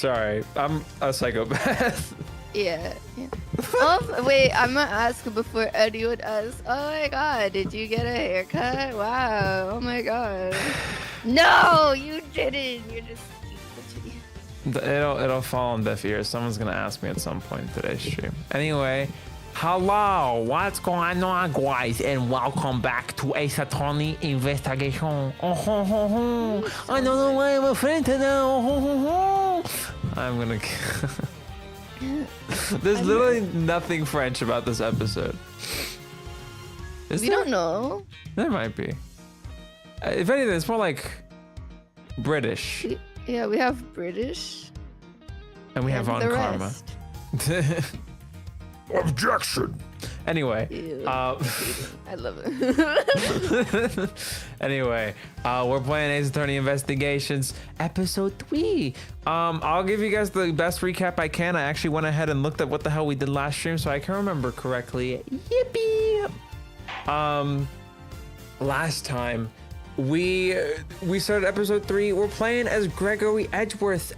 Sorry, I'm a psychopath. Yeah. Oh, wait, I'm gonna ask before anyone asks. Oh my god, did you get a haircut? Wow. Oh my god. No, you didn't. You're just It'll fall on deaf ears. Someone's gonna ask me at some point in today's stream. Anyway, hello, what's going on, guys, and welcome back to Ace Attorney Investigation. I don't know why I'm a friend today. I'm gonna. There's literally nothing French about this episode. We don't know. There might be. If anything, it's more like British. Yeah, we have British. And we have Von Karma. Objection. Anyway. I love it. Anyway, we're playing Ace Attorney Investigations episode 3. I'll give you guys the best recap I can. I actually went ahead and looked at what the hell we did last stream so I can remember correctly. Yippee! Last time we started episode 3. We're playing as Gregory Edgeworth's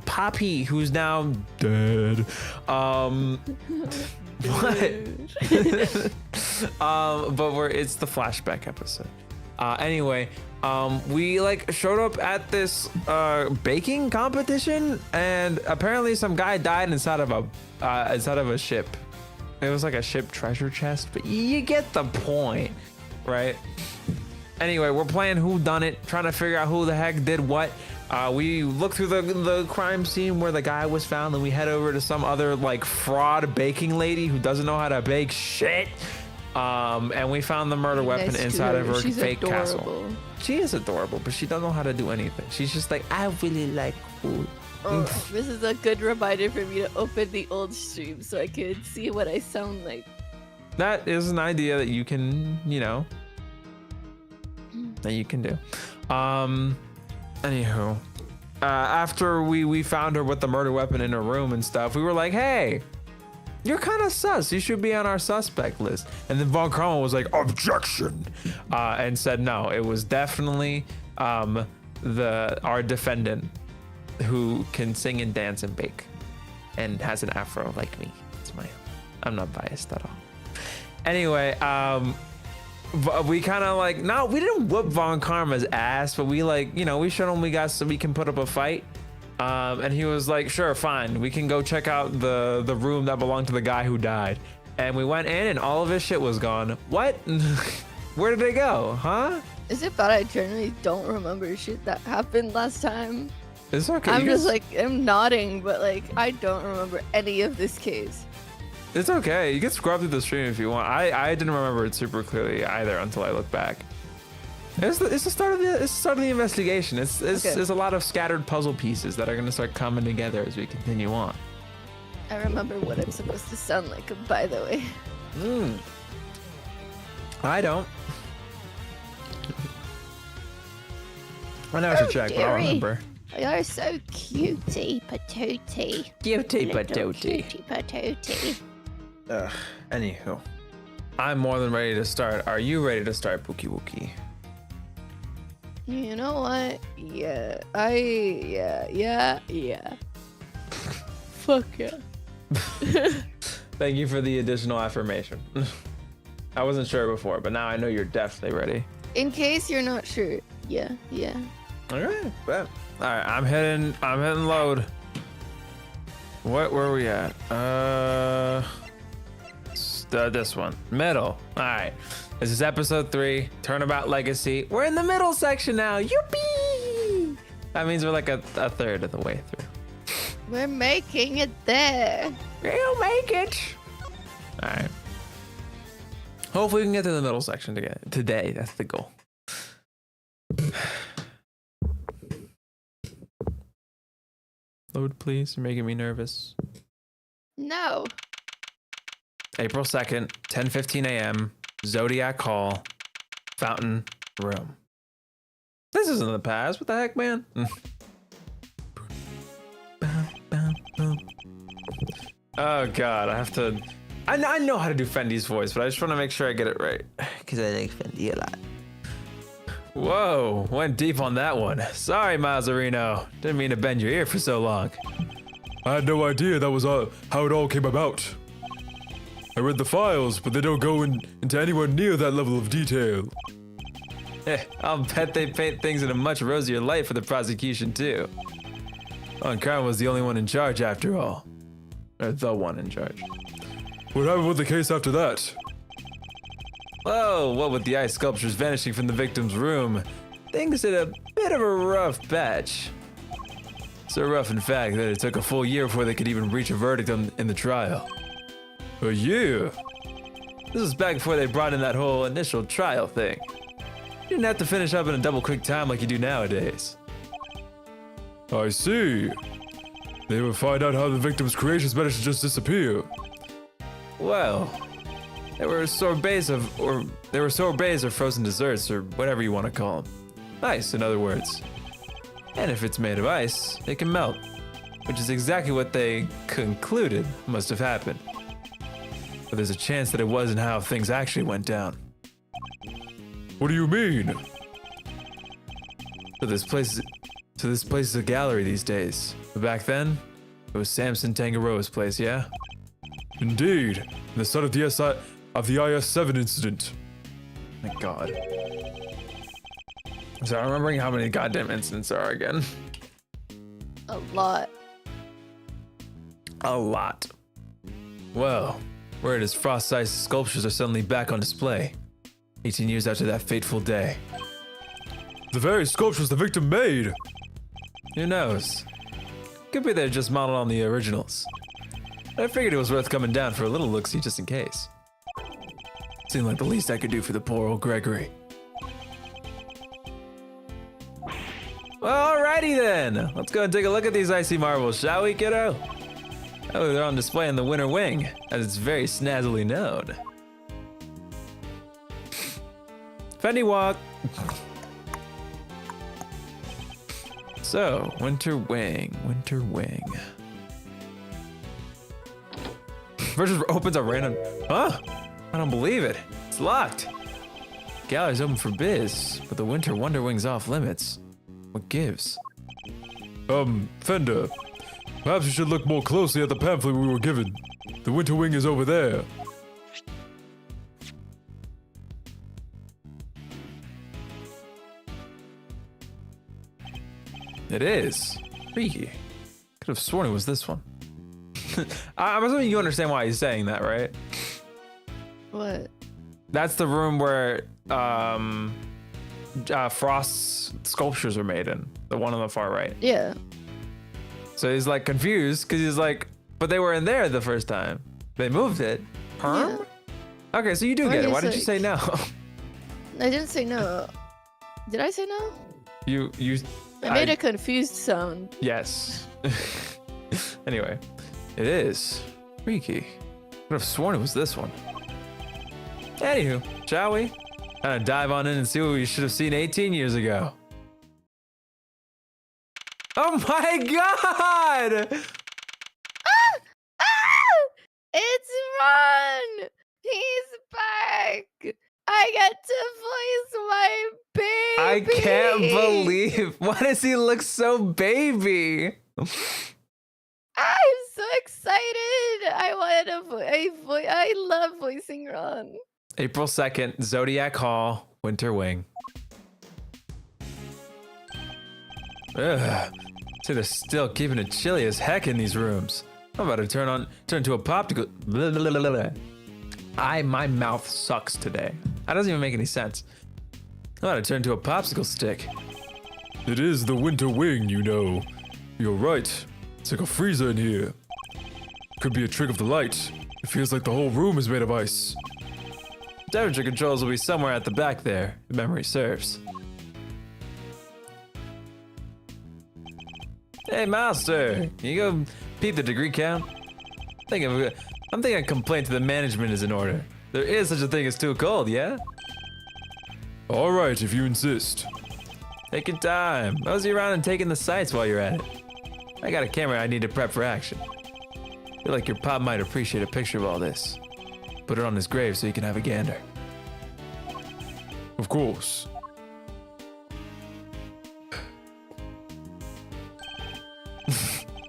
Poppy, who's now dead. But it's the flashback episode. Anyway, we like showed up at this baking competition, and apparently some guy died inside of a ship. It was like a ship treasure chest, but you get the point, right? Anyway, we're playing Who Done It, trying to figure out who the heck did what. We look through the crime scene where the guy was found, and we head over to some other like fraud baking lady who doesn't know how to bake shit. And we found the murder weapon inside of her fake castle. She is adorable, but she doesn't know how to do anything. She's just like, I really like food. Oh, this is a good reminder for me to open the old stream so I can see what I sound like. That is an idea that you can, that you can do. Anywho, after we found her with the murder weapon in her room and stuff, we were like, hey, you're kind of sus. You should be on our suspect list. And then Von Karma was like, objection, and said no. It was definitely our defendant who can sing and dance and bake and has an afro like me. I'm not biased at all. Anyway, we kind of like, no, we didn't whoop Von Karma's ass, but we like, we showed him we can put up a fight. And he was like, sure, fine. We can go check out the room that belonged to the guy who died. And we went in and all of his shit was gone. What? Where did they go? Huh? Is it bad I generally don't remember shit that happened last time? It's okay. I'm nodding, but like, I don't remember any of this case. It's okay. You can scrub through the stream if you want. I didn't remember it super clearly either until I look back. It's the start of the investigation. It's a lot of scattered puzzle pieces that are gonna start coming together as we continue on. I remember what I'm supposed to sound like, by the way. I don't. I know I should check, but I don't remember. You're so cutie patootie. Cutie patootie. Cutie patootie. Anywho, I'm more than ready to start. Are you ready to start, Pookie Wookie? You know what? Yeah. Yeah. Fuck yeah. Thank you for the additional affirmation. I wasn't sure before, but now I know you're definitely ready. In case you're not sure. Yeah. Okay, bet. All right, I'm hitting load. Where are we at? This one, middle. All right, this is episode 3, Turnabout Legacy. We're in the middle section now. Youpee! That means we're like a third of the way through. We're making it there. We'll make it. All right. Hopefully we can get to the middle section today. That's the goal. Load, please. You're making me nervous. No. April 2nd, 10:15 a.m. Zodiac Hall, Fountain Room. This isn't the past. What the heck, man? Oh God, I have to. I know how to do Fendi's voice, but I just want to make sure I get it right because I like Fendi a lot. Whoa, went deep on that one. Sorry, Mazzarino. Didn't mean to bend your ear for so long. I had no idea that was how it all came about. I read the files, but they don't go into anywhere near that level of detail. I'll bet they paint things in a much rosier light for the prosecution, too. Von Crown was the only one in charge, after all. Or the one in charge. What happened with the case after that? Whoa, what with the ice sculptures vanishing from the victim's room, things hit a bit of a rough patch. So rough, in fact, that it took a full year before they could even reach a verdict in the trial. A year? This was back before they brought in that whole initial trial thing. You didn't have to finish up in a double quick time like you do nowadays. I see. They would find out how the victim's creations managed to just disappear. Well, there were sorbets or frozen desserts or whatever you want to call them. Ice, in other words. And if it's made of ice, it can melt, which is exactly what they concluded must have happened. But there's a chance that it wasn't how things actually went down. What do you mean? So this place is a gallery these days. But back then, it was Samson Tangaroa's place, yeah? Indeed, the site of the IS-7 incident. My God. So I'm remembering how many goddamn incidents there are again. A lot. A lot. Well, word is frost-sized sculptures are suddenly back on display. 18 years after that fateful day. The very sculptures the victim made! Who knows? Could be they're just modeled on the originals. I figured it was worth coming down for a little look-see just in case. Seemed like the least I could do for the poor old Gregory. Well, alrighty then. Let's go and take a look at these icy marbles, shall we, kiddo? Oh, they're on display in the Winter Wing, as it's very snazzily known. Fendi walk. So, Winter Wing. Versus opens a random. Huh? I don't believe it. It's locked. Gallery's open for biz, but the Winter Wonder Wing's off limits. What gives? Fender. Perhaps you should look more closely at the pamphlet we were given. The Winter Wing is over there. It is. Freaky. Could have sworn it was this one. I'm assuming you understand why he's saying that, right? What? That's the room where Frost's sculptures are made in. The one on the far right. Yeah. So he's like confused because he's like, but they were in there the first time. They moved it. Perm? Yeah. Okay, so you do get it. Why did you say no? I didn't say no. Did I say no? You. I made a confused sound. Yes. Anyway, it is freaky. Could have sworn it was this one. Anywho, shall we? Kind of dive on in and see what we should have seen 18 years ago. Oh my God! It's Ron! He's back! I get to voice my baby! I can't believe. Why does he look so baby? I'm so excited! I love voicing Ron. April 2nd, Zodiac Hall, Winter Wing. Ugh. See, they're still keeping it chilly as heck in these rooms. I'm about to turn to a popsicle. Blah, blah, blah, blah. My mouth sucks today. That doesn't even make any sense. I'm about to turn to a popsicle stick. It is the Winter Wing, you know. You're right. It's like a freezer in here. Could be a trick of the light. It feels like the whole room is made of ice. Temperature controls will be somewhere at the back there, if memory serves. Hey, Master, can you go peep the degree count? I'm thinking a complaint to the management is in order. There is such a thing as too cold, yeah? All right, if you insist. Take your time. Mosey around and take in the sights while you're at it. I got a camera I need to prep for action. Feel like your pop might appreciate a picture of all this. Put it on his grave so you can have a gander. Of course.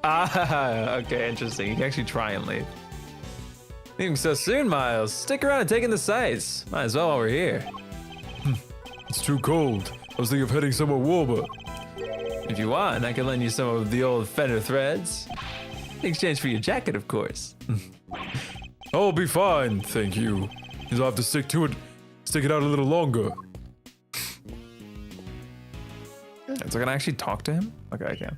Ah, okay, interesting. You can actually try and leave. Leaving so soon, Miles. Stick around and take in the sights. Might as well while we're here. It's too cold. I was thinking of heading somewhere warmer. If you want, I can lend you some of the old Fender threads. In exchange for your jacket, of course. I'll be fine, thank you. Because I'll have to stick it out a little longer. So can I actually talk to him? Okay, I can.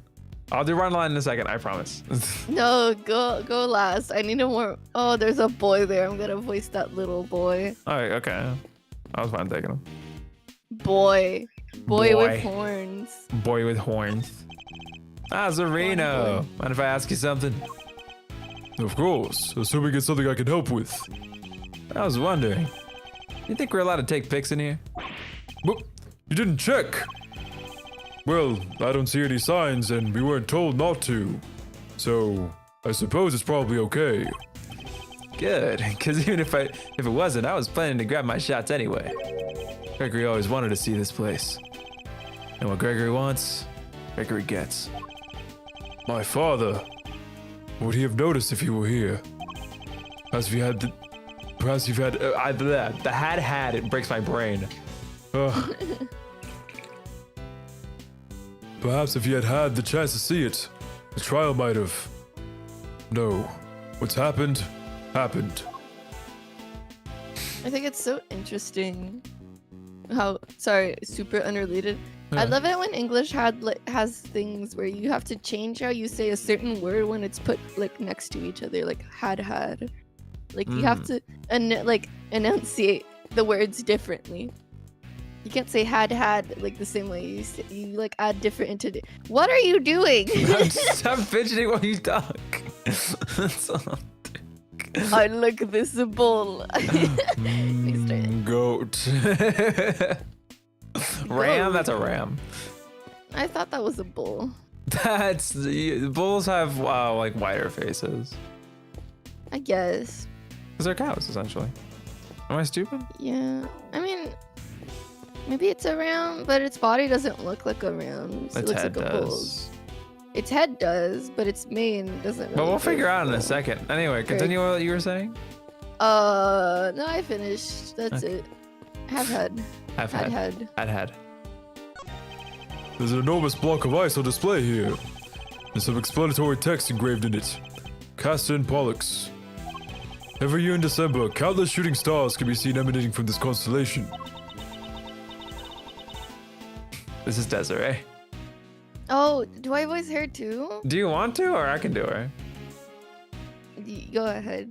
I'll do run line in a second, I promise. No, go last. I need a more. Oh, there's a boy there. I'm gonna voice that little boy. Alright, okay. I was fine taking him. Boy Boy. with horns. Boy with horns. Ah, Zarino. Mind if I ask you something? Of course, assuming it's something I can help with. I was wondering. You think we're allowed to take pics in here? But you didn't check. Well, I don't see any signs, and we weren't told not to. So, I suppose it's probably okay. Good, because even if it wasn't, I was planning to grab my shots anyway. Gregory always wanted to see this place. And what Gregory wants, Gregory gets. My father. Would he have noticed if he were here? Perhaps you've had The had, it breaks my brain. Perhaps if he had had the chance to see it, the trial might have. No. What's happened, happened. I think it's so interesting how, sorry, super unrelated. Yeah. I love it when English has things where you have to change how you say a certain word when it's put like next to each other, like had. Like you have to enunciate the words differently. You can't say had like the same way you like add different into. What are you doing? I'm fidgeting while you talk. That's all. I look visible. Goat. Ram? That's a ram. I thought that was a bull. Bulls have like wider faces. I guess. Because they're cows, essentially. Am I stupid? Yeah. I mean, maybe it's a ram, but its body doesn't look like a ram. So it Its looks head like a bull's. does. Its head does, but its mane doesn't. Really But we'll look figure out in a bull. second. Anyway, continue what you were saying. No, I finished. That's Okay. it. Have had. I've had. I'd had. There's an enormous block of ice on display here. There's some explanatory text engraved in it. Castor and Pollux. Every year in December, countless shooting stars can be seen emanating from this constellation. This is Desiree. Oh, do I voice her too? Do you want to, or I can do her? Go ahead.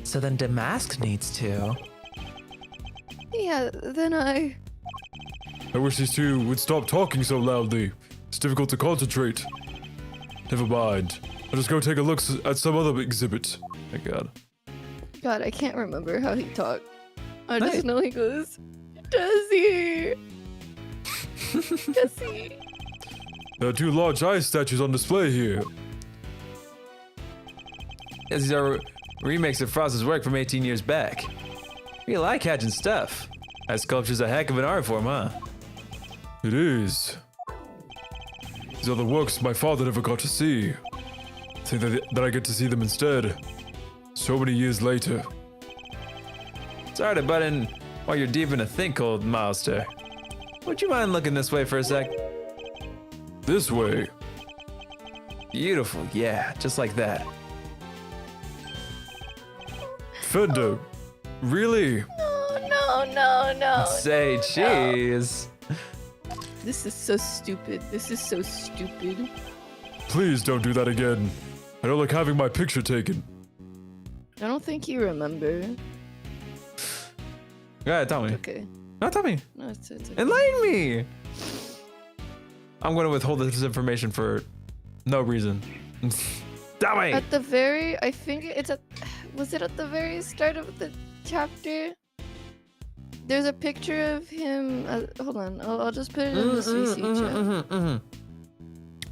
So then Damask needs to. Yeah, then I wish these two would stop talking so loudly. It's difficult to concentrate. Never mind. I'll just go take a look at some other exhibit. Thank God. God, I can't remember how he talked. I Hey. just know he goes, does he? Does he? There are two large ice statues on display here. These are remakes of Frost's work from 18 years back. We like catching stuff. That sculpture's a heck of an art form, huh? It is. These are the works my father never got to see. Think that I get to see them instead. So many years later. Sorry to butt in while you're deep in a think, old Milester. Would you mind looking this way for a sec? This way. Beautiful, yeah, just like that. Fender. Really? No. Say cheese. This is so stupid. This is so stupid. Please don't do that again. I don't like having my picture taken. I don't think you remember. Go ahead, tell me. Okay. No, tell me. No, it's okay. Enlighten me. I'm going to withhold this information for no reason. Tell me. At the very, I think it's at, was it at the very start of the chapter? There's a picture of him. Hold on, I'll just put it in the CC chat.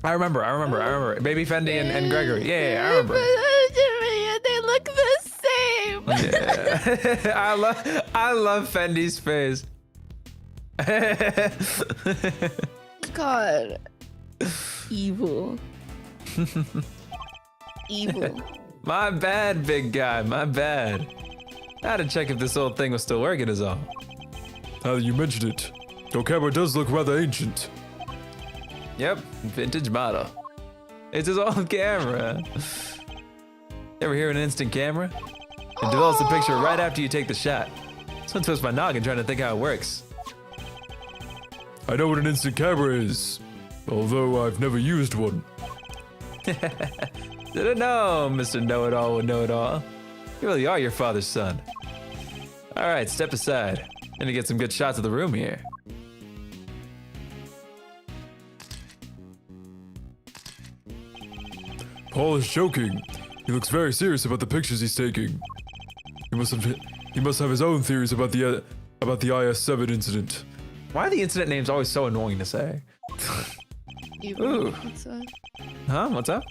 I remember. Baby Fendi and Gregory. Yeah, I remember. They look the same. Yeah. I love Fendi's face. God. Evil. Evil. My bad, big guy, my bad. I had to check if this old thing was still working is all. Now that you mentioned it, your camera does look rather ancient. Yep, vintage model. It's his old camera. Ever hear an instant camera? It develops the picture right after you take the shot. Someone twists my noggin trying to think how it works. I know what an instant camera is, although I've never used one. Didn't know, Mr. Know-It-All would know it all. You really are your father's son. All right, step aside. Need to get some good shots of the room here. Paul is joking. He looks very serious about the pictures he's taking. He must have his own theories about the IS-7 incident. Why are the incident names always so annoying to say? Evil. Ooh. That's why. Huh? What's up?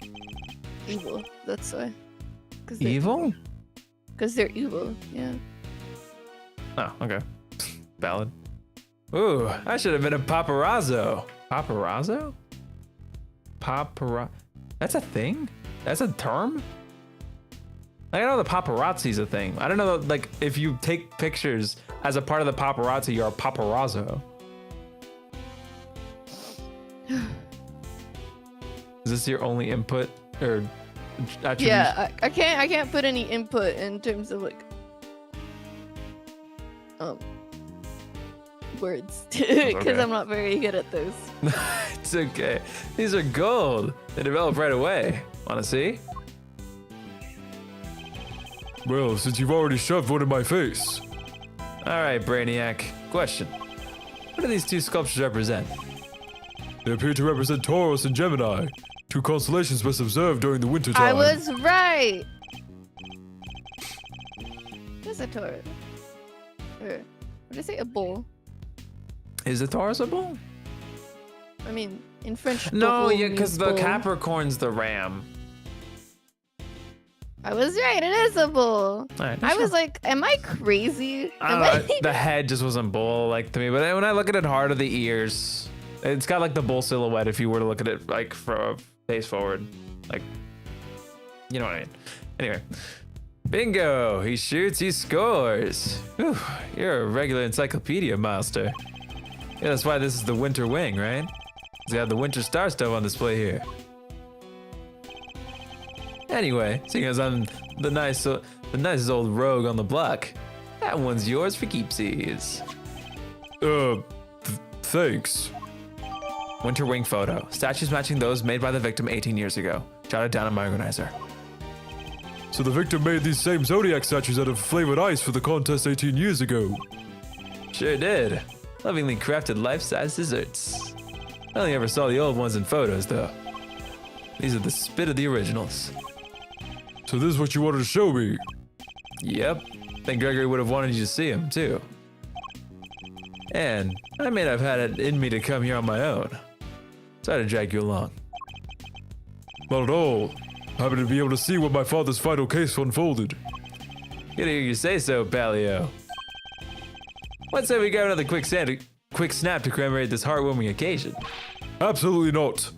Evil. That's why. Evil? Because they're evil. Yeah. Oh, okay. Valid. Ooh, I should have been a paparazzo. Paparazzo? That's a thing? That's a term? I know the paparazzi's a thing. I don't know, like, if you take pictures as a part of the paparazzi, you're a paparazzo. Is this your only input or attribution? Yeah, I can't put any input in terms of like words because Okay. I'm not very good at those. It's okay. These are gold. They develop right away. Wanna see? Well, since you've already shoved one in my face. All right, Brainiac. Question. What do these two sculptures represent? They appear to represent Taurus and Gemini, two constellations best observed during the winter time. I was right. There's a Taurus. Or, what did I say? A bull. Is the Taurus a bull? I mean, in French. No, bull yeah, means because the bull. Capricorn's the ram. I was right. It is a bull. All right, I sure. was like, am I crazy? I don't know. The head just wasn't bull like to me, but when I look at it harder, the ears, it's got like the bull silhouette. If you were to look at it like from face forward, like, you know what I mean. Anyway, bingo! He shoots, he scores. Whew, you're a regular encyclopedia master. Yeah, that's why this is the winter wing, right? It's got the winter star stuff on display here. Anyway, seeing as I'm the nicest old rogue on the block, that one's yours for keepsies. Thanks. Winter wing photo. Statues matching those made by the victim 18 years ago. Jotted down in my organizer. So the victim made these same Zodiac statues out of flavored ice for the contest 18 years ago. Sure did. Lovingly crafted life-size desserts. I only ever saw the old ones in photos, though. These are the spit of the originals. So this is what you wanted to show me. Yep. Think Gregory would have wanted you to see him, too. And I may have had it in me to come here on my own. So I had to drag you along. Not at all. Happy to be able to see what my father's final case unfolded. Good to hear you say so, Palio. Let's say we grab another quick snap to commemorate this heartwarming occasion. Absolutely not.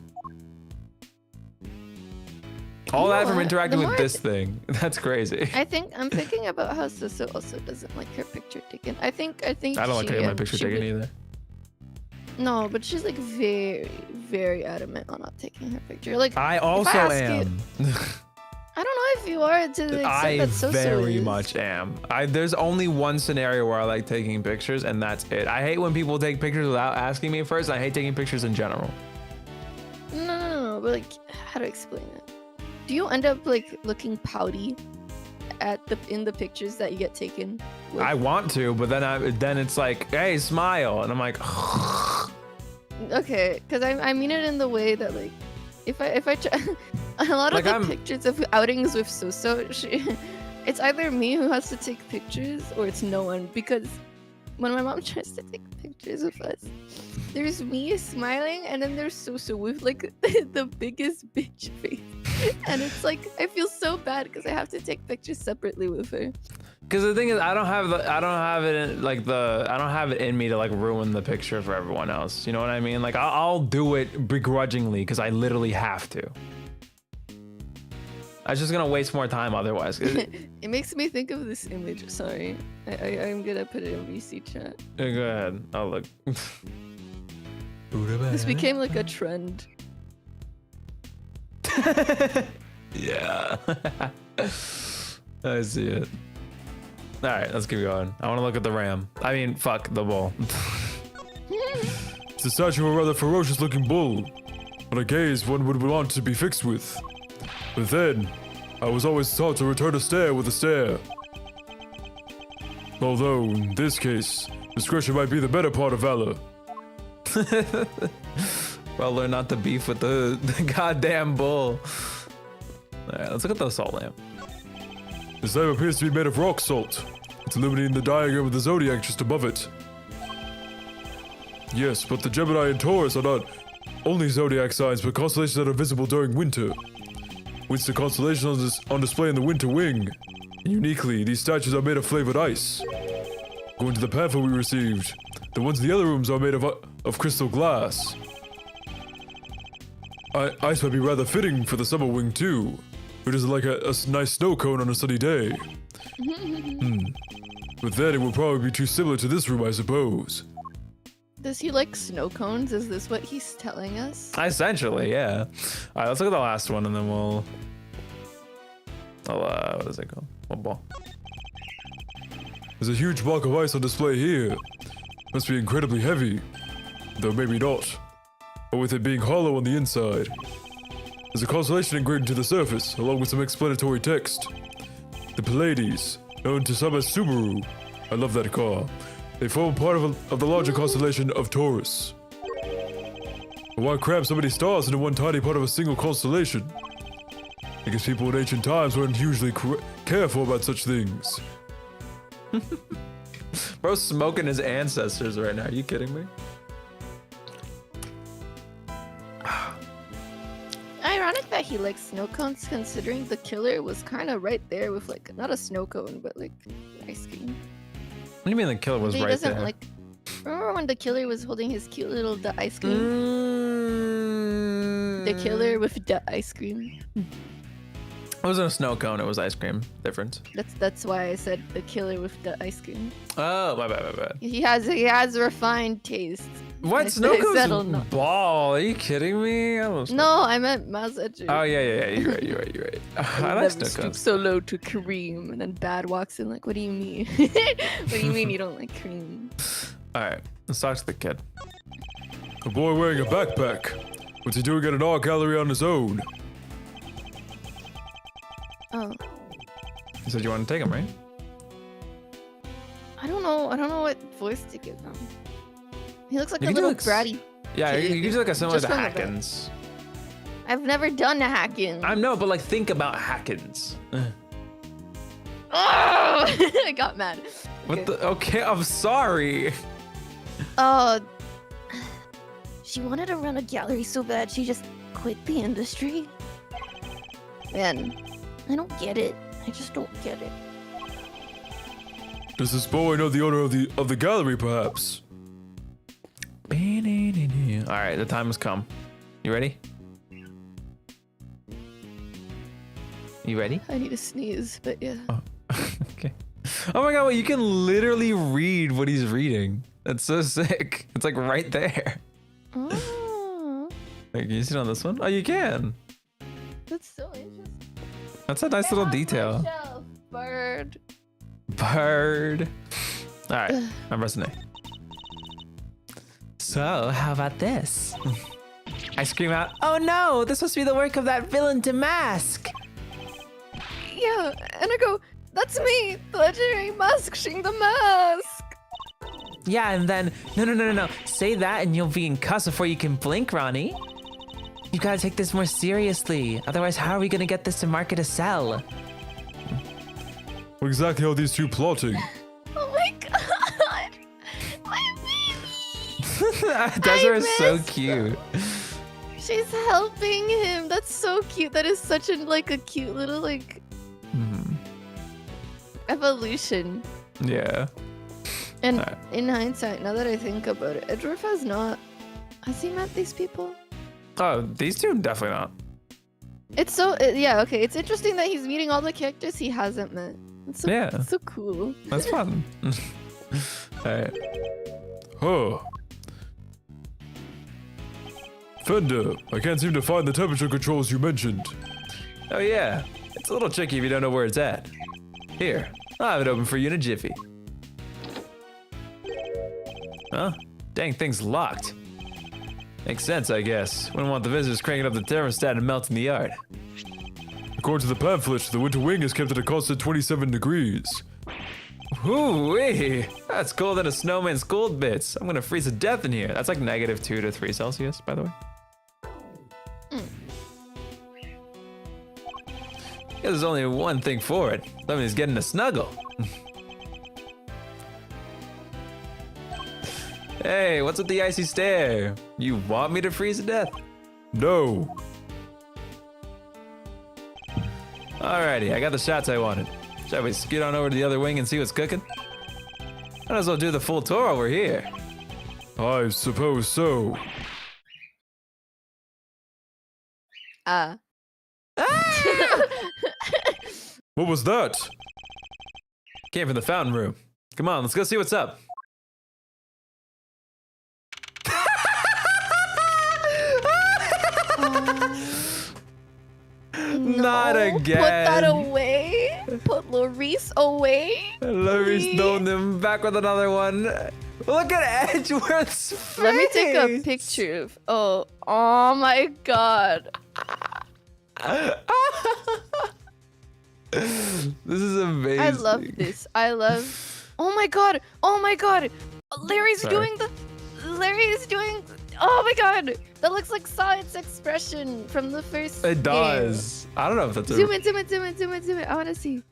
All You know that from what? interacting The with more this thing. That's crazy. I'm thinking about how Susu also doesn't like her picture taken. I think I don't like getting my picture she taken would- either. No, but she's like very, very adamant on not taking her picture. Like I also ask you- am. I don't know if you are to the extent I that Susu very is. much am. There's only one scenario where I like taking pictures, and that's it. I hate when people take pictures without asking me first. I hate taking pictures in general. No, but like, how to explain it? Do you end up like looking pouty in the pictures that you get taken? With? I want to, but then it's like, hey, smile, and I'm like, Okay, because I mean it in the way that like, if I try, a lot Like, of the I'm- pictures of outings with Suso, it's either me who has to take pictures or it's no one, because when my mom tries to take pictures of us, there's me smiling and then there's Suso with like the biggest bitch face, and it's like I feel so bad because I have to take pictures separately with her. because the thing is, I don't have it in me to like ruin the picture for everyone else. You know what I mean? Like I'll do it begrudgingly because I literally have to. I was just gonna waste more time otherwise. It makes me think of this image. Sorry, I'm gonna put it in VC chat. Go ahead. I'll look. This became like a trend. Yeah. I see it. All right, let's keep going. I want to look at the ram. I mean, fuck the bull. It's the statue of a rather ferocious-looking bull. On a gaze one would want to be fixed with. But then, I was always taught to return a stare with a stare. Although, in this case, discretion might be the better part of valor. Well, learn not to beef with the goddamn bull. All right, let's look at the salt lamp. This lamp appears to be made of rock salt. It's illuminating the diagram of the zodiac just above it. Yes, but the Gemini and Taurus are not only zodiac signs, but constellations that are visible during winter. With the constellations on display in the winter wing. And uniquely, these statues are made of flavored ice. Going to the pamphlet we received, the ones in the other rooms are made of crystal glass. Ice might be rather fitting for the summer wing too. It is like a nice snow cone on a sunny day. But then it will probably be too similar to this room, I suppose. Does he like snow cones? Is this what he's telling us? Essentially, yeah. All right, let's look at the last one, and then we'll. What is it called? What ball? There's a huge block of ice on display here. Must be incredibly heavy, though maybe not. But with it being hollow on the inside. There's a constellation engraved into the surface, along with some explanatory text. The Pleiades, known to some as Subaru. I love that car. They form part of the larger constellation of Taurus. But why cram so many stars into one tiny part of a single constellation? I guess people in ancient times weren't hugely careful about such things. Bro's smoking his ancestors right now. Are you kidding me? Ironic that he likes snow cones, considering the killer was kind of right there with like not a snow cone, but like ice cream. What do you mean the killer was He right doesn't there? like. Remember when the killer was holding his cute little ice cream? The killer with the ice cream. It wasn't a snow cone. It was ice cream. Difference. That's why I said the killer with the ice cream. Oh, my bad. He has refined taste. What? I Snow said cone's no. ball. Are you kidding me? No, I meant Masachi. Oh, yeah. You're right. I like snow stoop cones. so low to cream, and then Bad walks in like, what do you mean? What do you mean you don't like cream? All right, let's talk to the kid. A boy wearing a backpack. What's he doing at an art gallery on his own? Oh, You said you want to take him, right? I don't know what voice to give him. He looks like You a can do little like bratty. Yeah, kid. you do like a similar to Just from the back. Hackins. I've never done a hacking. I know, but like think about Hackins. Oh! I got mad. What the? Okay, I'm sorry. Oh, she wanted to run a gallery so bad she just quit the industry. Man, I don't get it. I just don't get it. Does this boy know the owner of the gallery, perhaps? All right, the time has come. You ready? You ready? I need to sneeze, but yeah. Okay. Oh my god, wait, you can literally read what he's reading. That's so sick. It's like right there. Oh, Wait, can you see it on this one? Oh, you can. that's so interesting. That's a nice little detail. Shelf, bird. Bird. All right, I'm pressing A. So, how about this? I scream out, oh no, this must be the work of that villain Damask. Yeah, and I go, that's me, the legendary masking the mask. Yeah, and then, no. Say that and you'll be in cuss before you can blink, Ronnie. You gotta take this more seriously. Otherwise, how are we gonna get this to market to sell? What exactly are these two plotting? Oh my god, my baby. Desiree is so missed cute. She's helping him. That's so cute. That is such a cute little evolution. Yeah. And Alright. in hindsight, now that I think about it, Edward has he met these people? Oh, these two definitely not. It's so yeah, okay. It's interesting that he's meeting all the characters he hasn't met. It's so, Yeah. it's so cool. That's fun. Alright. Huh. Fender, I can't seem to find the temperature controls you mentioned. Oh yeah. It's a little tricky if you don't know where it's at. Here, I'll have it open for you in a jiffy. Huh? Dang thing's locked. Makes sense, I guess. Wouldn't want the visitors cranking up the thermostat and melting the yard. According to the pamphlet, the winter wing is kept at a constant 27 degrees. Ooh-wee! That's colder than a snowman's cold bits. I'm gonna freeze to death in here. That's like -2 to 3 Celsius, by the way. Yeah, there's only one thing for it. Somebody's getting a snuggle. Hey, what's with the icy stare? You want me to freeze to death? No. Alrighty, I got the shots I wanted. Shall we scoot on over to the other wing and see what's cooking? Might as well do the full tour over here. I suppose so. What was that? Came from the fountain room. Come on, let's go see what's up. Not No, again. Put that away. Put Larice away. Larry's please. throwing them back with another one. Look at Edgeworth's face. Let me take a picture of. Oh my god. This is amazing. I love this. I love. Oh my god. Oh my god. Larry's Sorry. doing the. Larry's doing. Oh my god. That looks like Sonic expression from the first. It does. I don't know if that's Zoom in, zoom in, zoom in, zoom in, zoom in. I want to see.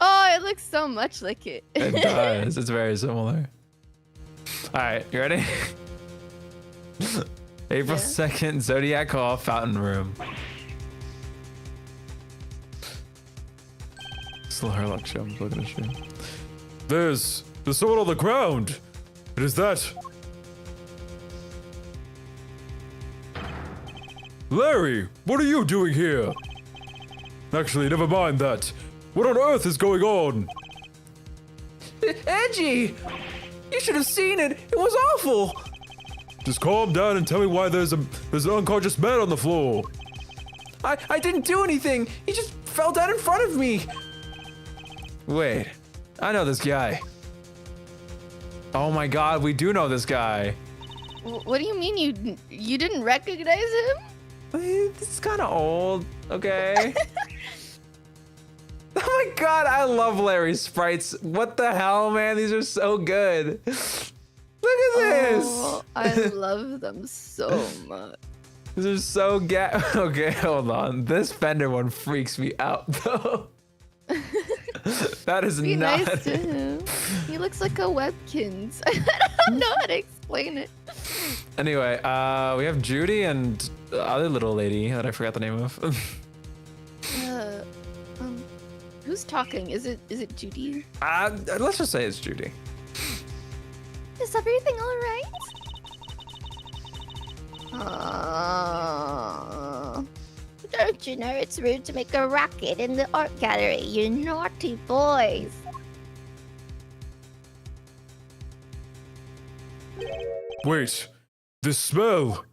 Oh, it looks so much like it. It does. It's very similar. All right, you ready? April 2nd, Zodiac Hall, Fountain Room. Still her luck show. I'm looking at you. There's someone on the ground. It is that. Larry, what are you doing here? Actually, never mind that. What on earth is going on? Edgy! You should have seen it. It was awful. Just calm down and tell me why there's an unconscious man on the floor. I didn't do anything. He just fell down in front of me. Wait, I know this guy. Oh my god, we do know this guy. What do you mean you didn't recognize him? This is kind of old, okay? Oh my god, I love Larry's sprites. What the hell, man? These are so good. Look at this. Oh, I love them so much. These are so okay, hold on. This Fender one freaks me out, though. That is Be not nice to him. He looks like a Webkins. I don't know how to explain it. Anyway, we have Judy and the other little lady that I forgot the name of. Who's talking? Is it Judy? Let's just say it's Judy. Is everything all right? Don't you know it's rude to make a racket in the art gallery, you naughty boys? Wait, this smell.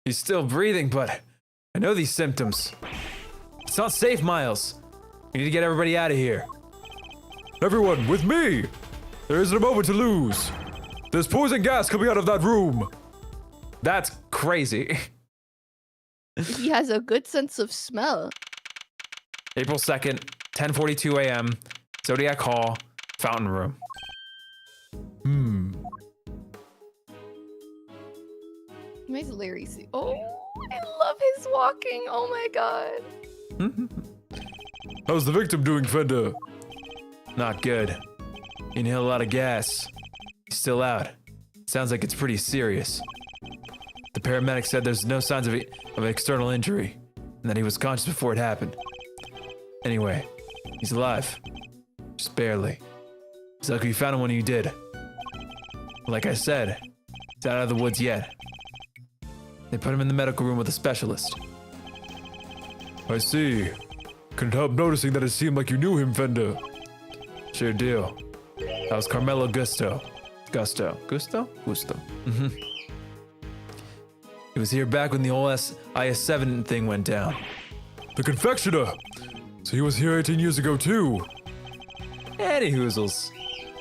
He's still breathing, but I know these symptoms. It's not safe, Miles. We need to get everybody out of here. Everyone, with me! There isn't a moment to lose. There's poison gas coming out of that room. That's crazy. He has a good sense of smell. April 2nd, 10:42 a.m., Zodiac Hall, Fountain Room. Where's Larry? Oh, I love his walking. Oh my god. How's the victim doing, Fender? Not good. Inhaled a lot of gas. He's still out. Sounds like it's pretty serious. The paramedic said there's no signs of external injury, and that he was conscious before it happened. Anyway, he's alive. Just barely. It's lucky you found him when you did. Like I said, he's not out of the woods yet. They put him in the medical room with a specialist. I see. Couldn't help noticing that it seemed like you knew him, Fender. Sure do. That was Carmelo Gusto. Gusto. Mm-hmm. He was here back when the whole IS-7 thing went down. The confectioner! So he was here 18 years ago, too. Any hoozles.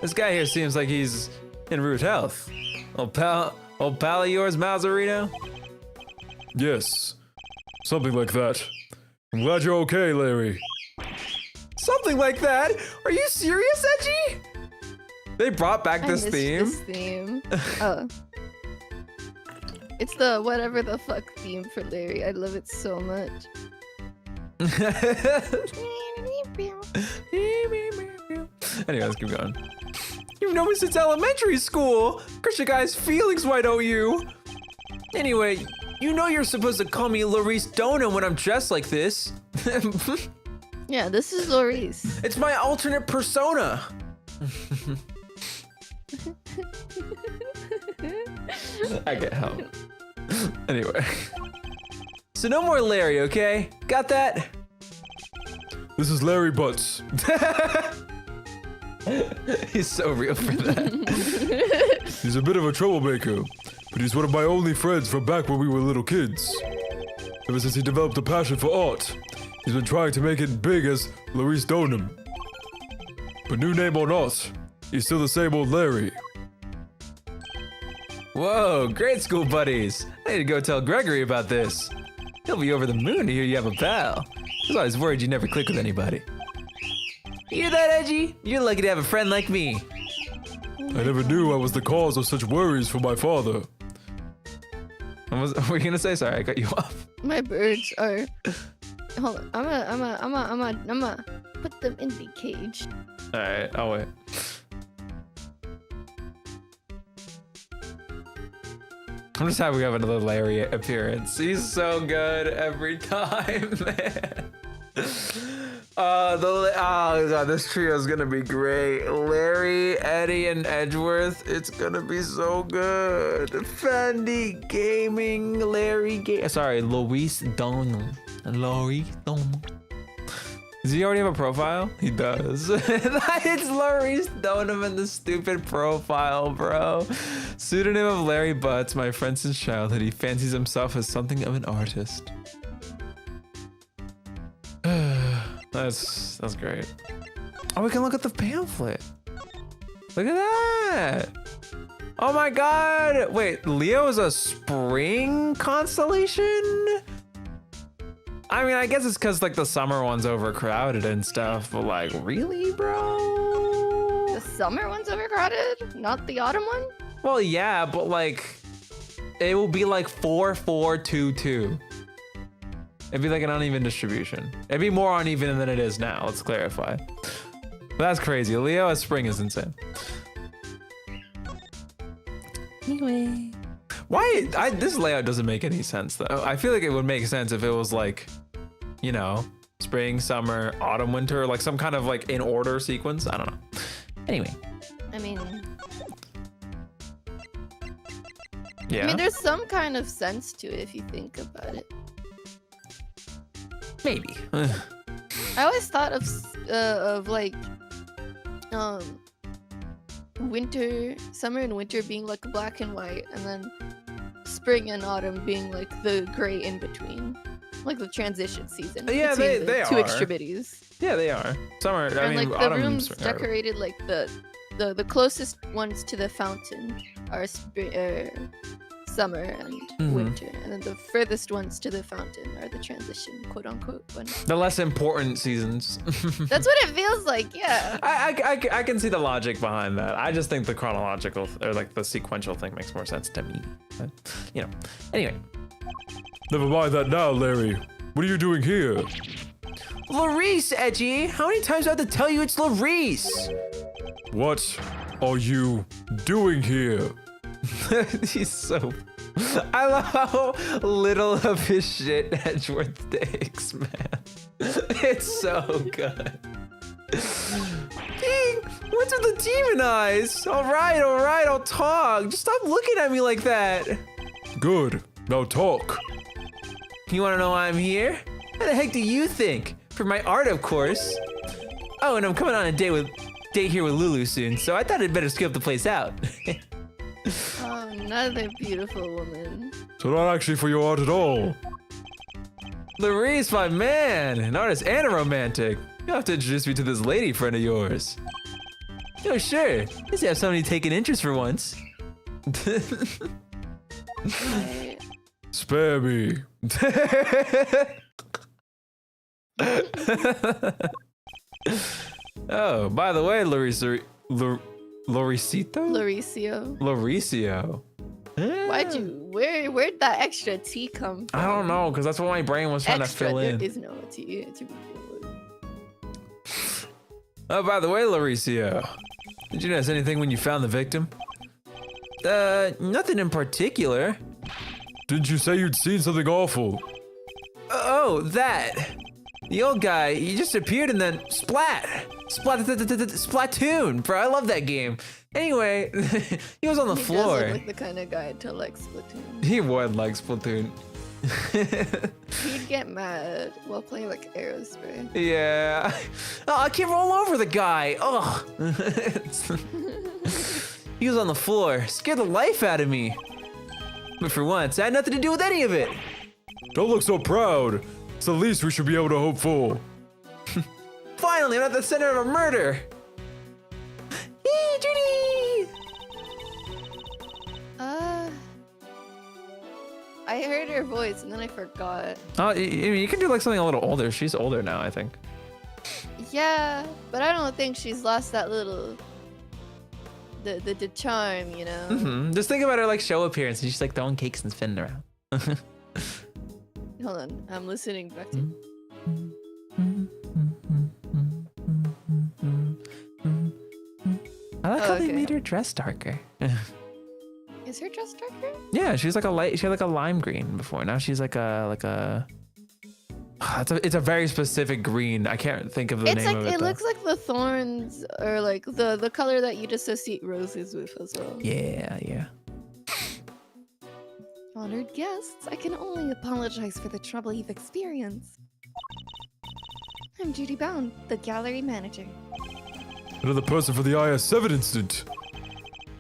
This guy here seems like he's in rude health. Old pal of yours, Mazzarino? Yes. Something like that. I'm glad you're okay, Larry. Something like that? Are you serious, Edgy? They brought back this I missed theme? This theme. Oh. It's the whatever the fuck theme for Larry. I love it so much. Anyway, let's keep going. You've known me since elementary school. Crush your guy's feelings, why don't you? Anyway, you know you're supposed to call me Larice Dona when I'm dressed like this. Yeah, this is Larice. It's my alternate persona. I get help. Anyway. So no more Larry, okay? Got that? This is Larry Butts. He's so real for that. He's a bit of a troublemaker, but he's one of my only friends from back when we were little kids. Ever since he developed a passion for art, he's been trying to make it big as Larice Donham. But new name or not, he's still the same old Larry. Whoa, grade school buddies. I need to go tell Gregory about this. He'll be over the moon to hear you have a pal. He's always worried you never click with anybody. You hear that, Edgy? You're lucky to have a friend like me. I never knew I was the cause of such worries for my father. What were you gonna say? Sorry, I cut you off. My birds are. Hold on. I'm gonna put them in the cage. All right, I'll wait. I'm just happy we have another Larry appearance. He's so good every time, man. God, this trio is gonna be great. Larry, Eddie, and Edgeworth. It's gonna be so good. Fendi Gaming, Luis Donald. Luis Donald. Does he already have a profile? He does. It's Luis Donald in the stupid profile, bro. Pseudonym of Larry Butts, my friend since childhood. He fancies himself as something of an artist. That's great. Oh, we can look at the pamphlet. Look at that. Oh my god. Wait, Leo is a spring constellation? I mean, I guess it's because like the summer one's overcrowded and stuff, but like, really, bro? The summer one's overcrowded, not the autumn one? Well, yeah, but like, it will be like 4-4-2-2. It'd be like an uneven distribution. It'd be more uneven than it is now, let's clarify. But that's crazy. Leo as spring is insane. Anyway. Why? This layout doesn't make any sense though. I feel like it would make sense if it was like, you know, spring, summer, autumn, winter, like some kind of like in order sequence. I don't know. Anyway. I mean, Yeah. there's some kind of sense to it if you think about it. Maybe. I always thought of like, summer and winter being like black and white, and then spring and autumn being like the gray in between, like the transition season. Yeah, between they the two are. extremities. Yeah, they are. Summer, And I mean, like the autumn. rooms spring, decorated like the closest ones to the fountain are summer and winter, and then the furthest ones to the fountain are the transition, quote unquote ones. The less important seasons. That's what it feels like, yeah. I can see the logic behind that. I just think the chronological or like the sequential thing makes more sense to me. But, you know. Anyway. Never mind that now, Larry. What are you doing here? Larice, Edgy. How many times do I have to tell you it's Larice? What are you doing here? He's so. I love how little of his shit Edgeworth takes, man. It's so good. Dang, what's with the demon eyes? All right, I'll talk. Just stop looking at me like that. Good. Now talk. You want to know why I'm here? What the heck do you think? For my art, of course. Oh, and I'm coming on a date here with Lulu soon, so I thought I'd better scope the place out. Oh, another beautiful woman. So not actually for your art at all. Larice, my man, an artist and a romantic. You'll have to introduce me to this lady friend of yours. Oh, sure. Just have somebody take an interest for once. Right. Spare me. Oh, by the way, Laricito? Lauricio. Lauricio. Where'd that extra T come from? I don't know, because that's what my brain was trying Extra, to fill in. there is no T to begin with. Oh, by the way, Lauricio, did you notice anything when you found the victim? Nothing in particular. Didn't you say you'd seen something awful? Oh, that. The old guy, he just appeared and then Splatoon, bro. I love that game. Anyway, he was on the He floor. does look like the kind of guy to like Splatoon. He would like Splatoon. He'd get mad while playing like Aerospray. Yeah. Oh, I can't roll over the guy. Ugh. He was on the floor, scared the life out of me. But for once, I had nothing to do with any of it. Don't look so proud. It's the least we should be able to hope for. Finally, I'm at the center of a murder. Hey, Judy! I heard her voice and then I forgot. Oh, you can do like something a little older. She's older now, I think. Yeah, but I don't think she's lost that little the charm, you know. Just think about her like show appearance, and she's like throwing cakes and spinning around. Hold on, I'm listening back to. I like how they okay. made her dress darker. Is her dress darker? Yeah, she's like a light. She had like a lime green before. Now she's like a. It's a very specific green. I can't think of the It's name like of it. it though. looks like the thorns or like the color that you'd associate roses with as well. Yeah. Honored guests, I can only apologize for the trouble you've experienced. I'm Judy Bound, the gallery manager. Another person for the IS-7 incident.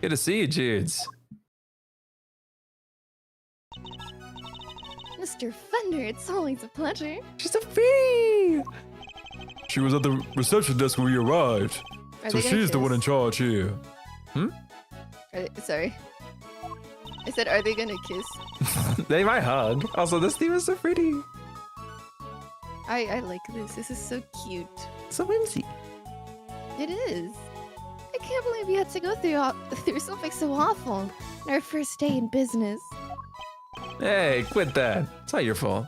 Good to see you, Judes. Mr. Fender, it's always a pleasure. She's a fee. She was at the reception desk when we arrived. Are So they gonna she's the kiss? one in charge here. Sorry. I said, are they gonna kiss? They might hug. Also, this theme is so pretty. I like this. This is so cute. So whimsy. It is. I can't believe we had to go through something so awful on our first day in business. Hey, quit that. It's not your fault.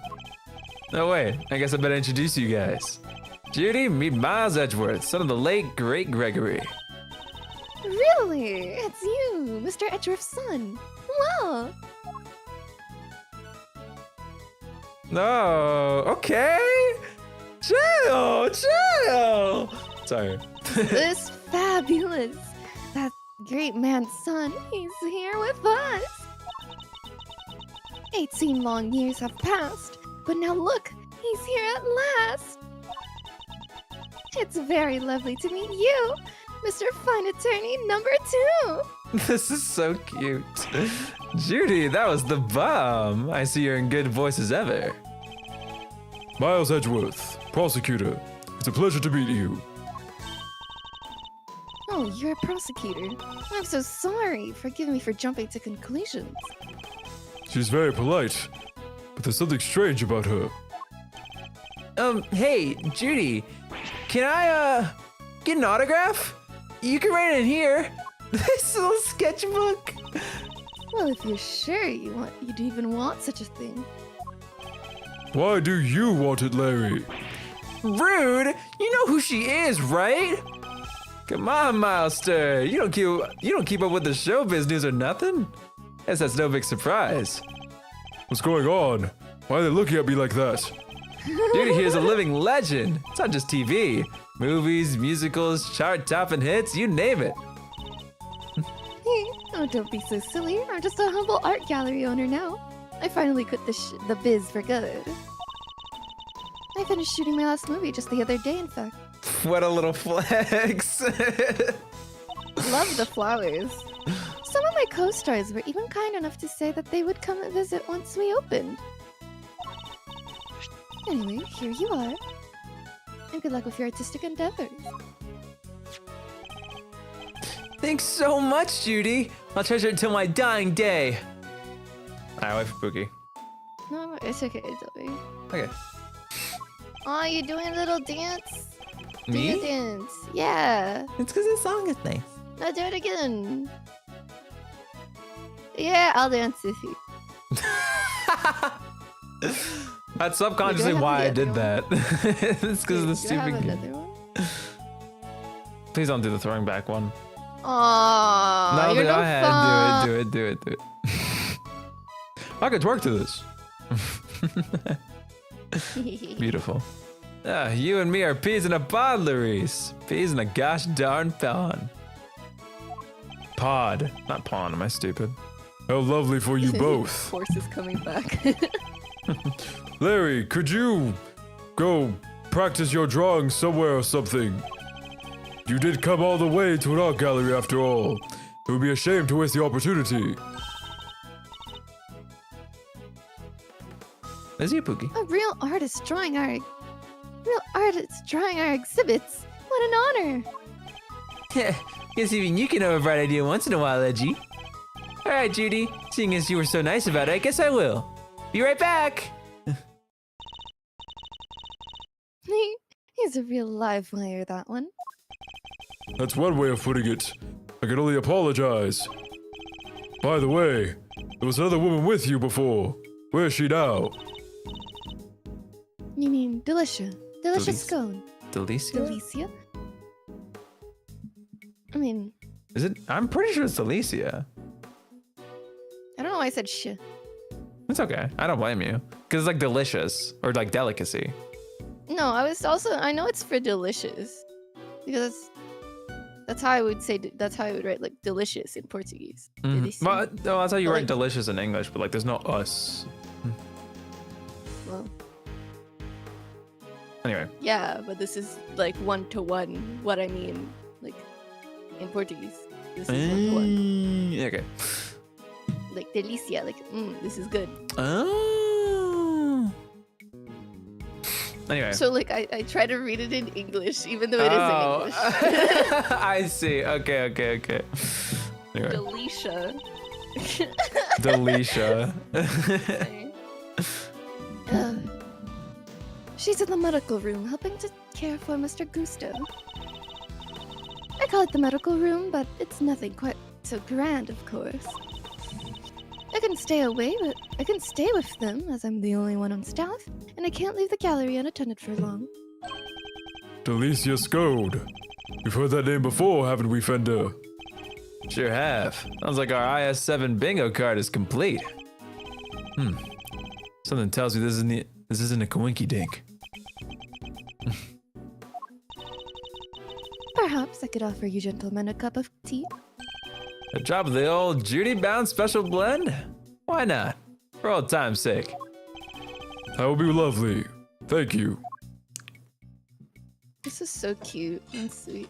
No, wait. I guess I better introduce you guys. Judy, meet Miles Edgeworth, son of the late, great Gregory. Really? It's you, Mr. Edgeworth's son. Wow. No, okay. Chill. Sorry. This fabulous, that great man's son, he's here with us. 18 long years have passed, but now look, he's here at last. It's very lovely to meet you, Mr. Fine Attorney number 2. This is so cute. Judy, that was the bomb. I see you're in good voice as ever. Miles Edgeworth, Prosecutor. It's a pleasure to meet you. Oh, you're a prosecutor. I'm so sorry. Forgive me for jumping to conclusions. She's very polite, but there's something strange about her. Hey, Judy, can I, get an autograph? You can write it in here. This little sketchbook. Well, if you're sure you'd even want such a thing. Why do you want it, Larry? Rude. You know who she is, right? Come on, Milester. You don't keep up with the showbiz news or nothing. Guess that's no big surprise. What's going on? Why are they looking at me like that? Judy here's a living legend. It's not just TV. Movies, musicals, chart-topping hits, you name it. Oh, don't be so silly. I'm just a humble art gallery owner now. I finally quit the biz for good. I finished shooting my last movie just the other day, in fact. What a little flex. Love the flowers. Some of my co-stars were even kind enough to say that they would come and visit once we opened. Anyway, here you are. And good luck with your artistic endeavors. Thanks so much, Judy. I'll treasure it till my dying day. Alright, wait for Pookie. No, it's okay, Toby. Okay. Aw, you doing a little dance? Do Me? your dance. Yeah. It's because the song is nice. Now do it again. Yeah, I'll dance with you. That's subconsciously Do I have why I the did other that. It's because of the Do you have stupid game. another one? Please don't do the throwing back one. Aww, No, you're go no ahead. fun. Do it. I could twerk to this. Beautiful. You and me are peas in a pod, Larice. Peas in a gosh darn pod. Pod, not pawn. Am I stupid? How lovely for you both. Force is coming back. Larry, could you go practice your drawing somewhere or something? You did come all the way to an art gallery after all. It would be a shame to waste the opportunity. Is he a Pookie? A real artist drawing our exhibits. What an honor. Guess even you can have a bright idea once in a while, Edgy. All right, Judy. Seeing as you were so nice about it, I guess I will. Be right back. He's a real live wire, that one. That's one way of putting it. I can only apologize. By the way, there was another woman with you before. Where is she now? You mean Delicia? Delicious Delicia? Scone. Delicia? Delicia? I mean, Is it? I'm pretty sure it's Delicia. I don't know why I said sh. It's okay. I don't blame you. Because it's like delicious or like delicacy. No, I know it's for delicious. Because that's how I would say, that's how I would write like delicious in Portuguese. Delícia. Well, no, that's how you But, write like- delicious in English, but like there's no us. Well, Anyway. yeah, but this is like one-to-one what I mean, like in Portuguese. This is one-to-one. Okay. Like delicia, like this is good. Oh. Anyway. So like I try to read it in English, even though it is in English. I see. Okay. Anyway. Delicia. Delicia. She's in the medical room helping to care for Mr. Gusto. I call it the medical room, but it's nothing quite so grand, of course. I can stay away, but I can stay with them as I'm the only one on staff, and I can't leave the gallery unattended for long. Delicia Scone. We've heard that name before, haven't we, Fender? Sure have. Sounds like our IS7 bingo card is complete. Something tells me this isn't a coinky dink. Perhaps I could offer you gentlemen a cup of tea. A drop of the old Judy Bound special blend? Why not? For old time's sake. That would be lovely. Thank you. This is so cute and sweet.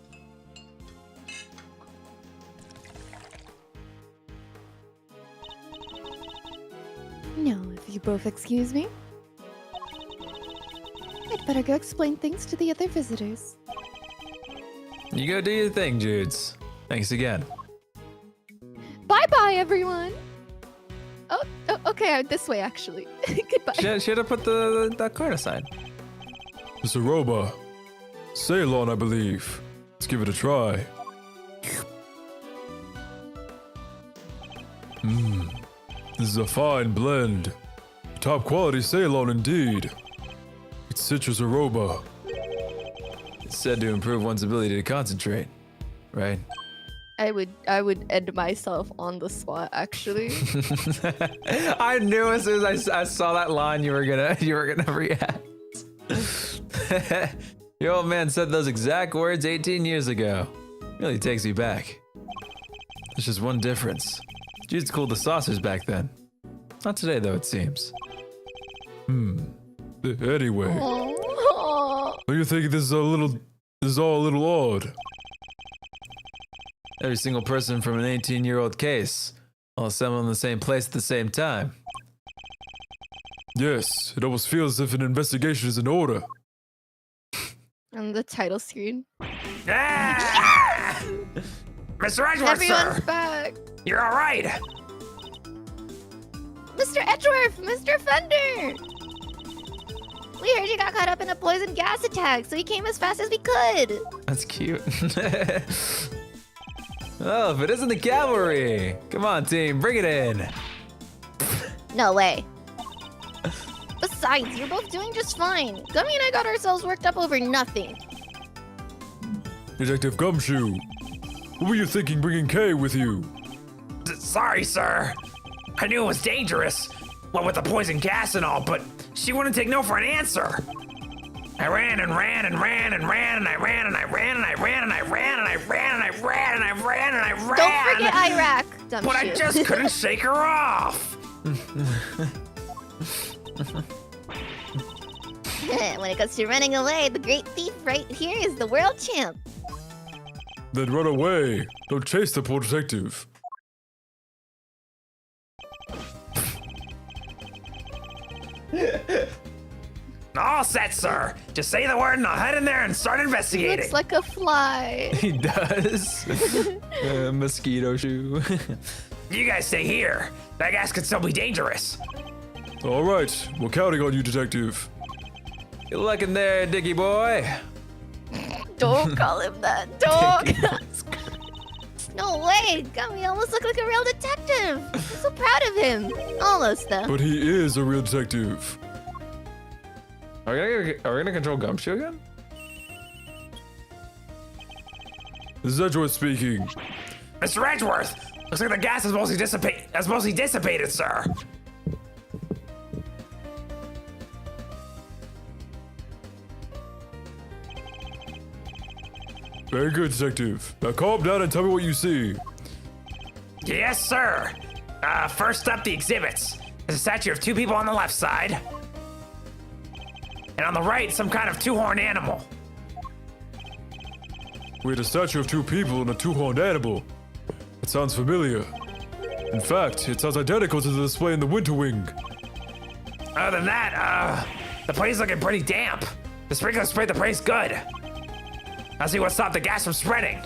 Now, if you both excuse me, I'd better go explain things to the other visitors. You go do your thing, Judes. Thanks again. Bye-bye, everyone! Oh, okay, this way, actually. Goodbye. Should have put that card aside. Mr. Roba. Ceylon, I believe. Let's give it a try. This is a fine blend. Top quality Ceylon indeed. It's citrus aroba. It's said to improve one's ability to concentrate, right? I would end myself on the spot, actually. I knew as soon as I saw that line you were gonna react. Your old man said those exact words 18 years ago. Really takes me back. There's just one difference. Dudes cooled the saucers back then. Not today, though, it seems. Anyway, Oh. are you thinking this is all a little odd? Every single person from an 18-year-old case, all assembled in the same place at the same time. Yes, it almost feels as if an investigation is in order. On the title screen. Ah! Mr. Edgeworth, Everyone's sir! back. You're all right. Mr. Edgeworth, Mr. Fender. We heard you got caught up in a poison gas attack, so we came as fast as we could. That's cute. Oh, if it isn't the cavalry! Come on, team, bring it in! No way. Besides, you're both doing just fine. Gummy and I got ourselves worked up over nothing. Detective Gumshoe, what were you thinking bringing Kay with you? Sorry, sir. I knew it was dangerous, what with the poison gas and all, but she wouldn't take no for an answer. I ran and ran and ran and ran and I ran and I ran and I ran and I ran and I ran and I ran and I ran and I ran. Don't forget Iraq, dumb But I shit. just couldn't shake her off. When it comes to running away, the great thief right here is the world champ. Then run away. Don't chase the poor detective. All set, sir. Just say the word and I'll head in there and start He investigating. looks like a fly. He does. Mosquito shoe. You guys stay here. That gas could still be dangerous. All right, we're counting on you, detective. Good luck in there, Dicky boy. Don't call him that. Don't. No way. Gummy almost looked like a real detective. I'm so proud of him. Almost, though. But he is a real detective. Are we gonna control Gumshoe again? This is Edgeworth speaking. Mr. Edgeworth, looks like the gas is mostly dissipated, sir. Very good, detective. Now calm down and tell me what you see. Yes, sir. First up, the exhibits. There's a statue of two people on the left side. And on the right, some kind of two-horned animal. We had a statue of two people and a two-horned animal. It sounds familiar. In fact, it sounds identical to the display in the Winter Wing. Other than that, the place is looking pretty damp. The sprinkler sprayed the place good. I'll see what stopped the gas from spreading.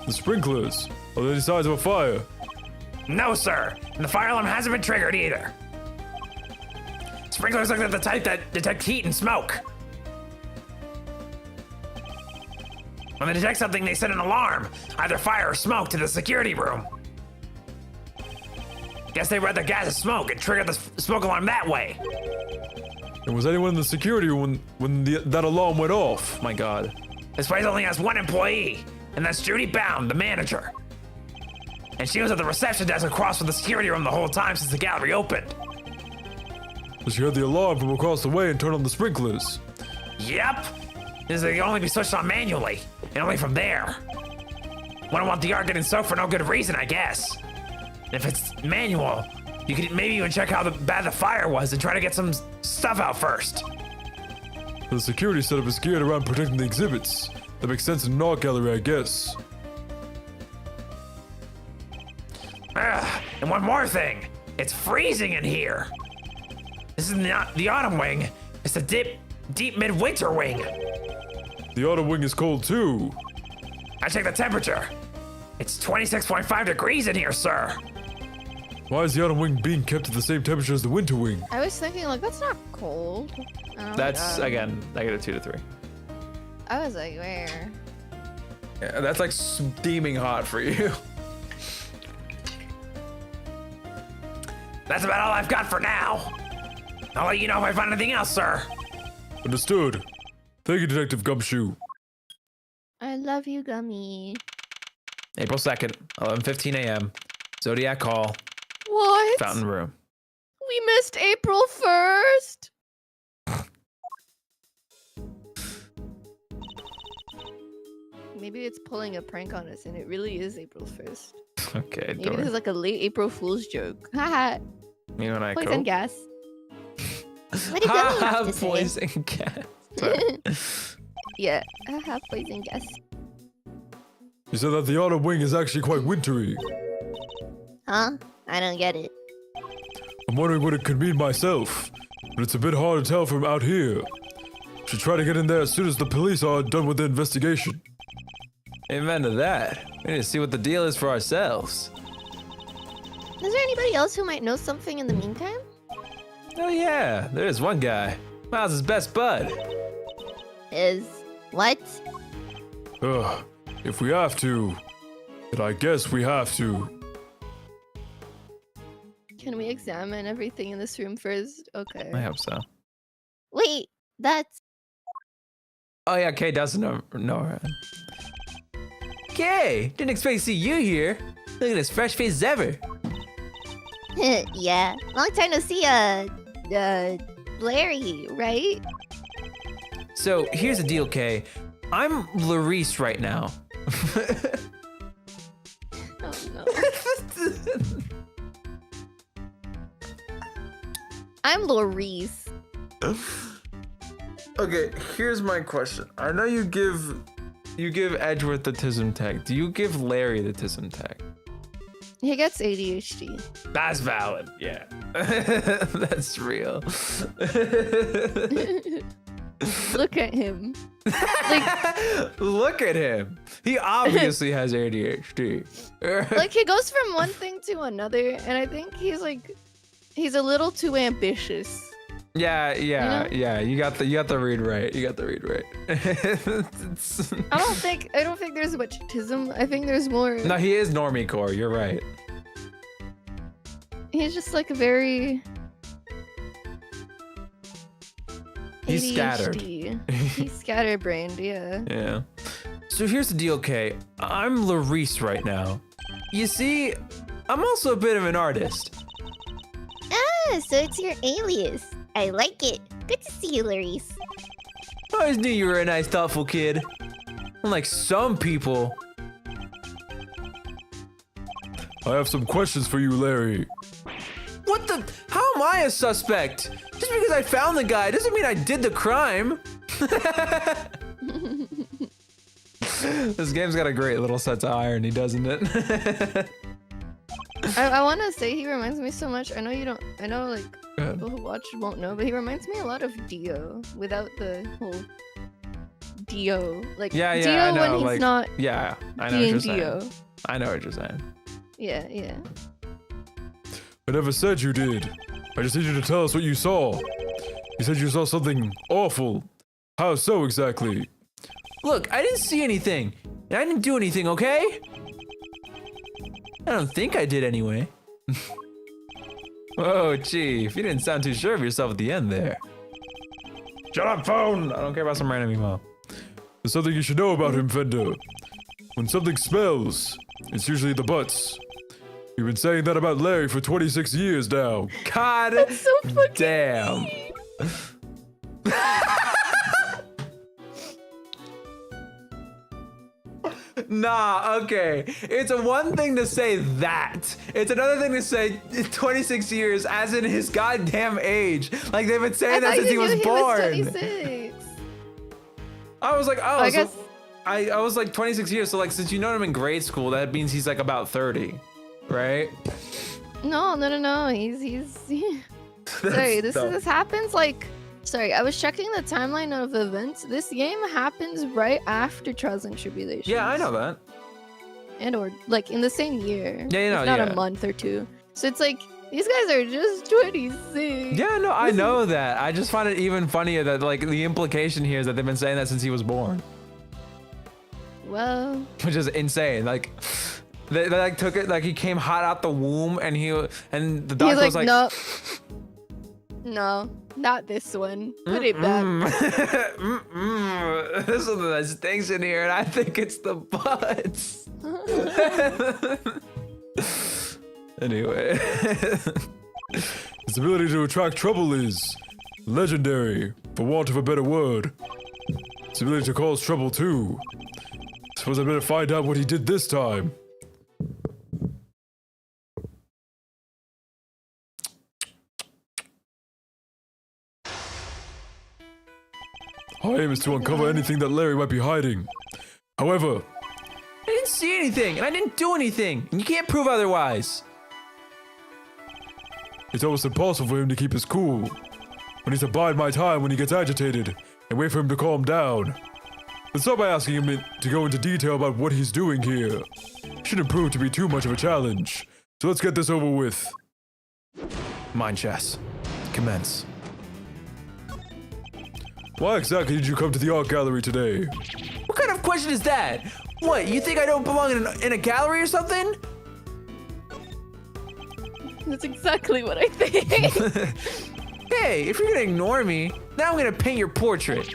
The sprinklers. Are there any signs of a fire? No, sir. And the fire alarm hasn't been triggered either. Sprinklers look like the type that detect heat and smoke. When they detect something, they send an alarm, either fire or smoke, to the security room. Guess they read the gas as smoke and triggered the smoke alarm that way. And was anyone in the security room when that alarm went off? My God. This place only has one employee, and that's Judy Bound, the manager. And she was at the reception desk across from the security room the whole time since the gallery opened. So she heard the alarm from across the way and turned on the sprinklers. Yep. This can only be switched on manually, and only from there. Wouldn't want the art getting soaked for no good reason, I guess. If it's manual, you could maybe even check how bad the fire was and try to get some stuff out first. The security setup is geared around protecting the exhibits. That makes sense in an art gallery, I guess. And one more thing. It's freezing in here. This is not the autumn wing. It's the deep midwinter wing. The autumn wing is cold too. I checked the temperature. It's 26.5 degrees in here, sir. Why is the autumn wing being kept at the same temperature as the winter wing? I was thinking, like, that's not cold. Oh, That's, God. again, -2 to 3. I was like, where? Yeah, that's like steaming hot for you. That's about all I've got for now. I'll let you know if I find anything else, sir. Understood. Thank you, Detective Gumshoe. I love you, Gummy. April 2nd, 11:15 a.m. Zodiac Hall, What? Fountain Room. We missed April 1st? Maybe it's pulling a prank on us and it really is April 1st. Okay, Maybe this is like a late April Fool's joke. Haha. You and I Poison cope. gas. What did Gummy have to say? Poison gas. Sorry. Yeah, I have poison gas. You said that the autumn wing is actually quite wintry. Huh? I don't get it. I'm wondering what it could mean myself, but it's a bit hard to tell from out here. Should try to get in there as soon as the police are done with the investigation. Amen to that. We need to see what the deal is for ourselves. Is there anybody else who might know something in the meantime? Oh yeah, there is one guy. Miles' best bud. Is what? If we have to, then I guess we have to. Can we examine everything in this room first? Okay. I hope so. Wait, that's Oh yeah, Kay doesn't know her. Kay, didn't expect to see you here. Look at as fresh face as ever. yeah. Long time no see, Larry, right? So here's the deal, Kay. I'm Larice right now. Oh no. I'm Lorice. Okay, here's my question. I know you give Edgeworth the Tism tag. Do you give Larry the Tism tag? He gets ADHD. That's valid. Yeah. That's real. Look at him. Look at him. He obviously has ADHD. Like he goes from one thing to another, and I think he's a little too ambitious. Yeah. You know? You got the read right. You got the read right. I don't think there's much tism. I think there's more. No, he is normie core. You're right. He's just like a very. He's scattered. ADHD. He's scatterbrained, yeah. Yeah. So here's the deal, Kay. I'm Larice right now. You see, I'm also a bit of an artist. Ah, so it's your alias. I like it. Good to see you, Larice. I always knew you were a nice, thoughtful kid. Unlike some people. I have some questions for you, Larry. What the? How am I a suspect? Just because I found the guy doesn't mean I did the crime. This game's got a great little sense of irony, doesn't it? I want to say he reminds me so much. I know like Go ahead. people who watch won't know, but he reminds me a lot of Dio without the whole Dio. Like Yeah, Dio I know. when he's like, not yeah, I know what being you're saying. Dio. I know what you're saying. Yeah, yeah. I never said you did. I just need you to tell us what you saw. You said you saw something awful. How so exactly? Look, I didn't see anything. I didn't do anything, okay? I don't think I did anyway. Whoa, Chief, you didn't sound too sure of yourself at the end there. Shut up, phone! I don't care about some random email. There's something you should know about him, Fender. When something smells, it's usually the butts. You've been saying that about Larry for 26 years now. God That's so fucking damn. mean. Nah, okay. It's a one thing to say that. It's another thing to say 26 years as in his goddamn age. Like they've been saying that since he was born. 26. I was like, oh, I so guess. I was like 26 years. So like since you know him in grade school, that means he's like about 30, right? No. He's. Sorry, dumb. this happens like. Sorry, I was checking the timeline of events. This game happens right after Trials and Tribulations. Yeah, I know that. And or like in the same year. Yeah, you know, if not yeah. a month or two. So it's like these guys are just 26. Yeah, no, I know that. I just find it even funnier that like the implication here is that they've been saying that since he was born, Well, which is insane. Like they like took it like he came hot out the womb and the doctor he's like, was like, no, not this one. Put it back. There's something that stinks in here, and I think it's the butts. Anyway. His ability to attract trouble is legendary, for want of a better word. His ability to cause trouble too. Suppose I better find out what he did this time. aim is to uncover anything that Larry might be hiding. However, I didn't see anything, and I didn't do anything, and you can't prove otherwise. it's almost impossible for him to keep his cool. I need to bide my time when he gets agitated and wait for him to calm down. Let's start by asking him to go into detail about what he's doing here. Shouldn't prove to be too much of a challenge. So let's get this over with. Mind chess. Commence. Why exactly did you come to the art gallery today? What kind of question is that? What, you think I don't belong in a gallery or something? That's exactly what I think. Hey, if you're gonna ignore me, now I'm gonna paint your portrait.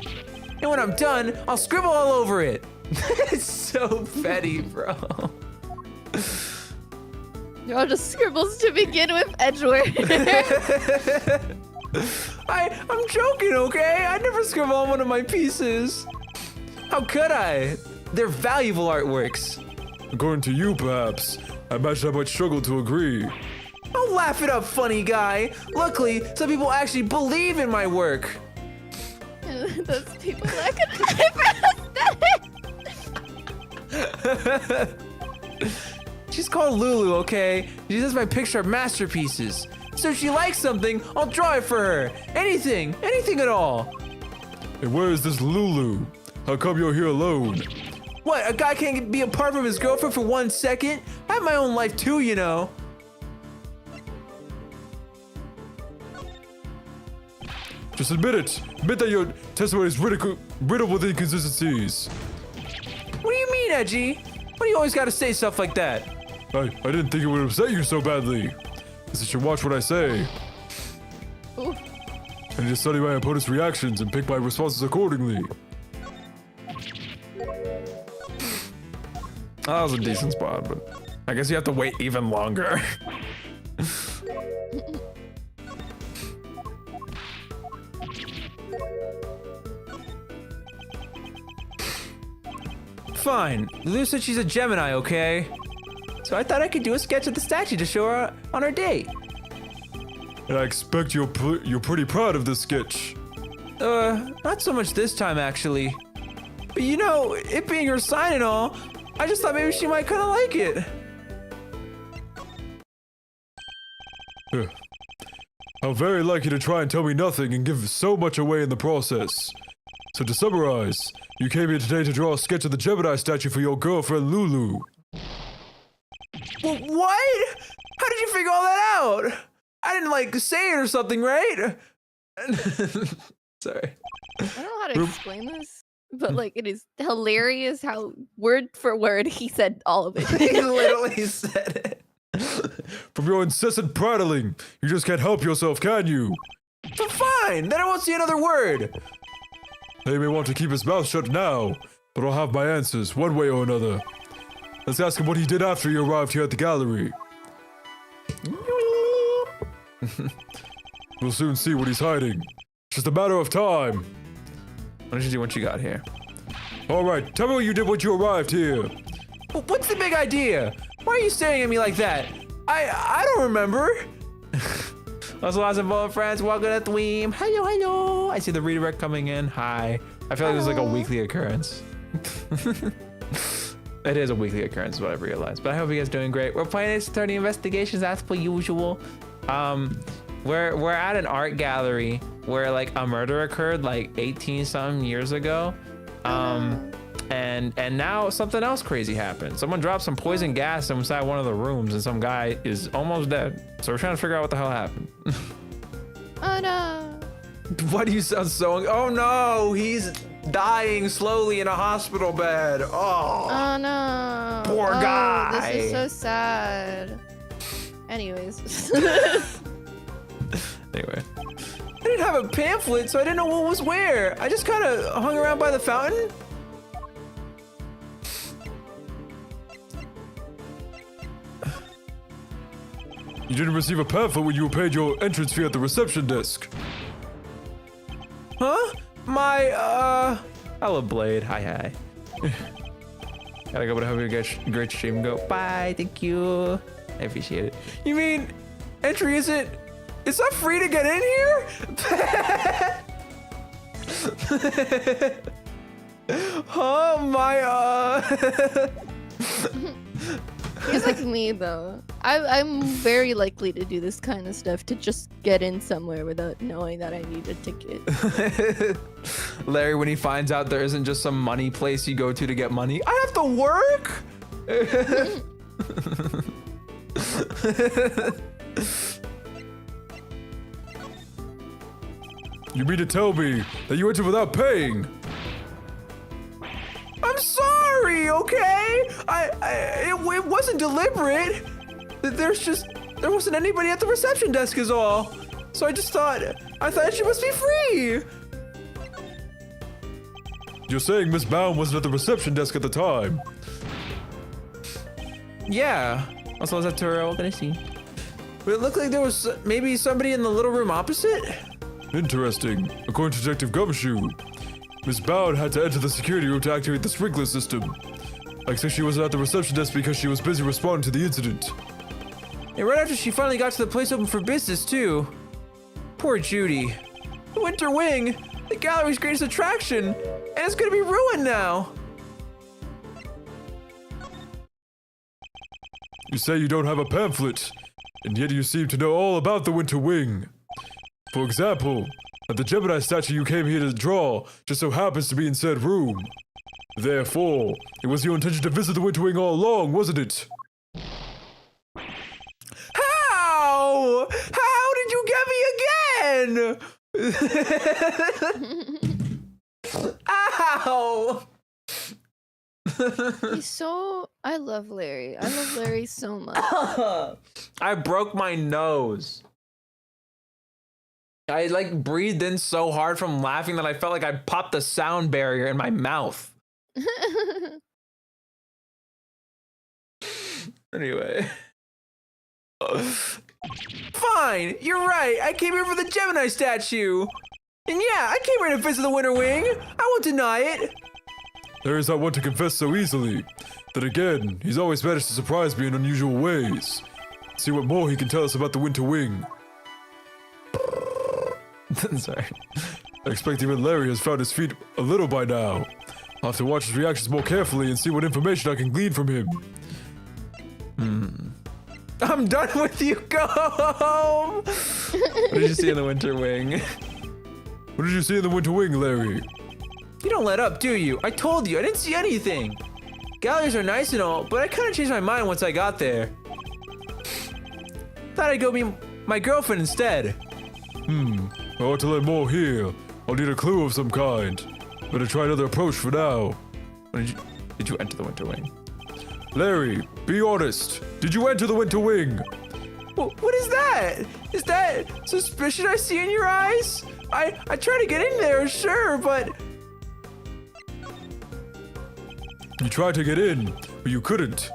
And when I'm done, I'll scribble all over it. It's so petty, bro. You're all just scribbles to begin with, Edgeworth. I'm joking, okay? I never scribble on one of my pieces. How could I? They're valuable artworks. According to you, perhaps. I imagine I might struggle to agree. Don't laugh it up, funny guy. Luckily, some people actually believe in my work. Those people that could She's called Lulu, okay? She says my picture of masterpieces. So if she likes something, I'll draw it for her. Anything at all. And where is this Lulu? How come you're here alone? What, a guy can't be apart from his girlfriend for 1 second? I have my own life too, you know. Just admit it. Admit that your testimony is riddled with inconsistencies. What do you mean, Edgy? Why do you always gotta say stuff like that? I didn't think it would upset you so badly. Guess I should watch what I say. Ooh. I need to study my opponent's reactions and pick my responses accordingly. That was a decent spot, but I guess you have to wait even longer. Fine. Lulu said she's a Gemini, okay? So I thought I could do a sketch of the statue to show her on our date. And I expect you're pretty proud of this sketch. Not so much this time, actually. But you know, it being her sign and all, I just thought maybe she might kind of like it. How very like you to try and tell me nothing and give so much away in the process. So to summarize, you came here today to draw a sketch of the Gemini statue for your girlfriend Lulu. What? How did you figure all that out? I didn't like say it or something, right? Sorry. I don't know how to explain this, but like it is hilarious how word for word he said all of it. He literally said it. From your incessant prattling, you just can't help yourself, can you? But fine, then I won't say another word. He may want to keep his mouth shut now, but I'll have my answers one way or another. Let's ask him what he did after he arrived here at the gallery. We'll soon see what he's hiding. Just a matter of time. Why don't you do what you got here? All right, tell me what you did when you arrived here. What's the big idea? Why are you staring at me like that? I don't remember. Also, lots of old friends, welcome to Thweem. Hello, hello. I see the redirect coming in. Hi. I feel like this is like a weekly occurrence. It is a weekly occurrence, is what I've realized. But I hope you guys are doing great. We're playing Ace Attorney Investigations as per usual. We're at an art gallery where like a murder occurred like 18-something years ago. And now something else crazy happened. Someone dropped some poison gas inside one of the rooms and some guy is almost dead. So we're trying to figure out what the hell happened. Oh no. Why do you sound so... Oh no, he's dying slowly in a hospital bed. Oh. Oh no. Poor guy. This is so sad. Anyways. Anyway. I didn't have a pamphlet, so I didn't know what was where. I just kind of hung around by the fountain. You didn't receive a pamphlet when you paid your entrance fee at the reception desk. Huh? Hello, Blade. Hi. Gotta go, but I hope you get a great stream. Go. Bye. Thank you. I appreciate it. You mean entry isn't... It's not free to get in here? Oh my He's like me though. I'm very likely to do this kind of stuff to just get in somewhere without knowing that I need a ticket. Larry, when he finds out there isn't just some money place you go to get money, I have to work. You mean to tell me that you entered without paying? I'm sorry, okay? It wasn't deliberate. There wasn't anybody at the reception desk is all. So I thought she must be free. You're saying Miss Bound wasn't at the reception desk at the time? Yeah. Also, was that Turo? Can I see? But it looked like there was maybe somebody in the little room opposite. Interesting. According to Detective Gumshoe, Miss Bound had to enter the security room to activate the sprinkler system. I think she wasn't at the reception desk because she was busy responding to the incident. And right after she finally got to the place open for business, too. Poor Judy. The Winter Wing, the gallery's greatest attraction, and it's gonna be ruined now. You say you don't have a pamphlet, and yet you seem to know all about the Winter Wing. For example, that the Gemini statue you came here to draw just so happens to be in said room. Therefore, it was your intention to visit the Winter Wing all along, wasn't it? How? How did you get me again? Ow! I love Larry. I love Larry so much. I broke my nose. I like breathed in so hard from laughing that I felt like I popped the sound barrier in my mouth. Anyway. Fine, you're right. I came here for the Gemini statue. And yeah, I came here to visit the Winter Wing. I won't deny it. Larry's not one to confess so easily. Then again, he's always managed to surprise me in unusual ways. See what more he can tell us about the Winter Wing. Sorry. I expect even Larry has found his feet a little by now. I'll have to watch his reactions more carefully and see what information I can glean from him. I'm done with you. Go home. What did you see in the Winter Wing? What did you see in the Winter Wing, Larry? You don't let up, do you? I told you, I didn't see anything. Galleries are nice and all, but I kind of changed my mind once I got there. Thought I'd go be my girlfriend instead. I want to learn more here. I'll need a clue of some kind. Better try another approach for now. Did you enter the Winter Wing? Larry, be honest. Did you enter the Winter Wing? What is that? Is that suspicion I see in your eyes? I tried to get in there, sure, but... You tried to get in, but you couldn't.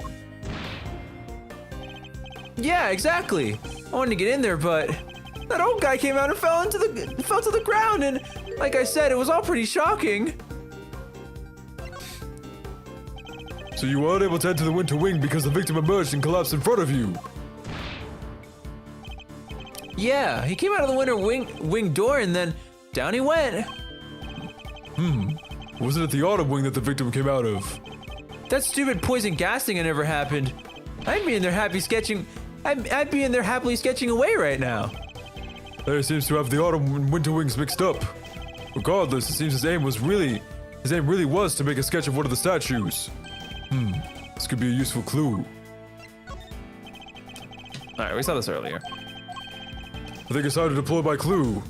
Yeah, exactly. I wanted to get in there, but that old guy came out and fell to the ground, and like I said, it was all pretty shocking. So you were unable to enter the Winter Wing because the victim emerged and collapsed in front of you. Yeah, he came out of the Winter Wing door, and then down he went. Wasn't it the Autumn Wing that the victim came out of? That stupid poison gas thing had never happened. I'd be in there happily sketching away right now. Larry seems to have the Autumn and Winter Wings mixed up. Regardless, it seems his aim really was to make a sketch of one of the statues. This could be a useful clue. Alright, we saw this earlier. I think it's time to deploy my clue.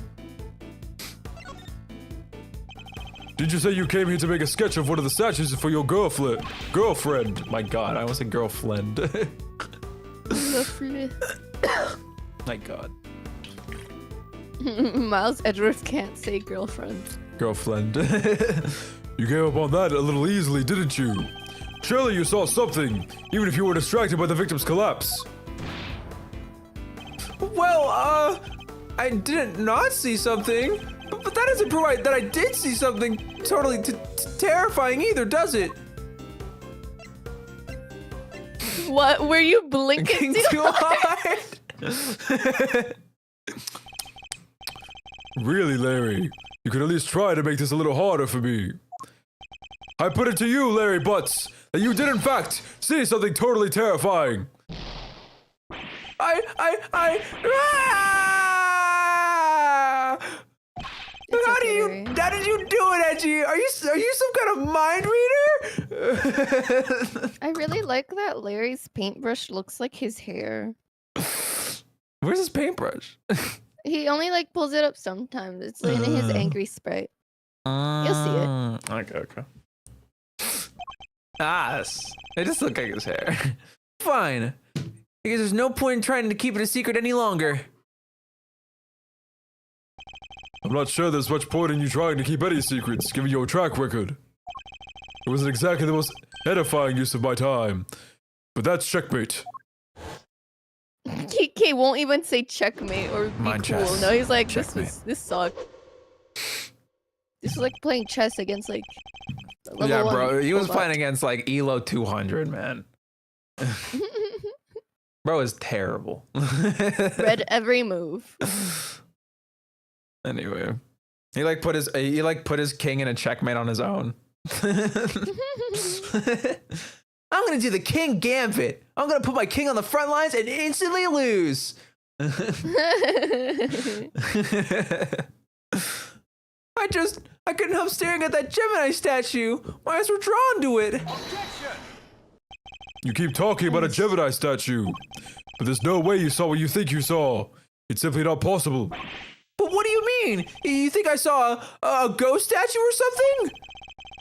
Did you say you came here to make a sketch of one of the statues for your girlfriend? My god, I almost said girlfriend. Lovely. My god. Miles Edgeworth can't say girlfriend. Girlfriend. You came up on that a little easily, didn't you? Surely you saw something, even if you were distracted by the victim's collapse. Well, I didn't not see something, but that doesn't prove that I did see something totally terrifying either, does it? What? Were you blinking too hard? Really, Larry? You could at least try to make this a little harder for me. I put it to you, Larry Butts, that you did in fact see something totally terrifying. Ah! It's How okay. did you do it, Edgy? Are you some kind of mind reader? I really like that Larry's paintbrush looks like his hair. Where's his paintbrush? He only like pulls it up sometimes. It's like in his angry sprite. You'll see it. Okay. It just looked like his hair. Fine. Because there's no point in trying to keep it a secret any longer. I'm not sure there's much point in you trying to keep any secrets, given your track record. It wasn't exactly the most edifying use of my time, but that's checkmate. KK won't even say checkmate or be Mind cool. chess. No, he's like, Checkmate. this sucked. This is like playing chess against like level Yeah, one bro. He was robot. playing against like Elo 200, man. Bro is terrible. Read every move. Anyway, he put his king in a checkmate on his own. I'm gonna do the king gambit. I'm gonna put my king on the front lines and instantly lose. I couldn't help staring at that Gemini statue. My eyes were drawn to it. You keep talking about a Gemini statue, but there's no way you saw what you think you saw. It's simply not possible. But what do you mean? You think I saw a ghost statue or something?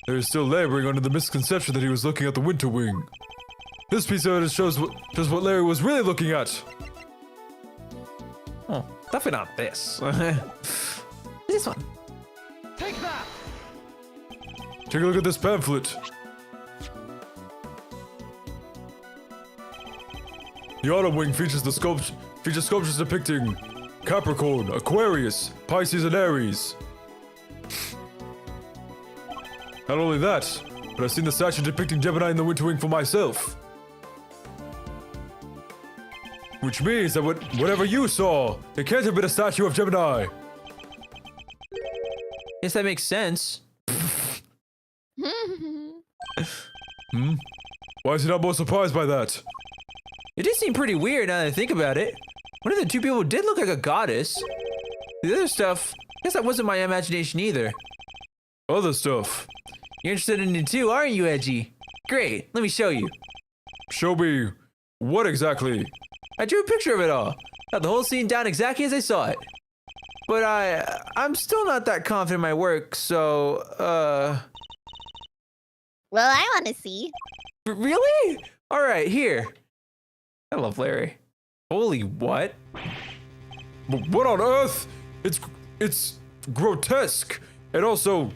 They're still laboring under the misconception that he was looking at the Winter Wing. This piece of evidence shows just what Larry was really looking at. Oh, definitely not this. This one. Take a look at this pamphlet. The Autumn Wing features sculptures depicting Capricorn, Aquarius, Pisces, and Aries. Not only that, but I've seen the statue depicting Gemini in the Winter Wing for myself. Which means that whatever you saw, it can't have been a statue of Gemini. Yes, that makes sense. Why is he not more surprised by that? It did seem pretty weird now that I think about it. One of the two people did look like a goddess. The other stuff, I guess that wasn't my imagination either. Other stuff. You're interested in it too, aren't you, Edgy? Great, let me show you. Show me what exactly? I drew a picture of it all. Got the whole scene down exactly as I saw it. But I'm still not that confident in my work, so, Well, I want to see. Really? All right, here. I love Larry. Holy what? What on earth? It's grotesque and also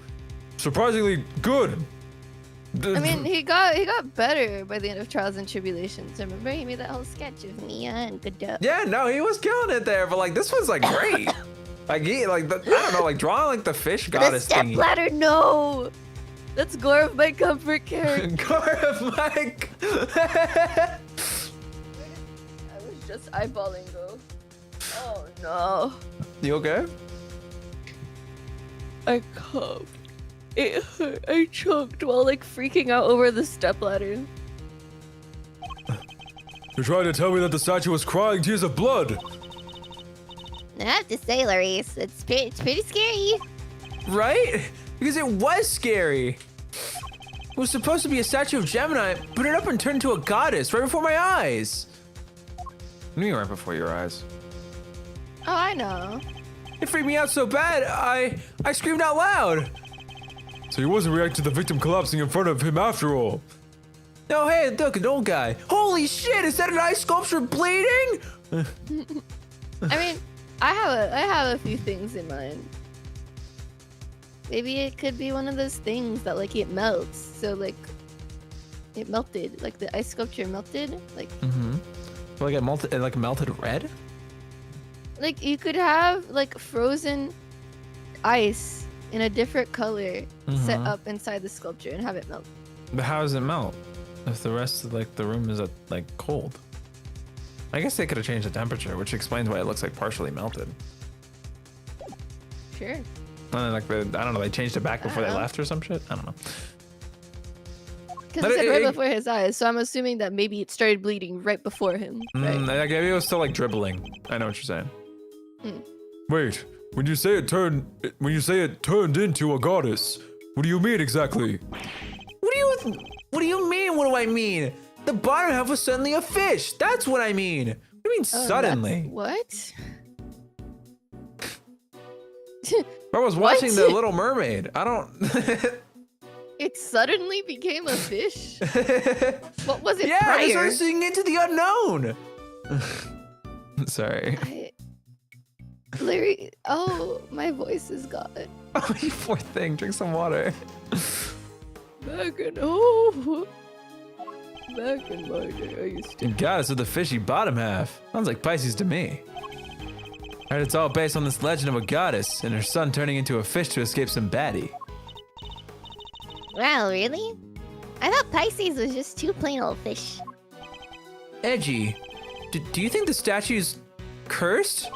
surprisingly good. I mean, he got better by the end of Trials and Tribulations. Remember, he made that whole sketch of Mia and Godot. Yeah, no, he was killing it there, but like this was like great. I don't know, like drawing like the fish The goddess step thingy. ladder, no. That's Gore of my comfort character. Garth, Mike. I was just eyeballing though. Oh no. You okay? I coughed. It hurt. I choked while like freaking out over the stepladder. You're trying to tell me that the statue was crying tears of blood. I have to say, Larice, it's pretty scary. Right? Because it was scary. It was supposed to be a statue of Gemini, put it up and turned into a goddess right before my eyes. What do you mean right before your eyes? Oh, I know. It freaked me out so bad, I screamed out loud. So he wasn't reacting to the victim collapsing in front of him after all. No, hey, look, an old guy. Holy shit, is that an ice sculpture bleeding? I mean, I have a few things in mind. Maybe it could be one of those things that like it melts. So like it melted, like the ice sculpture melted. Like Like it melted red? like you could have like frozen ice in a different color set up inside the sculpture and have it melt. But how does it melt if the rest of like the room is like cold? I guess they could have changed the temperature, which explains why it looks like partially melted. Sure. Like I don't know, they changed it back before they left or some shit. I don't know. Because it said right before his eyes, so I'm assuming that maybe it started bleeding right before him. Right? Maybe it was still like dribbling. I know what you're saying. Wait, when you say it turned into a goddess, what do you mean exactly? What do you mean? What do I mean? The bottom half was suddenly a fish. That's what I mean. What do you mean suddenly? What? I was watching The Little Mermaid. I don't. It suddenly became a fish? What was it Yeah, prior? I started sinking into the unknown. Sorry. Larry, oh, my voice is gone. Oh, you poor thing. Drink some water. Back in my day, I used to. Goddess with the fishy bottom half. Sounds like Pisces to me. I heard it's all based on this legend of a goddess and her son turning into a fish to escape some baddie. Wow, really? I thought Pisces was just two plain old fish. Edgy, do you think the statue's cursed?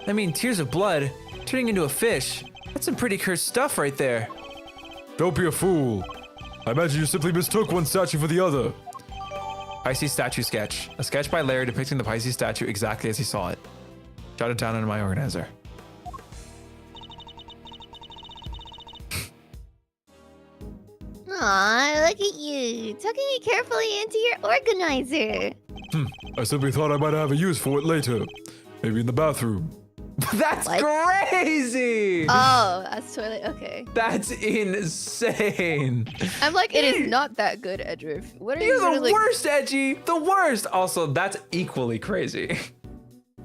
I mean, tears of blood, turning into a fish. That's some pretty cursed stuff right there. Don't be a fool. I imagine you simply mistook one statue for the other. Pisces statue sketch. A sketch by Larry depicting the Pisces statue exactly as he saw it. Jot it down into my organizer. Aw, look at you, tucking it carefully into your organizer. I simply thought I might have a use for it later. Maybe in the bathroom. That's What? crazy! Oh, that's toilet. Okay. That's insane. I'm like, it is not that good, Edriff. What are you You're gonna, the like? worst, Edgy. The worst. Also, that's equally crazy.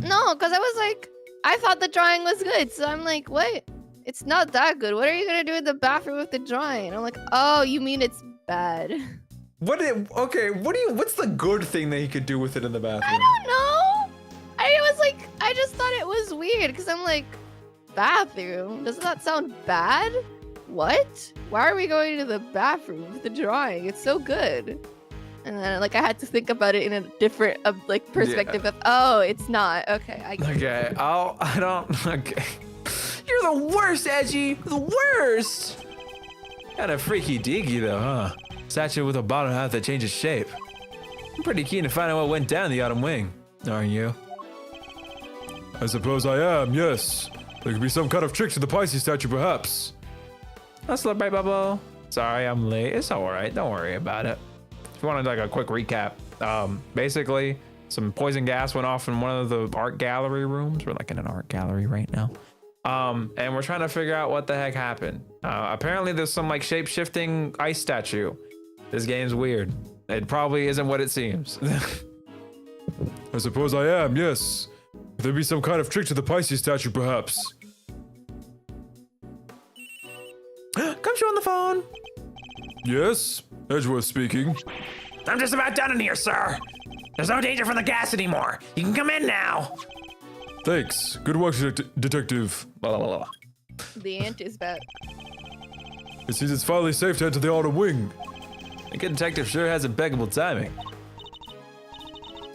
No, because I was like, I thought the drawing was good, so I'm like, what? It's not that good. What are you gonna do in the bathroom with the drawing? I'm like, oh, you mean it's bad? What's the good thing that he could do with it in the bathroom? I don't know. I just thought it was weird because I'm like, bathroom? Doesn't that sound bad? What? Why are we going to the bathroom with the drawing? It's so good. And then like I had to think about it in a different like perspective of, oh, it's not. Okay, I get it. Okay, okay. You're the worst, Edgy. The worst. Kind of freaky deaky though, huh? Statue with a bottom half that changes shape. I'm pretty keen to find out what went down the autumn wing, aren't you? I suppose I am, yes. There could be some kind of trick to the Pisces statue, perhaps. Let's celebrate, Bubble. Sorry, I'm late. It's all right. Don't worry about it. If you want like a quick recap, basically some poison gas went off in one of the art gallery rooms. We're like in an art gallery right now. And we're trying to figure out what the heck happened. Apparently there's some like shape-shifting ice statue. This game's weird. It probably isn't what it seems. I suppose I am, yes. Could there be some kind of trick to the Pisces statue, perhaps? Come show on the phone. Yes, Edgeworth speaking. I'm just about done in here, sir. There's no danger from the gas anymore. You can come in now. Thanks. Good work, Detective. Blah, blah, blah. The ant is back. It seems it's finally safe to enter the autumn wing. The good detective sure has impeccable timing.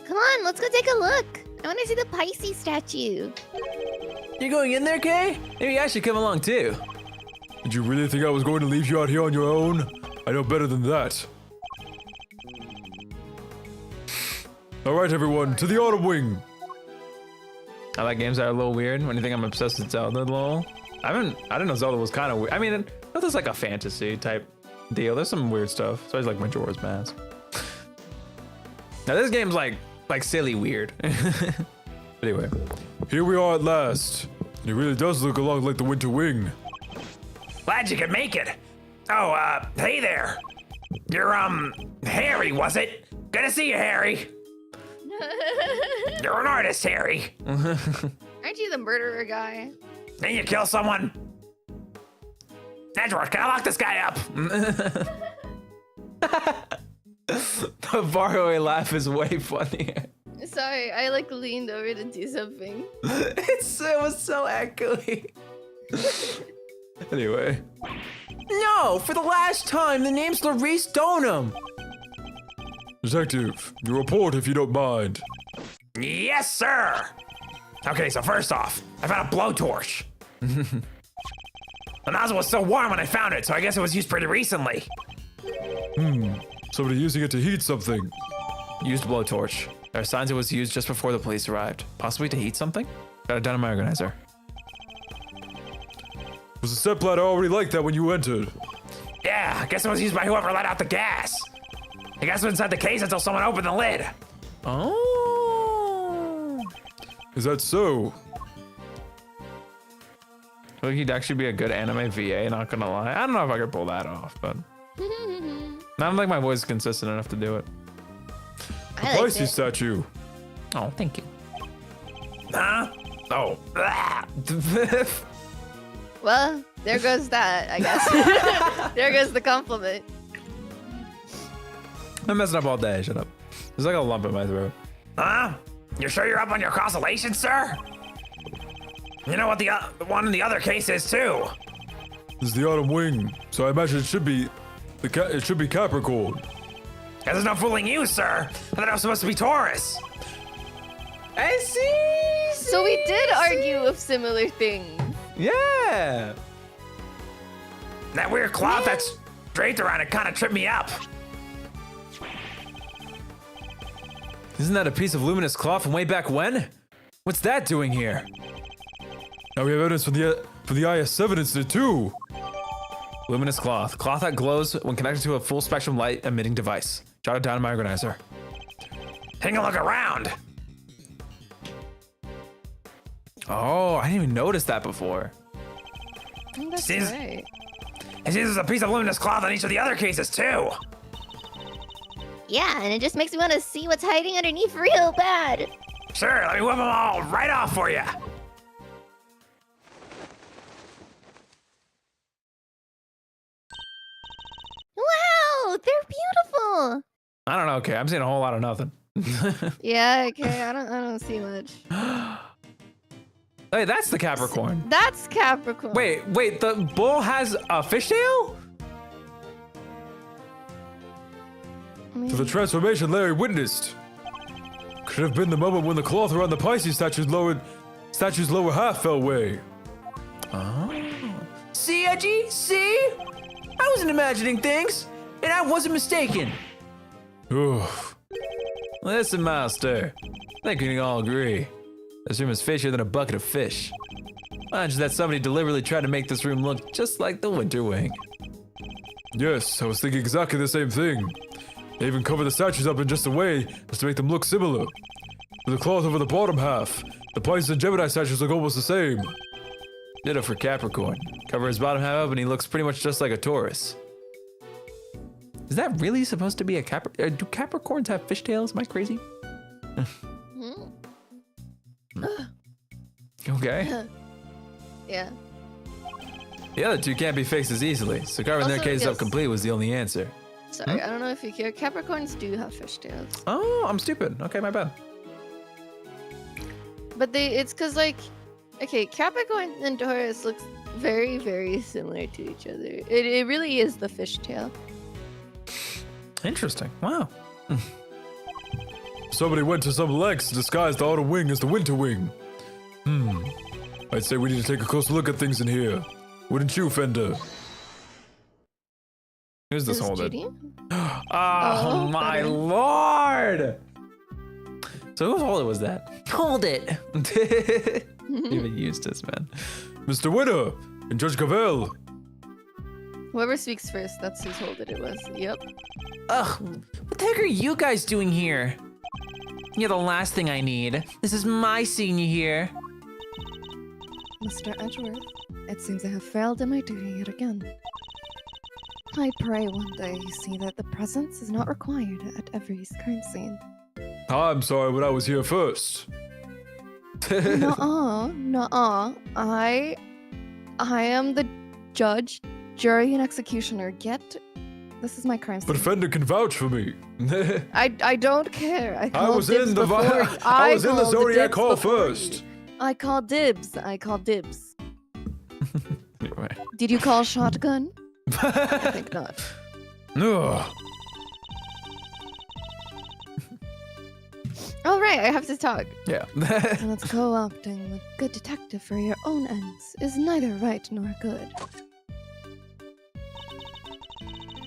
Come on, let's go take a look. I want to see the Pisces statue. You going in there, Kay? Maybe I should come along too. Did you really think I was going to leave you out here on your own? I know better than that. All right, everyone, to the autumn wing. I like games that are a little weird. When you think I'm obsessed with Zelda, lol. I didn't know Zelda was kind of weird. I mean, there's like a fantasy type deal. There's some weird stuff. So I like Majora's Mask. Now this game's like silly weird. Anyway, Here we are at last. And it really does look a lot like the winter wing. Glad you could make it. Oh, hey there. You're, Harry, was it? Good to see you, Harry. You're an artist, Harry. Aren't you the murderer guy? Didn't you kill someone? Edward, can I lock this guy up? the faraway laugh is way funnier. Sorry, I like leaned over to do something. It was so echoey. Anyway. No, for the last time, the name's Larice Stoneham. Detective, your report if you don't mind. Yes, sir. Okay, so first off, I found a blowtorch. The nozzle was so warm when I found it, so I guess it was used pretty recently. Somebody using it to heat something. Used blowtorch. There are signs it was used just before the police arrived. Possibly to heat something? Got it done in my organizer. Was the step ladder already like that when you entered? Yeah, I guess it was used by whoever let out the gas. The gas was inside the case until someone opened the lid. Oh. Is that so? I feel like he'd actually be a good anime VA, not gonna lie. I don't know if I could pull that off, but I don't think my voice is consistent enough to do it. The I liked Pisces it. statue. Oh, thank you. Huh? Oh. Ah. Well, there goes that, I guess. There goes the compliment. I'm messing up all day. Shut up. There's like a lump in my throat. Huh? You sure you're up on your constellation, sir? You know what the one in the other case is too. This is the autumn wing, so I imagine it should be Capricorn. Guess there's no fooling you, sir. I thought I was supposed to be Taurus. I see. So we did argue of similar things. Yeah. That weird cloth that's draped around it kind of tripped me up. Isn't that a piece of luminous cloth from way back when? What's that doing here? Now we have evidence from the IS-7 incident too. Luminous cloth. Cloth that glows when connected to a full spectrum light emitting device. Jot it down in my organizer. Take a look around. Oh, I didn't even notice that before. Oh, that's Seems- right. It seems there's a piece of luminous cloth on each of the other cases too. Yeah, and it just makes me want to see what's hiding underneath real bad. Sure, let me whip them all right off for you. Wow, they're beautiful. I don't know. Okay, I'm seeing a whole lot of nothing. Yeah, okay, I don't see much. Hey, that's the Capricorn. That's Capricorn. Wait, the bull has a fishtail? To the transformation Larry witnessed. Could have been the moment when the cloth around the Pisces statue's lower half fell away. See, Edgy? See? I wasn't imagining things, and I wasn't mistaken. Ugh. Listen, Master. I think we can all agree. This room is fishier than a bucket of fish. Imagine that somebody deliberately tried to make this room look just like the Winter Wing. Yes, I was thinking exactly the same thing. They even cover the statues up in just a way as to make them look similar. With the cloth over the bottom half, the Pisces and Gemini statues look almost the same. Ditto for Capricorn. Cover his bottom half up and he looks pretty much just like a Taurus. Is that really supposed to be a Capricorn? Do Capricorns have fishtails? Am I crazy? Okay. Yeah. The other two can't be fixed as easily, so carving their Also, case up yes. complete was the only answer. Sorry, I don't know if you care. Capricorns do have fishtails. Oh, I'm stupid. Okay, my bad. But it's cause like, okay, Capricorn and Taurus looks very, very similar to each other. It really is the fishtail. Interesting. Wow. Somebody went to some lengths to disguise the autumn wing as the winter wing. I'd say we need to take a closer look at things in here. Wouldn't you, Fender? Who's this Is holding? Judy? Oh, Oh, my better. lord! So whose hold was that? Hold it! Even Eustace, man. Mr. Winner and Judge Cavell. Whoever speaks first, that's whose hold it was. Yep. Ugh, what the heck are you guys doing here? You're the last thing I need. This is my senior year. Mr. Edgeworth, it seems I have failed in my duty yet again. I pray one day you see that the presence is not required at every crime scene. I'm sorry, but I was here first. Nuh-uh. I am the judge, jury, and executioner. This is my crime scene. But Fender can vouch for me. I don't care. I I called was dibs in the before you. I was in the called Zodiac dibs Hall before first. you. I called dibs. Anyway. Did you call shotgun? I think not. Ugh. All right, I have to talk. Yeah. And it's co-opting the good detective for your own ends is neither right nor good.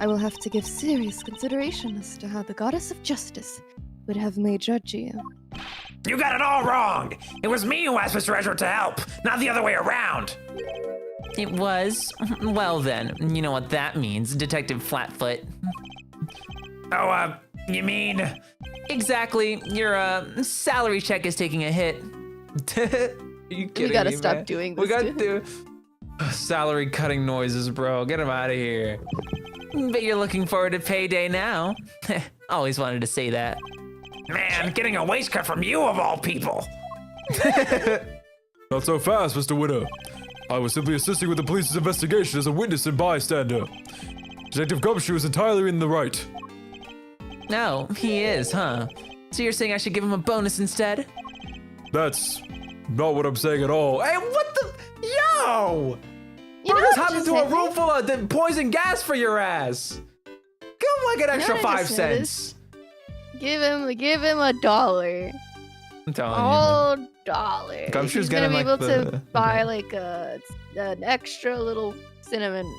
I will have to give serious consideration as to how the goddess of justice would have me judge you. You got it all wrong. It was me who asked Mr. Edgeworth to help, not the other way around. It was? Well then, you know what that means, Detective Flatfoot. Oh, you mean? Exactly. Your salary check is taking a hit. Are you kidding We gotta me, stop man? doing this. We gotta dude. do salary cutting noises, bro. Get him out of here. Bet you're looking forward to payday now. Always wanted to say that. Man, getting a waist cut from you of all people. Not so fast, Mr. Winner. I was simply assisting with the police's investigation as a witness and bystander. Detective Gumshoe is entirely in the right. No, he is, huh? So you're saying I should give him a bonus instead? That's not what I'm saying at all. Hey, what the? Yo! You Bro know just what hopped just into a hit me? room full of poison gas for your ass. Give him like an extra what I 5 just cents. Give him $1. I'm telling Oh, $1. Gumshoe's He's gonna be getting, able like, to the- buy like an extra little cinnamon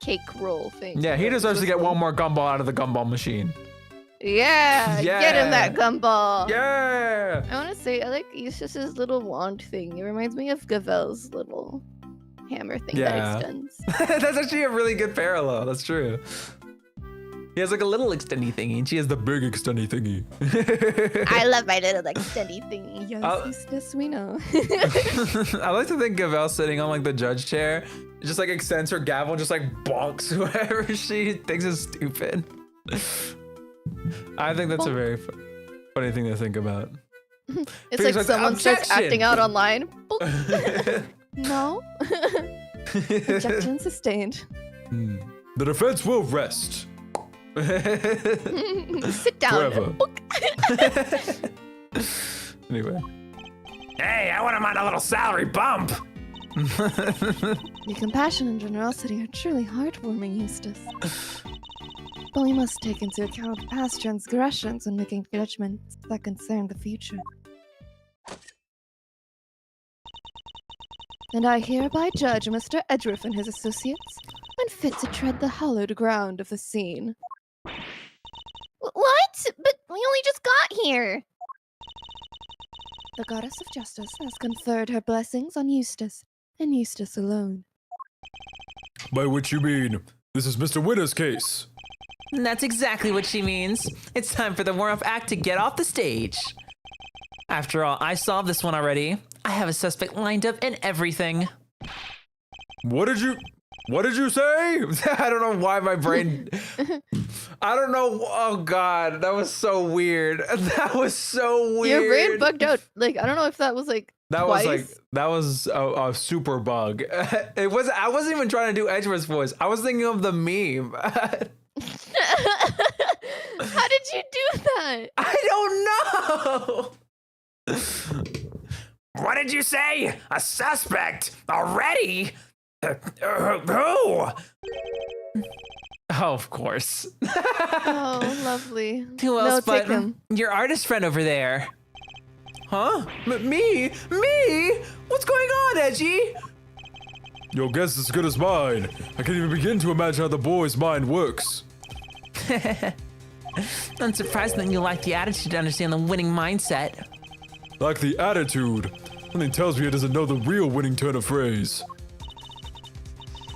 cake roll thing. you. Yeah, he deserves to get one more gumball out of the gumball machine. Yeah, get him that gumball. Yeah. I want to say I like Eustace's little wand thing. It reminds me of Gavel's little hammer thing Yeah. that extends. That's actually a really good parallel. That's true. He has like a little extendy thingy, and she has the big extendy thingy. I love my little extendy thingy. Yes, I'll- Eustace, we know. I like to think Gavel sitting on like the judge chair, just like extends her gavel and just like bonks whoever she thinks is stupid. I think that's a very funny thing to think about. It's Feels like like someone starts objection. acting out online. No. Objection sustained. The defense will rest. Sit down. Forever. Anyway. Hey, I wouldn't mind a little salary bump. Your compassion and generosity are truly heartwarming, Eustace. But we must take into account past transgressions when making judgments that concern the future. And I hereby judge Mr. Edgeworth and his associates unfit to tread the hallowed ground of the scene. What? But we only just got here. The goddess of justice has conferred her blessings on Eustace, and Eustace alone. By which you mean, this is Mr. Winner's case. And that's exactly what she means. It's time for the warm-up act to get off the stage. After all, I solved this one already. I have a suspect lined up and everything. What did you say? I don't know why my brain. I don't know. Oh God, that was so weird. That was so weird. Your brain bugged out. Like I don't know if that was like That twice. was like that was a super bug. It was. I wasn't even trying to do Edgeworth's voice. I was thinking of the meme. How did you do that? I don't know. What did you say? A suspect? Already? Who? Oh, of course. Oh, lovely. Who else No, take but him. your artist friend over there? Huh? Me? What's going on, Edgy? Your guess is as good as mine. I can't even begin to imagine how the boy's mind works. Unsurprising that you lack the attitude to understand the winning mindset. Like the attitude. Something tells me he doesn't know the real winning turn of phrase.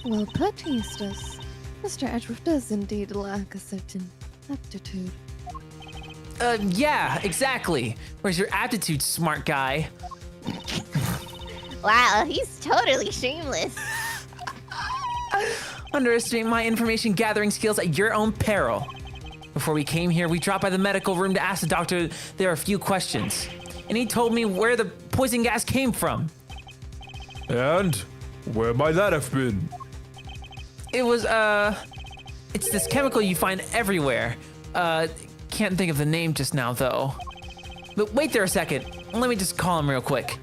Well put, Eustace. Mr. Edgeworth does indeed lack a certain aptitude. Yeah, exactly. Where's your aptitude, smart guy? Wow, he's totally shameless. Underestimate my information gathering skills at your own peril. Before we came here, we dropped by the medical room to ask the doctor there are a few questions. And he told me where the poison gas came from. And where might that have been? It was, it's this chemical you find everywhere. Can't think of the name just now, though. But wait there a second. Let me just call him real quick.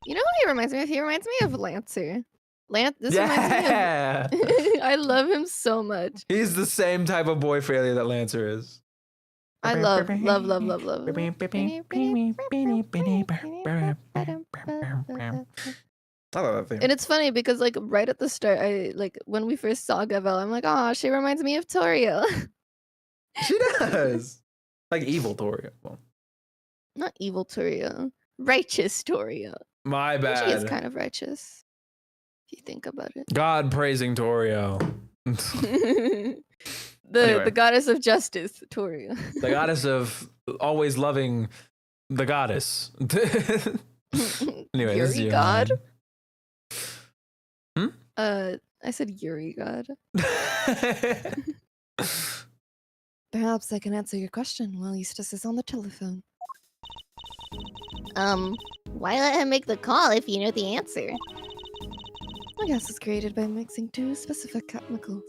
You know who he reminds me of? He reminds me of Lancer. This Yeah. reminds me of. I love him so much. He's the same type of boy failure that Lancer is. I love. I love that theme. And it's funny because like right at the start, when we first saw Gavel, I'm like, oh, she reminds me of Torio. She does. Like evil Torio. Well, Not evil Torio, righteous Torio. my bad. She is kind of righteous, if you think about it. God praising Torio. the Anyway. goddess of justice, Torio. The goddess of always loving the goddess. Anyway, this is Yuri you, God. man. I said Yuri God. Perhaps I can answer your question while Eustace is on the telephone. Why let him make the call if you know the answer? The gas is created by mixing 2 specific chemicals.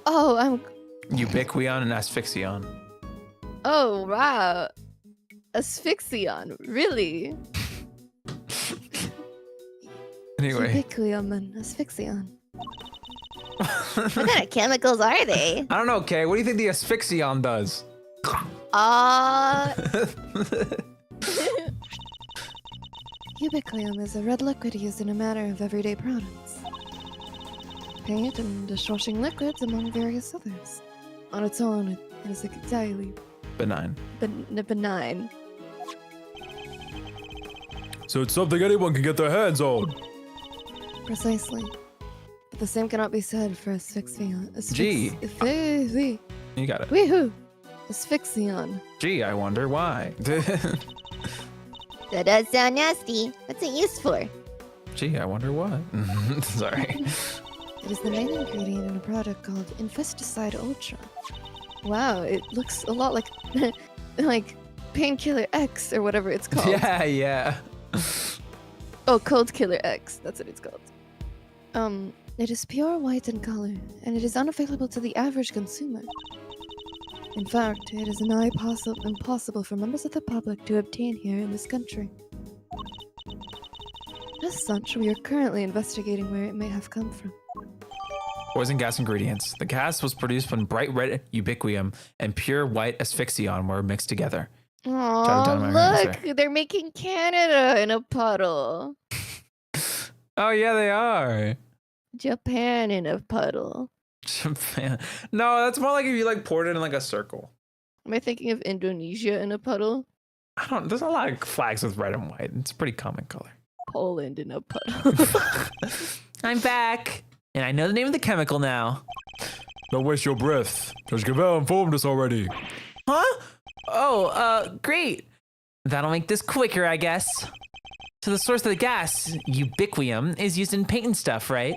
Oh, Ubiquion and Asphyxion. Oh, wow. Asphyxion, really? Anyway. Ubiquium and Asphyxion. What kind of chemicals are they? I don't know, Kay. What do you think the Asphyxion does? Ubiquium is a red liquid used in a matter of everyday products. Paint and dishwashing liquids, among various others. On its own, it is entirely Benign. benign. So it's something anyone can get their hands on. Precisely. But the same cannot be said for asphyxion. Gee. You got it. Weehoo! Asphyxion. Gee, I wonder why. That does sound nasty. What's it used for? Gee, I wonder what. Sorry. It is the main ingredient in a product called Infesticide Ultra. Wow, it looks a lot like like Painkiller X or whatever it's called. Yeah. Oh, Cold Killer X. That's what it's called. It is pure white in color, and it is unavailable to the average consumer. In fact, it is nigh impossible for members of the public to obtain here in this country. As such, we are currently investigating where it may have come from. Poison gas ingredients. The gas was produced when bright red ubiquium and pure white asphyxion were mixed together. Oh, look! They're making Canada in a puddle. Oh, yeah, they are. Japan in a puddle. Japan. No, that's more like if you like poured it in like a circle. Am I thinking of Indonesia in a puddle? There's a lot of flags with red and white. It's a pretty common color. Poland in a puddle. I'm back, and I know the name of the chemical now. Don't waste your breath. Judge Gavel informed us already. Huh? Oh, great. That'll make this quicker, I guess. So the source of the gas, ubiquium, is used in paint and stuff, right?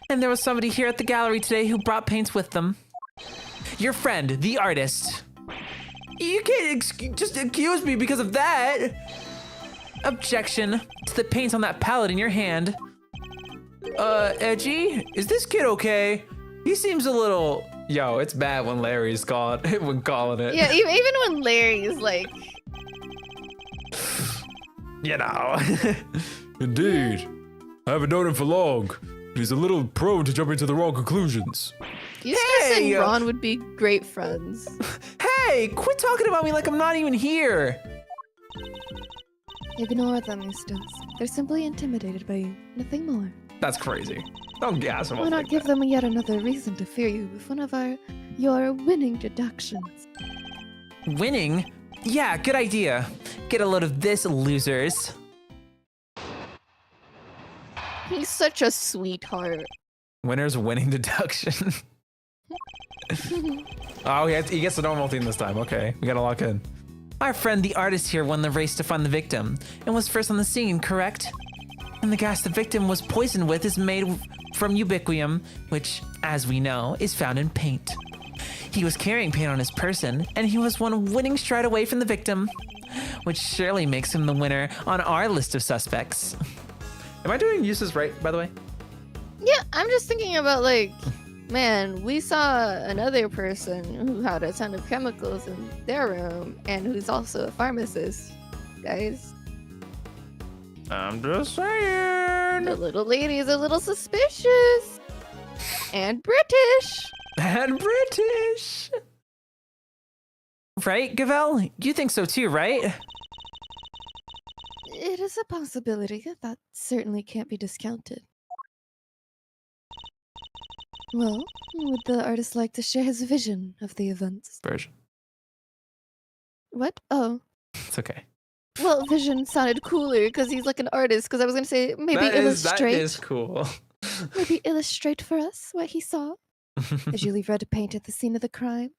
And there was somebody here at the gallery today who brought paints with them. Your friend, the artist. You can't just accuse me because of that. Objection to the paints on that palette in your hand. Edgy, is this kid okay? He seems a little... Yo, it's bad when Larry's calling it. Yeah, even when Larry's like... You know. Indeed. I haven't known him for long. He's a little prone to jumping to the wrong conclusions. Eustace Hey, and Ron would be great friends. Hey, quit talking about me like I'm not even here. Ignore them, Eustace. They're simply intimidated by you, nothing more. That's crazy. Don't gas him Why up not like give that. them yet another reason to fear you with one of your winning deductions? Winning? Yeah, good idea. Get a load of this, losers. He's such a sweetheart. Winner's winning deduction. Oh, he gets the normal thing this time. Okay, we gotta lock in. Our friend the artist here won the race to find the victim and was first on the scene, correct? And the gas the victim was poisoned with is made from ubiquium, which, as we know, is found in paint. He was carrying paint on his person, and he was one winning stride away from the victim, which surely makes him the winner on our list of suspects. Am I doing uses right, by the way? Yeah, I'm just thinking about like, man, we saw another person who had a ton of chemicals in their room and who's also a pharmacist, guys. I'm just saying. The little lady is a little suspicious. And British. And British. Right, Gavel? You think so too, right? It is a possibility. That certainly can't be discounted. Well, would the artist like to share his vision of the events? Version. What? Oh. It's okay. Well, vision sounded cooler because he's like an artist. Because I was gonna say maybe That illustrate. is cool. Maybe illustrate for us what he saw as you leave red paint at the scene of the crime,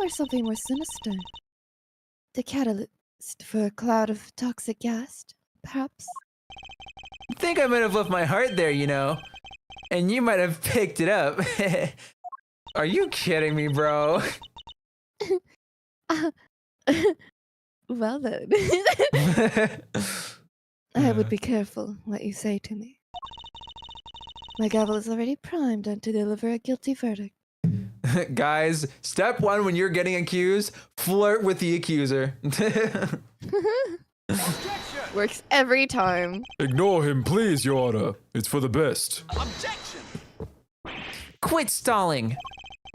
or something more sinister. The catalyst for a cloud of toxic gas, perhaps. I think I might have left my heart there, you know. And you might have picked it up. Are you kidding me, bro? Well then. I would be careful what you say to me. My gavel is already primed to deliver a guilty verdict. Guys, step one when you're getting accused, flirt with the accuser. Works every time. Ignore him, please, Your Honor. It's for the best. Quit stalling.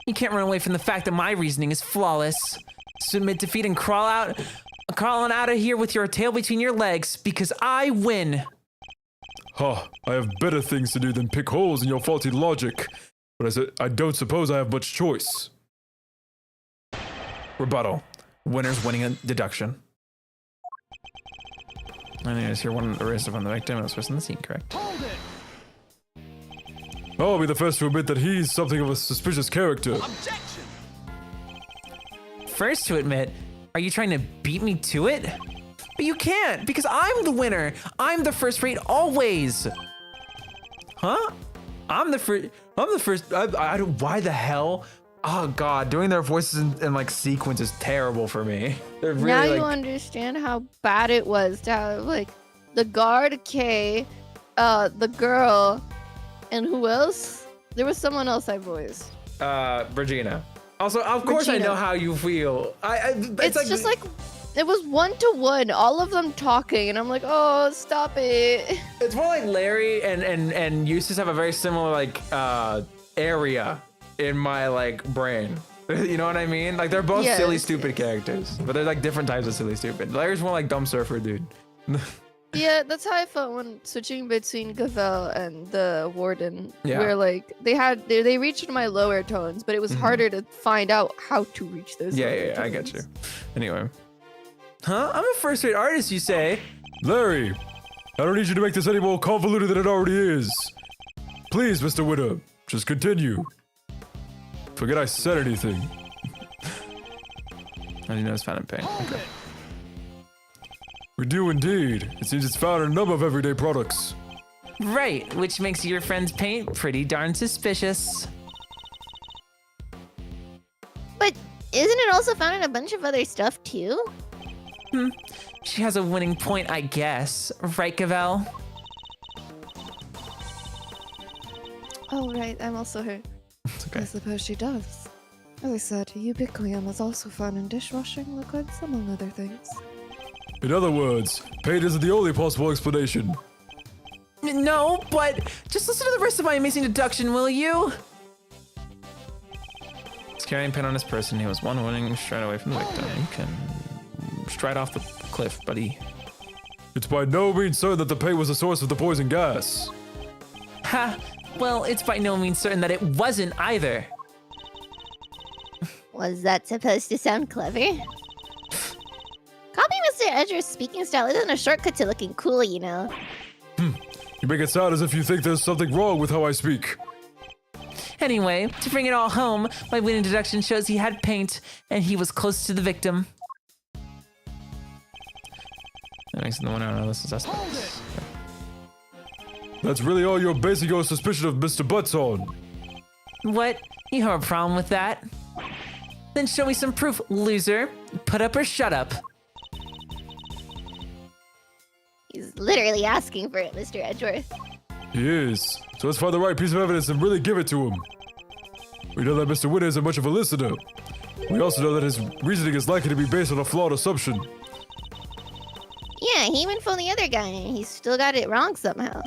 You can't run away from the fact that my reasoning is flawless. Submit defeat and crawl on out of here with your tail between your legs because I win. Ha, I have better things to do than pick holes in your faulty logic. But I don't suppose I have much choice. Rebuttal. Winner's winning a deduction. And here's here one arrested from the victim and was first in the scene, correct? I'll be the first to admit that he's something of a suspicious character. First to admit, are you trying to beat me to it? But you can't, because I'm the winner. I'm the first rate always. Huh? I'm the first. I don't. Why the hell? Oh God, doing their voices in like sequence is terrible for me. They're really Now you like, understand how bad it was to have like the guard K, the girl, and who else? There was someone else I voiced. Regina. Also, of course, I Regina. know how you feel. It's just like it was 1-to-1, all of them talking, and I'm like, oh, stop it. It's more like Larry and Eustace have a very similar like area in my like brain. You know what I mean? Like they're both Yes, silly, stupid characters, but they're like different types of silly, stupid. Larry's more like dumb surfer dude. Yeah, that's how I felt when switching between Gavel and the Warden. Yeah. Where like they reached my lower tones, but it was harder to find out how to reach those. lower Yeah, I get you. tones. Anyway, Huh? I'm a first-rate artist, you say? Larry, I don't need you to make this any more convoluted than it already is. Please, Mr. Winner, just continue. Forget I said anything. I didn't know it's found in paint. Okay. We do indeed. It seems it's found in a number of everyday products. Right, which makes your friend's paint pretty darn suspicious. But isn't it also found in a bunch of other stuff too? She has a winning point, I guess. Right, Gavel? Oh, right, I'm also her. It's okay. I suppose she does. As I said, ubiquium is also found in dishwashing liquids, among other things. In other words, paint isn't the only possible explanation. No, but just listen to the rest of my amazing deduction, will you? He's carrying paint on his person. He was one winning straight away from the victim. You can stride off the cliff, buddy. It's by no means certain that the paint was the source of the poison gas. Ha! Well, it's by no means certain that it wasn't either. Was that supposed to sound clever? Copy Mr. Edger's speaking style isn't a shortcut to looking cool, you know. You make it sound as if you think there's something wrong with how I speak. Anyway, to bring it all home, my winning deduction shows he had paint, and he was close to the victim. That makes him the winner on our list of suspects. That's really all you're basing your suspicion of Mr. Butts on. What? You have a problem with that? Then show me some proof, loser. Put up or shut up. He's literally asking for it, Mr. Edgeworth. He is. So let's find the right piece of evidence and really give it to him. We know that Mr. Winner isn't much of a listener. We also know that his reasoning is likely to be based on a flawed assumption. Yeah, he even phoned the other guy and he still got it wrong somehow.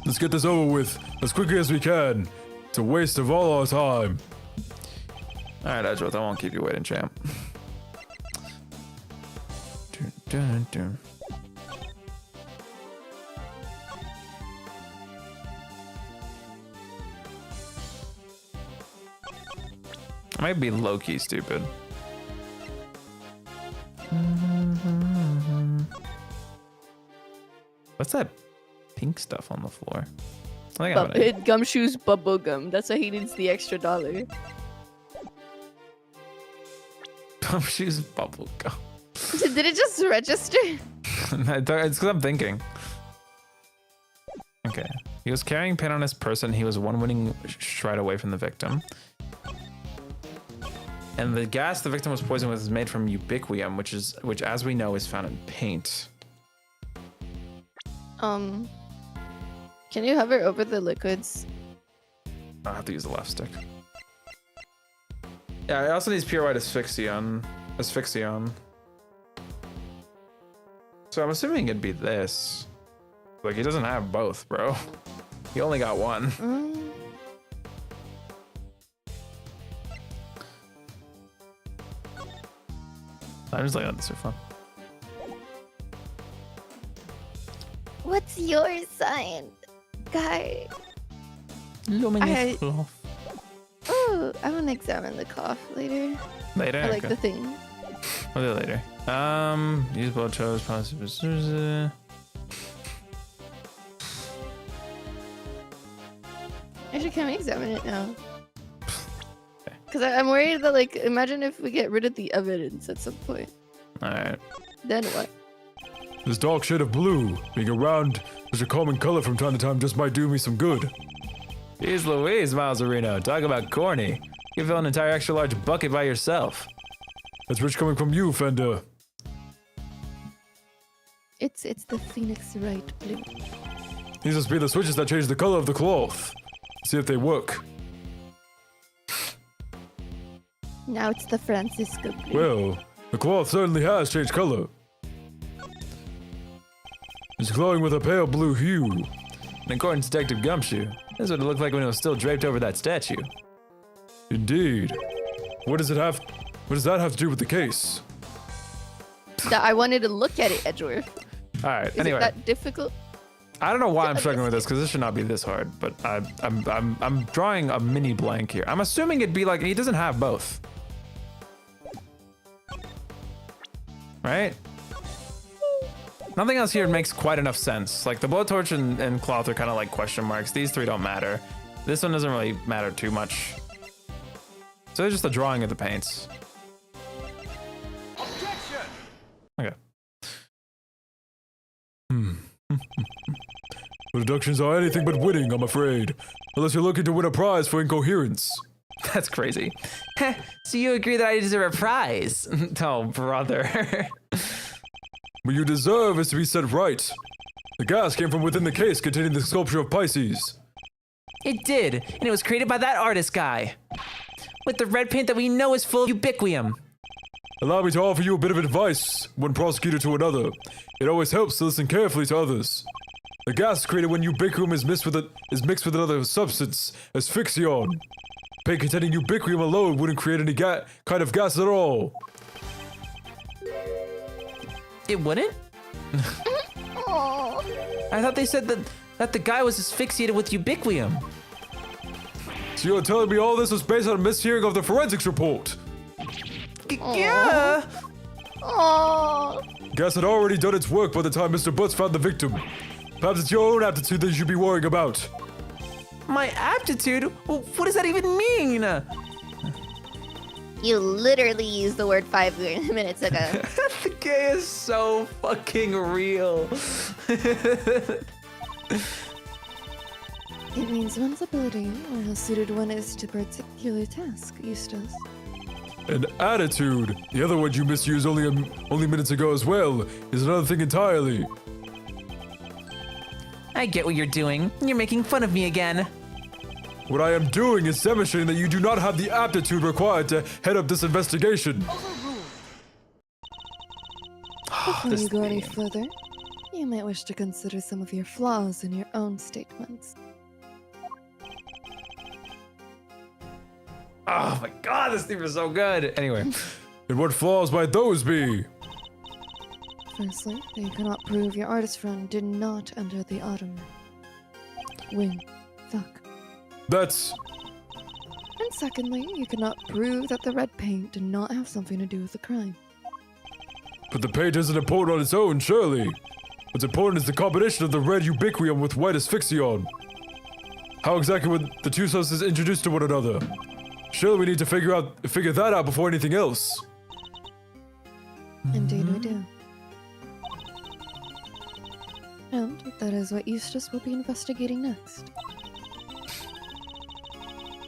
Let's get this over with as quickly as we can. It's a waste of all our time. All right, Edgeworth, I won't keep you waiting, champ. Dun, dun, dun. I might be low-key stupid. What's that pink stuff on the floor? I think I have an Gumshoe's bubble gum. That's why he needs the extra $1. Gumshoe's bubble gum. Did it just register? It's because I'm thinking. Okay. He was carrying pain on his person. He was one winning stride away from the victim. And the gas the victim was poisoned with is made from ubiquium, which as we know is found in paint. Can you hover over the liquids? I'll have to use the left stick. Yeah, it also needs pure white asphyxion. So I'm assuming it'd be this. Like, he doesn't have both, bro. He only got one. I'm just looking at this for fun. What's your sign, guy? Luminous I- cloth. Oh, I want to examine the cloth later. Later? I like Okay. the thing. We'll do it later. Use blood chose, possible. Actually, can we examine it now? Because I'm worried that, like, imagine if we get rid of the evidence at some point. Alright. Then what? This dark shade of blue, being around such a common color from time to time just might do me some good. Jeez Louise, Miles Areno. Talk about corny. You fill an entire extra large bucket by yourself. That's rich coming from you, Fender. It's the Phoenix Wright blue. These must be the switches that change the color of the cloth. See if they work. Now it's the Francisco blue. Well, the cloth certainly has changed color. It's glowing with a pale blue hue. And according to Detective Gumshoe, this is what it looked like when it was still draped over that statue. Indeed. What does that have to do with the case? That I wanted to look at it, Edgeworth. Alright, Is anyway. it that difficult? I don't know why I'm struggling with this because this should not be this hard, but I'm drawing a mini blank here. I'm assuming it'd be like he doesn't have both. Right? Nothing else here makes quite enough sense. Like the blowtorch and cloth are kind of like question marks. These three don't matter. This one doesn't really matter too much. So it's just a drawing of the paints. Okay. Deductions are anything but winning, I'm afraid. Unless you're looking to win a prize for incoherence. That's crazy. So you agree that I deserve a prize? Oh, brother. What you deserve is to be set right. The gas came from within the case containing the sculpture of Pisces. It did, and it was created by that artist guy. With the red paint that we know is full of ubiquium. Allow me to offer you a bit of advice, one prosecutor to another. It always helps to listen carefully to others. The gas created when ubiquium is mixed with another substance, asphyxion. Paint containing ubiquium alone wouldn't create any kind of gas at all. It wouldn't? Oh, I thought they said that the guy was asphyxiated with ubiquium. So you're telling me all this was based on a mishearing of the forensics report? Yeah. oh. Gas had already done its work by the time Mr. Butts found the victim. Perhaps it's your own aptitude that you should be worrying about. My aptitude? Well, what does that even mean? You literally used the word 5 minutes ago. The gay is so fucking real. It means one's ability or how suited one is to a particular task, Eustace. And attitude, the other word you misused only minutes ago as well, is another thing entirely. I get what you're doing. You're making fun of me again. What I am doing is demonstrating that you do not have the aptitude required to head up this investigation. Before you go any further, you might wish to consider some of your flaws in your own statements. Oh my god, this theme is so good. Anyway. And what flaws might those be? Firstly, that you cannot prove your artist friend did not enter the autumn. Wing. Fuck. That's... And secondly, you cannot prove that the red paint did not have something to do with the crime. But the paint isn't important on its own, surely. What's important is the combination of the red ubiquium with white asphyxion. How exactly were the two substances introduced to one another? Surely we need to figure that out before anything else. Indeed we do. And that is what Eustace will be investigating next.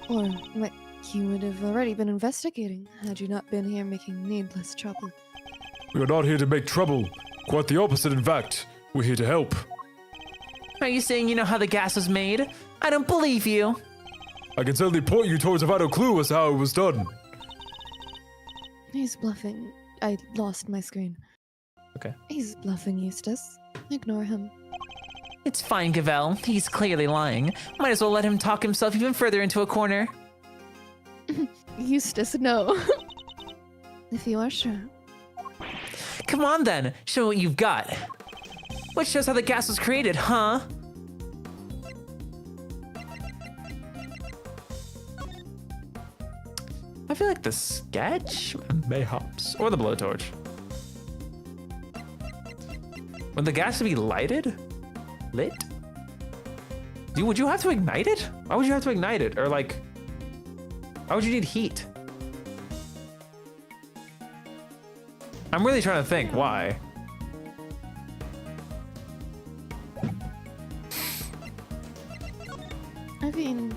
Or what he would have already been investigating had you not been here making needless trouble. We are not here to make trouble. Quite the opposite, in fact. We're here to help. Are you saying you know how the gas was made? I don't believe you. I can certainly point you towards a vital clue as to how it was done. He's bluffing. I lost my screen. Okay. He's bluffing, Eustace. Ignore him. It's fine, Gavel. He's clearly lying. Might as well let him talk himself even further into a corner. Eustace, no. If you are sure. Come on then, show what you've got. What shows how the gas was created, huh? I feel like the sketch, mayhaps, or the blowtorch. Would the gas be lighted? Lit? Would you have to ignite it? Why would you have to ignite it? Or like, why would you need heat? I'm really trying to think why. I mean,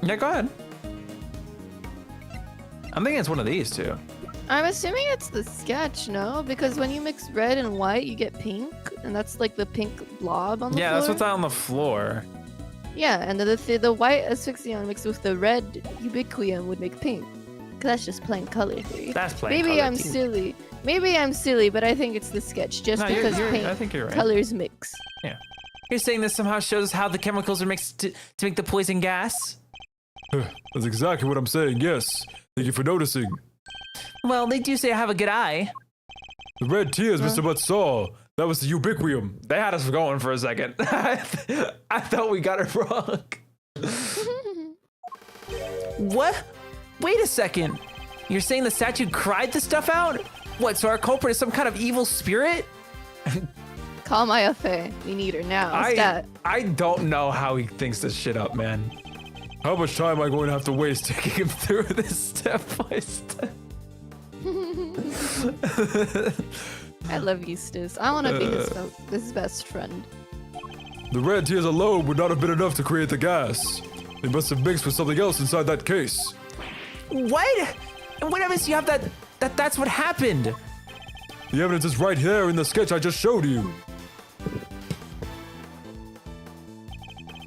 Yeah, go ahead. I'm thinking it's one of these two. I'm assuming it's the sketch, no? Because when you mix red and white, you get pink, and that's like the pink blob on the floor. Yeah, that's what's on the floor. Yeah, and the white asphyxion mixed with the red ubiquium would make pink. 'Cause that's just plain color theory. That's plain Maybe color I'm theory. silly. Maybe I'm silly, but I think it's the sketch just No, because paint I think you're right. colors mix. Yeah. You're saying this somehow shows how the chemicals are mixed to make the poison gas? That's exactly what I'm saying, yes. Thank you for noticing. Well, they do say I have a good eye. The red tears Mr. Butt saw. That was the ubiquium. They had us going for a second. I thought we got it wrong. What? Wait a second. You're saying the statue cried the stuff out? What, so our culprit is some kind of evil spirit? Call my affair. We need her now. Stat. I don't know how he thinks this shit up, man. How much time am I going to have to waste Taking him through this step by step. I love Eustace. I want to be his best friend. The red tears alone would not have been enough to create the gas. They must have mixed with something else inside that case. What? And what evidence do you have that's what happened? The evidence is right here in the sketch I just showed you.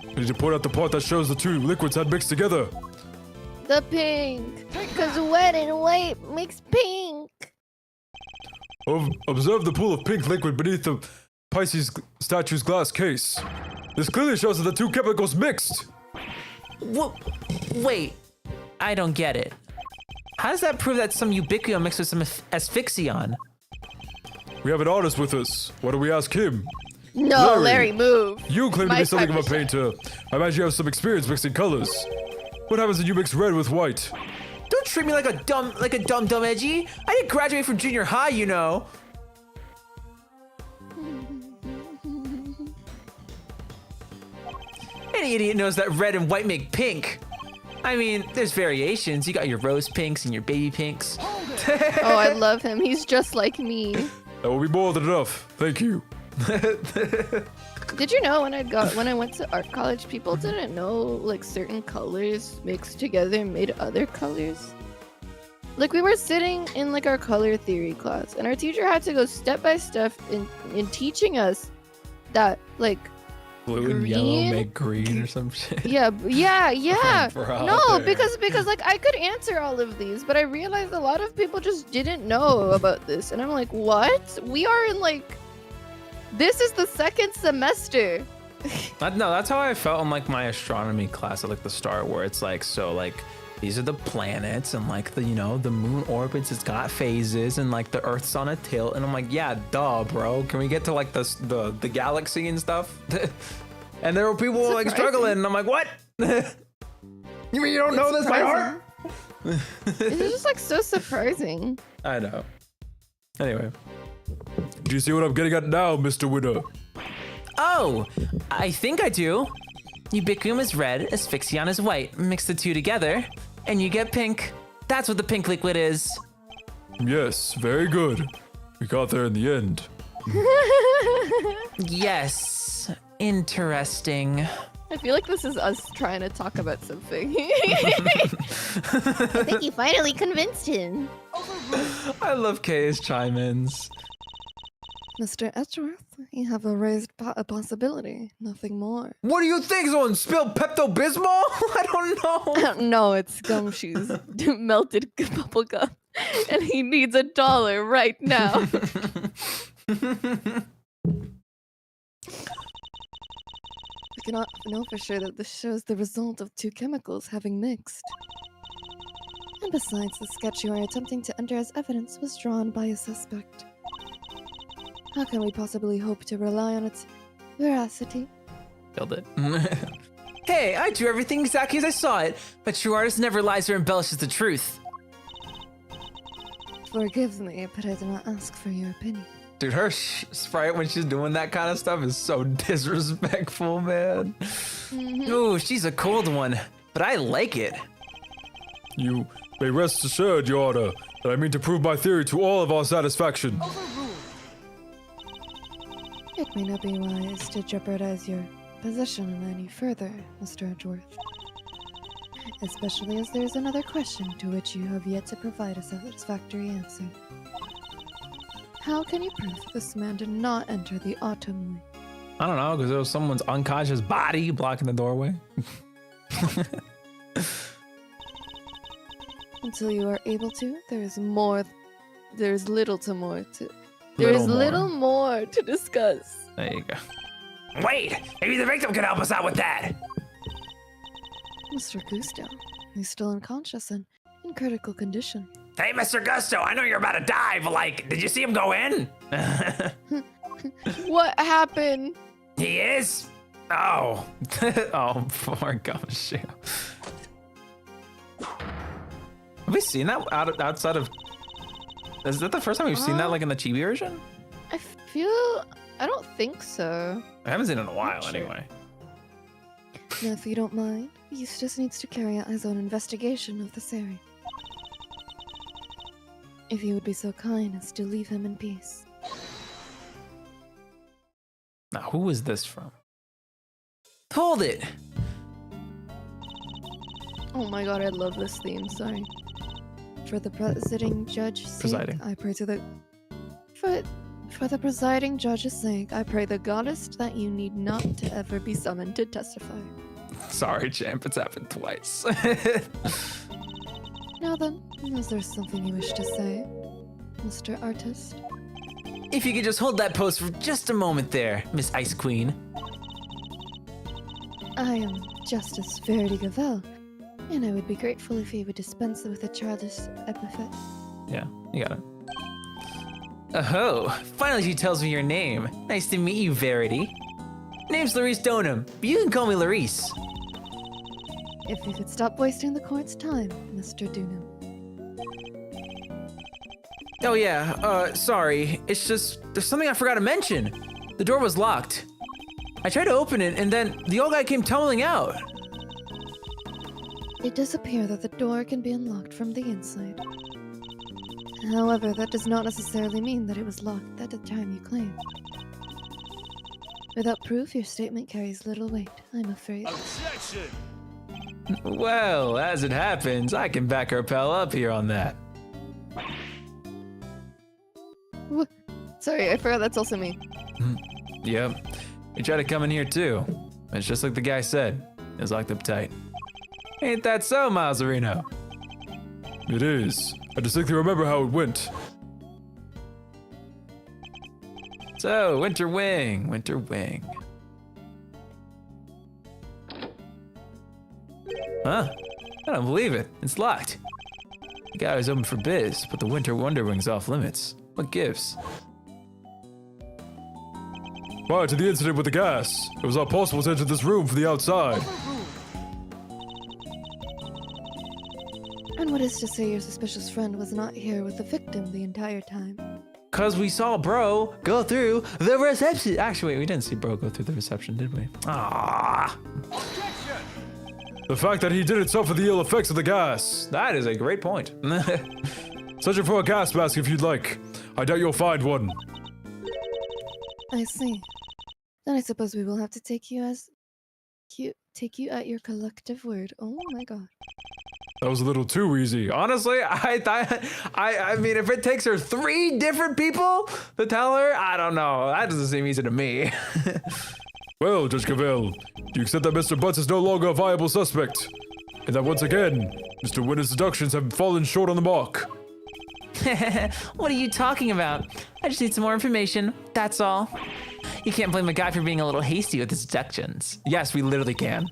I need to point out the part that shows the two liquids had mixed together. The pink. Because red and white makes pink. Observe the pool of pink liquid beneath the Pisces statue's glass case. This clearly shows that the two chemicals mixed. Wait, I don't get it. How does that prove that some ubiquium mixed with some asphyxion? We have an artist with us. Why don't we ask him? No, Larry, move. You claim to My be something of a type of painter. I imagine you have some experience mixing colors. What happens when you mix red with white? Don't treat me like a dumb edgy. I didn't graduate from junior high, you know. Any idiot knows that red and white make pink. I mean, there's variations. You got your rose pinks and your baby pinks. Oh, I love him. He's just like me. That will be more than enough. Thank you. Did you know when I went to art college, people didn't know like certain colors mixed together made other colors? Like we were sitting in like our color theory class, and our teacher had to go step by step in teaching us that like Blue and yellow green? make green or some shit. yeah. No, Brother. because like I could answer all of these, but I realized a lot of people just didn't know about this, and I'm like, what? We are in like, this is the second semester. No, that's how I felt in like my astronomy class at like the start, where it's like, so like these are the planets, and like the, you know, the moon orbits, it's got phases, and like the Earth's on a tilt. And I'm like, yeah, duh, bro. Can we get to like the galaxy and stuff? And there were people like struggling, and I'm like, what? You mean you don't know this by heart? It's just like so surprising. I know. Anyway. Do you see what I'm getting at now, Mr. Winner? Oh, I think I do. Ubiquium is red, Asphyxion is white. Mix the two together, and you get pink. That's what the pink liquid is. Yes, very good. We got there in the end. Yes, interesting. I feel like this is us trying to talk about something. I think you finally convinced him. I love Kay's chime-ins. Mr. Edgeworth, you have raised a possibility, nothing more. What do you think? Someone spilled Pepto-Bismol? I don't know. No, it's gumshoes, melted bubble gum, and he needs $1 right now. We cannot know for sure that this shows the result of two chemicals having mixed. And besides, the sketch you are attempting to enter as evidence was drawn by a suspect. How can we possibly hope to rely on its veracity? Killed it. Hey, I drew everything exactly as I saw it. A true artist never lies or embellishes the truth. Forgive me, but I do not ask for your opinion. Dude, her sprite when she's doing that kind of stuff is so disrespectful, man. Ooh, she's a cold one, but I like it. You may rest assured, Your Honor, that I mean to prove my theory to all of our satisfaction. It may not be wise to jeopardize your position any further, Mr. Edgeworth. Especially as there is another question to which you have yet to provide a satisfactory answer. How can you prove this man did not enter the autumn wing? I don't know, because there was someone's unconscious body blocking the doorway. Until you are able to, there's little more to discuss. There you go. Wait, maybe the victim could help us out with that. Mr. Gusto, he's still unconscious and in critical condition. Hey, Mr. Gusto, I know you're about to die, but like, did you see him go in? What happened? He is? Oh. Oh, poor Gumshoe. Have we seen that outside of... Is that the first time we've seen that, like, in the chibi version? I don't think so. I haven't seen it in a while, Sure. anyway. Now, if you don't mind, Eustace needs to carry out his own investigation of this area. If you would be so kind as to leave him in peace. Now, who is this from? Hold it. Oh my god, I love this theme, sorry. For the presiding judge's sake, Presiding. I pray to the... For the presiding judge's sake, I pray the goddess that you need not to ever be summoned to testify. Sorry, champ, it's happened twice. Now then, is there something you wish to say, Mr. Artist? If you could just hold that pose for just a moment there, Miss Ice Queen. I am Justice Verity Gavel, and I would be grateful if you would dispense with a childish epithet. Yeah, you got it. Oh, finally she tells me your name. Nice to meet you, Verity. Name's Larice Donham, but you can call me Larice. If you could stop wasting the court's time, Mr. Dunham. Oh yeah, sorry. It's just, there's something I forgot to mention. The door was locked. I tried to open it, and then the old guy came tumbling out. It does appear that the door can be unlocked from the inside. However, that does not necessarily mean that it was locked at the time you claim. Without proof, your statement carries little weight, I'm afraid. Well, as it happens, I can back our pal up here on that. What? Sorry, I forgot that's also me. Yep. We tried to come in here too. It's just like the guy said. It was locked up tight. Ain't that so, Mazarino? It is. I distinctly remember how it went. So, Winter Wing. Huh? I don't believe it. It's locked. The guy was open for biz, but the Winter Wonder Wing's off limits. What gives? Prior to the incident with the gas, it was not possible to enter this room from the outside. And what is to say your suspicious friend was not here with the victim the entire time? Cause we saw bro go through the reception. Actually, wait, we didn't see bro go through the reception, did we? Ah. The fact that he didn't suffer the ill effects of the gas. That is a great point. Searching for a gas mask if you'd like. I doubt you'll find one. I see. Then I suppose we will have to take you at your collective word. Oh my god. That was a little too easy. Honestly, I mean, if it takes her 3 different people to tell her, I don't know. That doesn't seem easy to me. Well, Judge Cavell, do you accept that Mr. Butts is no longer a viable suspect? And that once again, Mr. Winter's deductions have fallen short on the mark? What are you talking about? I just need some more information, that's all. You can't blame a guy for being a little hasty with his deductions. Yes, we literally can.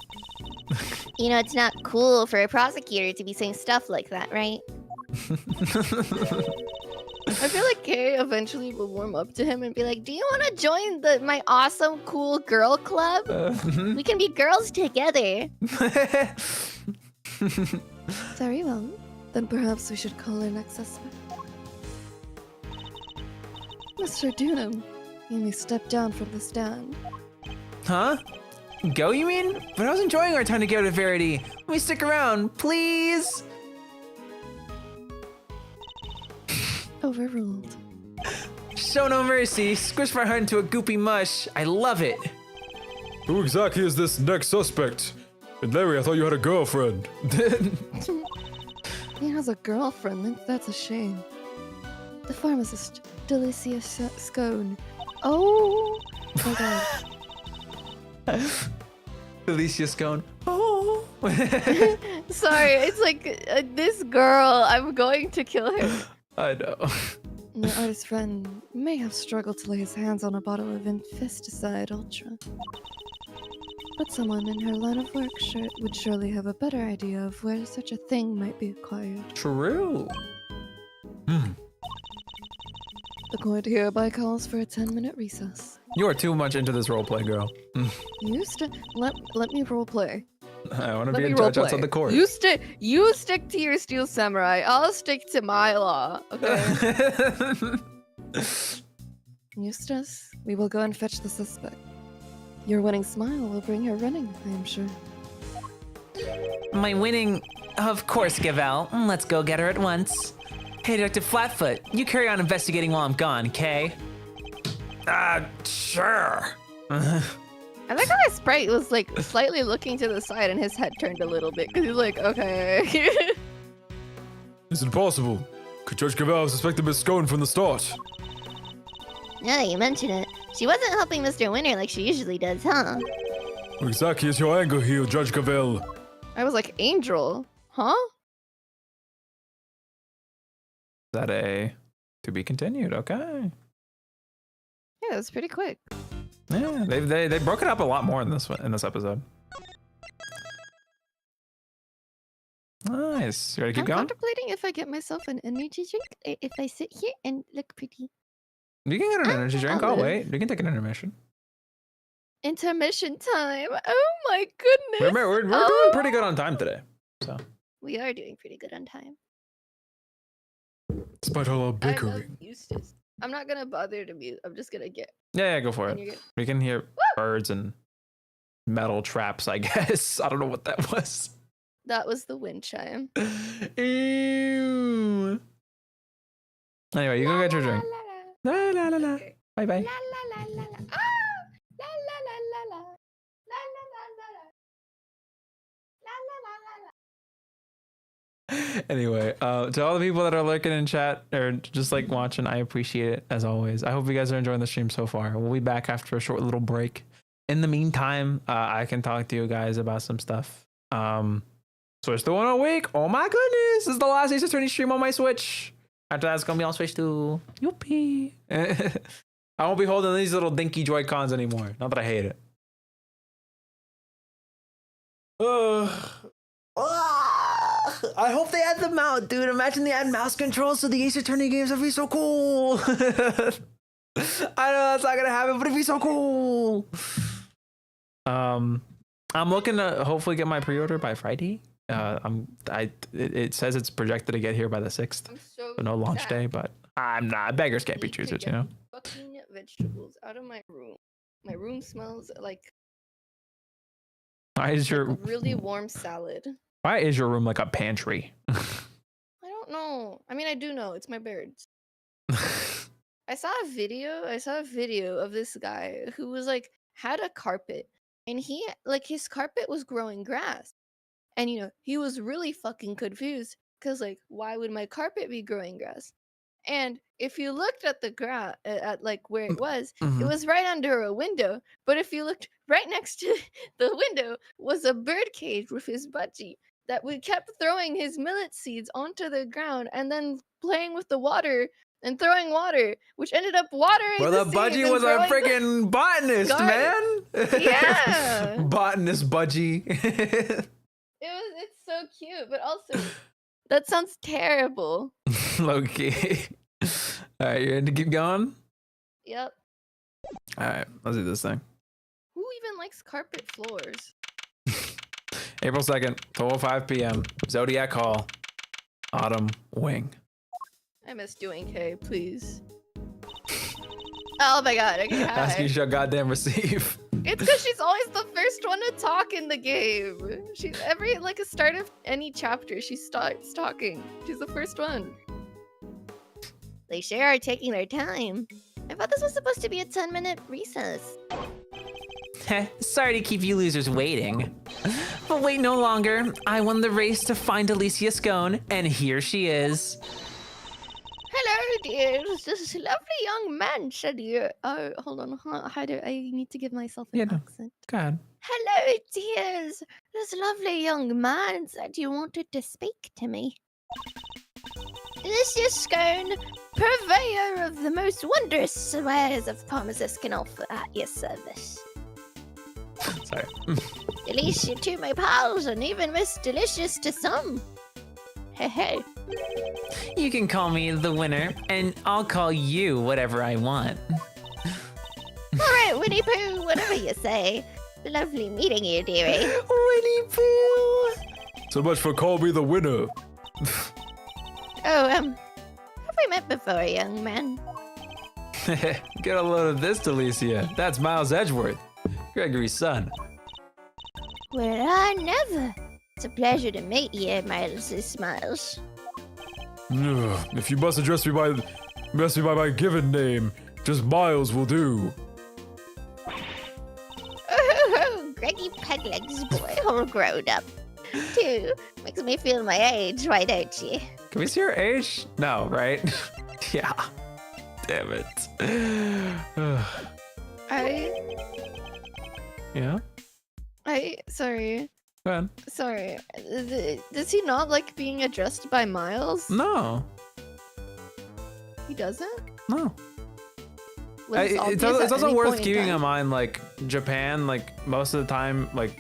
You know, it's not cool for a prosecutor to be saying stuff like that, right? I feel like Kay eventually will warm up to him and be like, do you want to join my awesome, cool girl club? We can be girls together. Very well. Then perhaps we should call our next suspect. Mr. Dunham, you may step down from the stand. Huh? Go, you mean? But I was enjoying our time together, Verity. Let me stick around, please. Overruled. Show no mercy. Squish my heart into a goopy mush. I love it. Who exactly is this next suspect? And Larry, I thought you had a girlfriend. He has a girlfriend, that's a shame. The pharmacist, Delicia Scone. Oh my god. Alicia Scone. Oh. Sorry, it's like this girl, I'm going to kill her. I know. The artist's friend may have struggled to lay his hands on a bottle of Infesticide Ultra. But someone in her line of work would surely have a better idea of where such a thing might be acquired. True. The court hereby calls for a 10-minute recess. You are too much into this roleplay, girl. Let me roleplay. I want to be a judge outside the court. You stick to your Steel Samurai. I'll stick to my law. Okay. Eustace, we will go and fetch the suspect. Your winning smile will bring her running, I am sure. My winning... Of course, Gavel. Let's go get her at once. Hey, Detective Flatfoot, you carry on investigating while I'm gone, Kay? Sure. I like how his sprite was like slightly looking to the side and his head turned a little bit because he's like, okay. It's impossible. Could Judge Cavell have suspected Miss Scone from the start? Now that you mention it, she wasn't helping Mr. Winter like she usually does, huh? What exactly is your anger here, Judge Cavell? I was like, Angel, huh? Is that a to be continued? Okay. Yeah, it was pretty quick. Yeah, they broke it up a lot more in this episode. Nice. You ready to keep I'm going? contemplating if I get myself an energy drink if I sit here and look pretty. You can get an energy drink. I'll wait. You can take an intermission. Intermission time. Oh my goodness. We're doing pretty good on time today. So We are doing pretty good on time. Despite all our I love bickering. Eustace. I'm not gonna bother to mute. I'm just gonna get. yeah, go for and it. you're good. We can hear birds and metal traps, I guess. I don't know what that was. That was the wind chime. Ew. Anyway, you go get your drink. La la la la. Okay. Bye bye. La la la la la. Ah! La la la la la. La la la la la. La la la la la. Anyway, to all the people that are lurking in chat or just like watching, I appreciate it as always. I hope you guys are enjoying the stream so far. We'll be back after a short little break. In the meantime, I can talk to you guys about some stuff. Switch to one a week. Oh my goodness, this is the last Ace Attorney stream on my Switch. After that, it's gonna be on Switch too. Youpee. I won't be holding these little dinky Joy-Cons anymore. Not that I hate it. I hope they add them out, dude. Imagine they add mouse controls to the Ace Attorney games. That'd be so cool. I know that's not gonna happen, but it'd be so cool. I'm looking to hopefully get my pre-order by Friday. It says it's projected to get here by the 6th. I'm so So no launch sad. day, but I'm not. Beggars can't be Need to choosers, get you know. Fucking vegetables out of my room. My room smells like Why is your really warm salad. room like a pantry? I don't know. I mean, I do know. It's my birds. I saw a video of this guy who was like had a carpet and he like his carpet was growing grass. And you know, he was really fucking confused cuz like why would my carpet be growing grass? And if you looked at the grass at like where it was right under a window, but if you looked right next to the window was a bird cage with his budgie that we kept throwing his millet seeds onto the ground and then playing with the water and throwing water, which ended up watering Well, the seeds budgie and was a growing the- freaking botanist, garden. man. Yeah. Botanist budgie. It's so cute, but also that sounds terrible. Low-key. All right, you ready to keep going? Yep. All right, let's do this thing. Who even likes carpet floors? April 2nd, 12:05 p.m. Zodiac Hall. Autumn Wing. I miss doing K, please. Oh my god, okay, Ask you hi. shall goddamn receive. It's because she's always the first one to talk in the game. She's every like a start of any chapter, she starts talking. She's the first one. They sure are taking their time. I thought this was supposed to be a 10-minute recess. Sorry to keep you losers waiting. But wait no longer. I won the race to find Alicia Scone, and here she is. Hello, dears. This lovely young man said you. Oh, hold on. How do I need to give myself an Yeah, no. accent? Go ahead. Hello, dears. This lovely young man said you wanted to speak to me. This is Scone, purveyor of the most wondrous wares of pharmacists can offer at your service. Sorry. Delicious to my pals, and even most delicious to some. Hey, hey. You can call me the winner, and I'll call you whatever I want. All right, Winnie Pooh, whatever you say. Lovely meeting you, dearie. Winnie Pooh! So much for call me the winner. Oh, have we met before, young man? Get a load of this, Delicia. That's Miles Edgeworth, Gregory's son. Well, I never. It's a pleasure to meet you, Miles Smiles. Ugh, if you must address me by my given name, just Miles will do. Oh, Greggy Pegleg's boy, all grown up. Too. Makes me feel my age, why don't you? Can we see her age? No, right? Yeah. Damn it. Yeah? Sorry. Go ahead. Sorry. Does he not like being addressed by Miles? No. He doesn't? No. Was this It's obvious also, at it's also any worth point in keeping time? in mind, like, Japan, like, most of the time, like,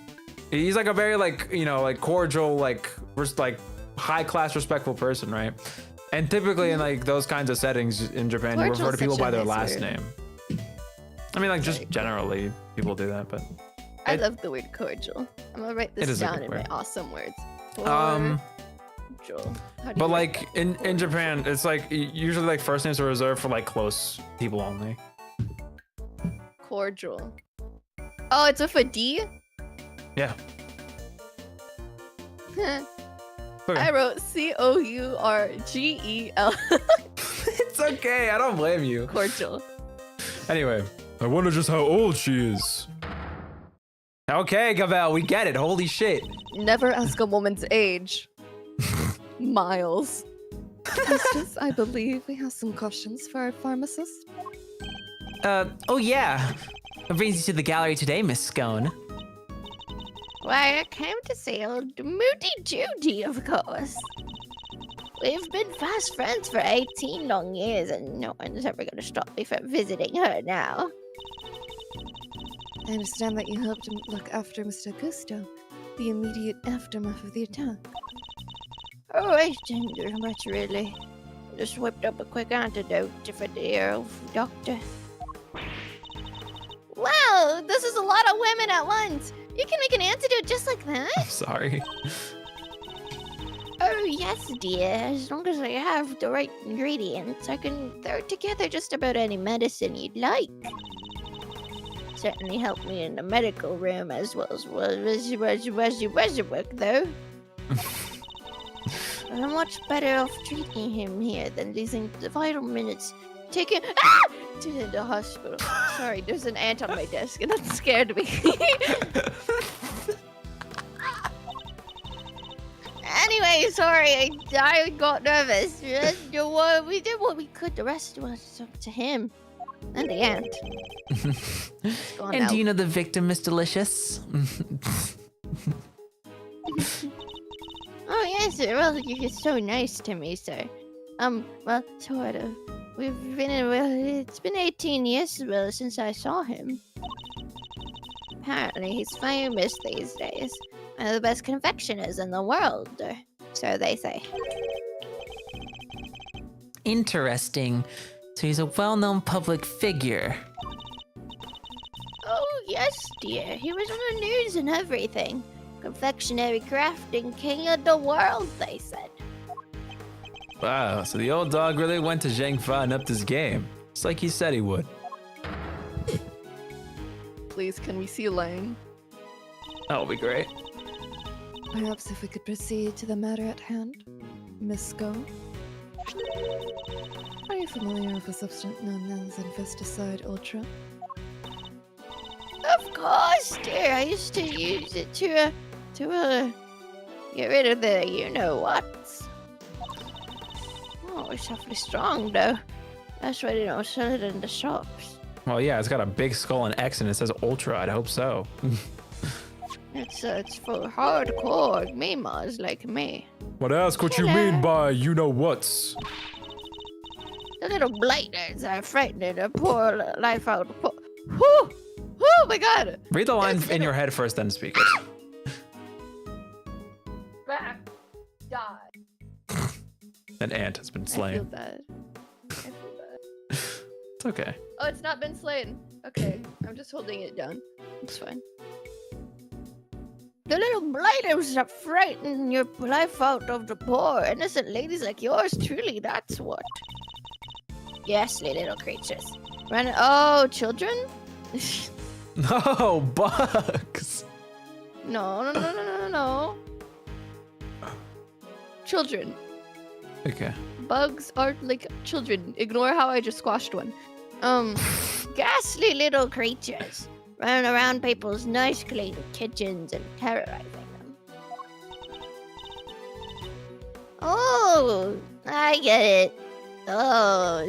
he's like a very, like, you know, like, cordial, like, high-class, respectful person, right? And typically in, like, those kinds of settings in Japan, you Cordial's refer to people such a by their nice last word. name. I mean, like, just generally, people do that, but... I It- love the word cordial. I'm gonna write It this is a down good in word. my awesome words. Um, Cordial. How do you But, write like, that? in Japan, it's, like, usually, like, first names are reserved for, like, close people only. Cordial. Oh, it's with a D? Yeah. Okay. I wrote COURGEL. It's okay, I don't blame you. Cordial. Anyway. I wonder just how old she is. Okay, Gavel, we get it. Holy shit. Never ask a woman's age. Miles. Justice, I believe we have some questions for our pharmacist. Oh yeah. What brings you to the gallery today, Miss Scone? Why, I came to see old Moody Judy, of course. We've been fast friends for 18 long years, and no one's ever going to stop me from visiting her now. I understand that you helped him look after Mr. Gusto, the immediate aftermath of the attack. Oh, I didn't do much really. Just whipped up a quick antidote for the old doctor. Wow, this is a lot of women at once. You can make an antidote just like that? I'm sorry. Oh, yes, dear. As long as I have the right ingredients, I can throw together just about any medicine you'd like. Certainly help me in the medical room as well as work, though. I'm much better off treating him here than losing the vital minutes taking to the hospital. Sorry, there's an ant on my desk and that scared me. Anyway, sorry, I got nervous. We did what we could. The rest was up to him and the ant. And do you know the victim, Miss Delicious? Oh yes, sir. Well, you're so nice to me, sir. Well, sort of. It's been 18 years, well, since I saw him. Apparently, he's famous these days. One of the best confectioners in the world, or so they say. Interesting. So he's a well-known public figure. Oh, yes, dear. He was on the news and everything. Confectionery crafting king of the world, they said. Wow, so the old dog really went to Zhangfa and upped his game. It's like he said he would. Please, can we see Lang? That'll be great. Perhaps if we could proceed to the matter at hand. Miss Scone? Are you familiar with a substance known as Infesticide Ultra? Of course, dear. I used to use it to get rid of the you-know-whats. Oh, it's awfully strong, though. That's why they don't sell it in the shops. Well, yeah, it's got a big skull and X and it says Ultra. I'd hope so. It's for hardcore memas like me. But ask what you mean by you-know-whats. The little blighters are frightening the poor life out of poor... Whew! Oh my god! Read the line in your head first, then speak it. Back. Die. An ant has been I feel slain. bad. I feel bad. It's okay. Oh, it's not been slain. Okay, I'm just holding it down. It's fine. The little blighters that frighten your life out of the poor. Innocent ladies like yours, truly, that's what. Ghastly little creatures. Oh, children? No, bugs. No. Children. Okay. Bugs are like children. Ignore how I just squashed one. Ghastly little creatures. Running around people's nice clean kitchens and terrorizing them. Oh, I get it. Oh,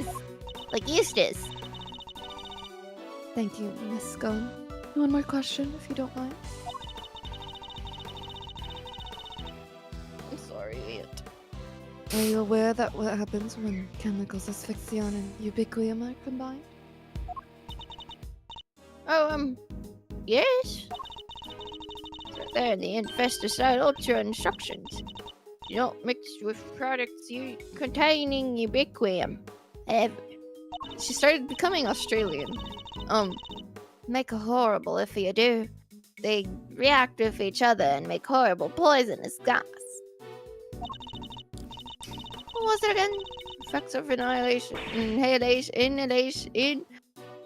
like Eustace. Thank you, Miss Scone. One more question, if you don't mind. I'm sorry, Aunt. Are you aware that what happens when chemicals asphyxion and ubiquium are combined? Oh, yes. It's right there in the Infesticide Ultra instructions. You don't mix with products containing ubiquium. Ever. She started becoming Australian. Make a horrible if you do. They react with each other and make horrible poisonous gas. What was it again? Effects of inhalation.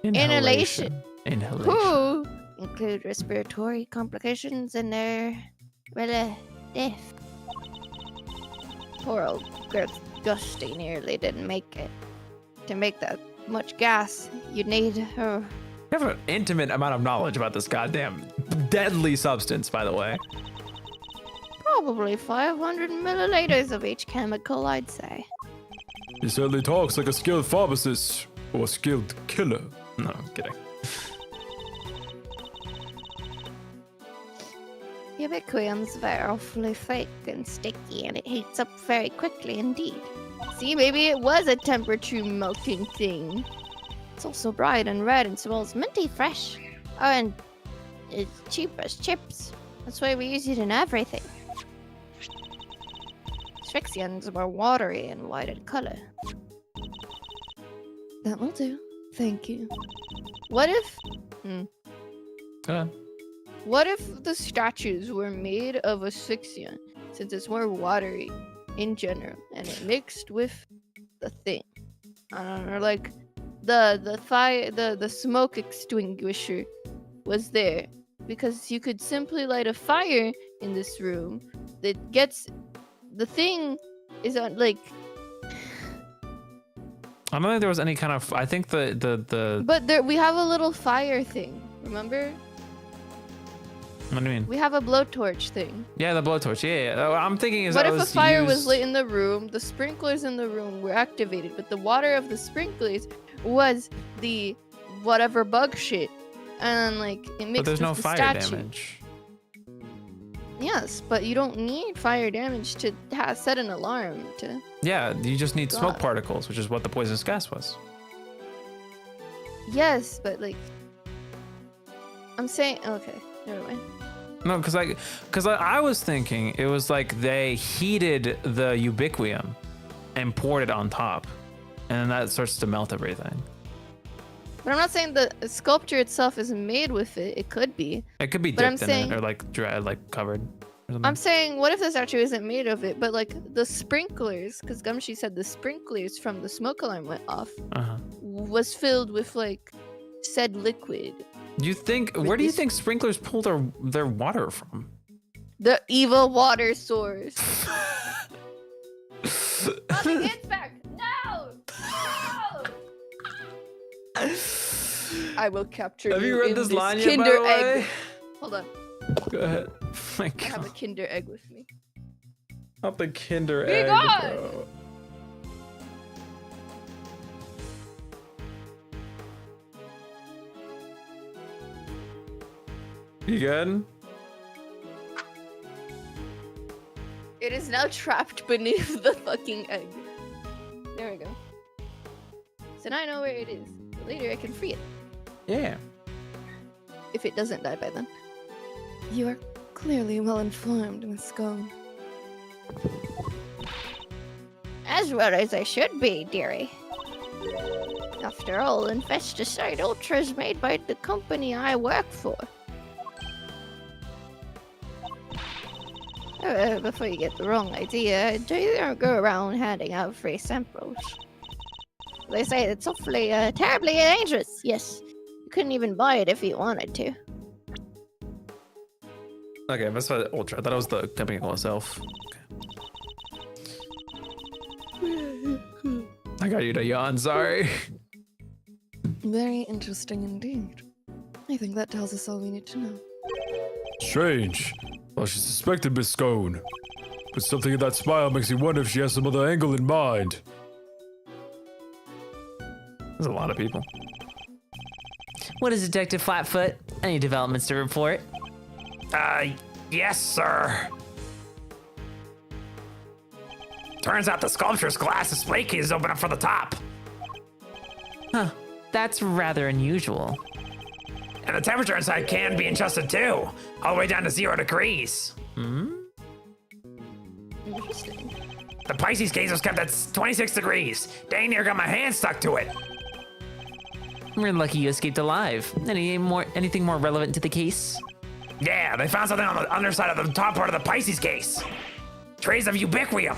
Inhalation. Who include respiratory complications and their death. Poor old Gusty nearly didn't make it. To make that much gas, you'd need her. You have an intimate amount of knowledge about this goddamn deadly substance, by the way. Probably 500 milliliters of each chemical, I'd say. He certainly talks like a skilled pharmacist or a skilled killer. No, I'm kidding. Ubiquium's very awfully thick and sticky, and it heats up very quickly indeed. See, maybe it was a temperature melting thing. It's also bright and red and smells minty fresh. Oh, and it's cheap as chips. That's why we use it in everything. asphyxians were watery and white in color. That will do. Thank you. What if? Go ahead. What if the statues were made of asphyxian, since it's more watery in general, and it mixed with the thing? I don't know, like the fire, the smoke extinguisher was there because you could simply light a fire in this room that gets the thing is on like. I don't think there was any kind of. I think the. But there we have a little fire thing. Remember? What do you mean? We have a blowtorch thing. Yeah, the blowtorch. Yeah, yeah. What I'm thinking is What that if a was fire was used- lit in the room? The sprinklers in the room were activated, but the water of the sprinklers was the whatever bug shit, and like it mixed But there's with no the fire statue. damage. Yes, but you don't need fire damage to set an alarm to. Yeah, you just need smoke God. particles, which is what the poisonous gas was. Yes, but like, I'm saying okay, never mind. No, because I was thinking it was like they heated the ubiquium and poured it on top, and then that starts to melt everything. But I'm not saying the sculpture itself is made with it. It could be. It could be But I'm dipped in saying- it or like like covered. Or something. I'm saying, what if the statue isn't made of it, but like the sprinklers, because Gumshoe said the sprinklers from the smoke alarm went off, Uh-huh. was filled with like said liquid. You think? With Where do you these- think sprinklers pull their water from? The evil water source. Oh, the kid's back! No! No! I will capture Have you you read in this this line yet, by Kinder the egg. way? Hold on, Go ahead. My I have a God. Kinder egg with me. Not the Kinder Be egg, gone! bro. You good? It is now trapped beneath the fucking egg. There we go. So now I know where it is. So later I can free it. Yeah. If it doesn't die by then. You are clearly well informed, Miss Scone. As well as I should be, dearie. After all, Infesticide Ultra is made by the company I work for. Before you get the wrong idea, they don't go around handing out free samples. They say it's awfully, terribly dangerous. Yes, you couldn't even buy it if you wanted to. Okay, that's the Ultra. I thought it was the company call itself. I got you to yawn, sorry. Very interesting indeed. I think that tells us all we need to know. Strange. Well, she suspected Miss Scone. But something in that smile makes me wonder if she has some other angle in mind. There's a lot of people. What is Detective Flatfoot? Any developments to report? Yes, sir. Turns out the sculpture's glass display case is open up from the top. Huh, that's rather unusual. And the temperature inside can be adjusted too, all the way down to 0 degrees. Interesting. The Pisces case was kept at 26 degrees. Dang near got my hand stuck to it. We're lucky you escaped alive. Anything more relevant to the case? Yeah, they found something on the underside of the top part of the Pisces case. Trace of ubiquium.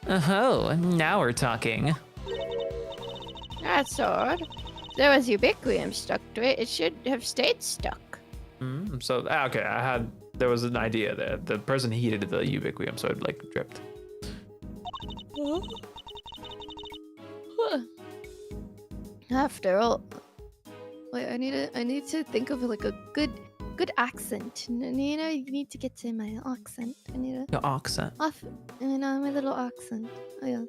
Oh, now we're talking. That's odd. There was ubiquium stuck to it. It should have stayed stuck. So, okay, there was an idea there. The person heated the ubiquium, so it like dripped. After all, wait, I need to think of like a good accent. You know, you need to get to my accent. I need to The accent. my little accent. Oh, yes.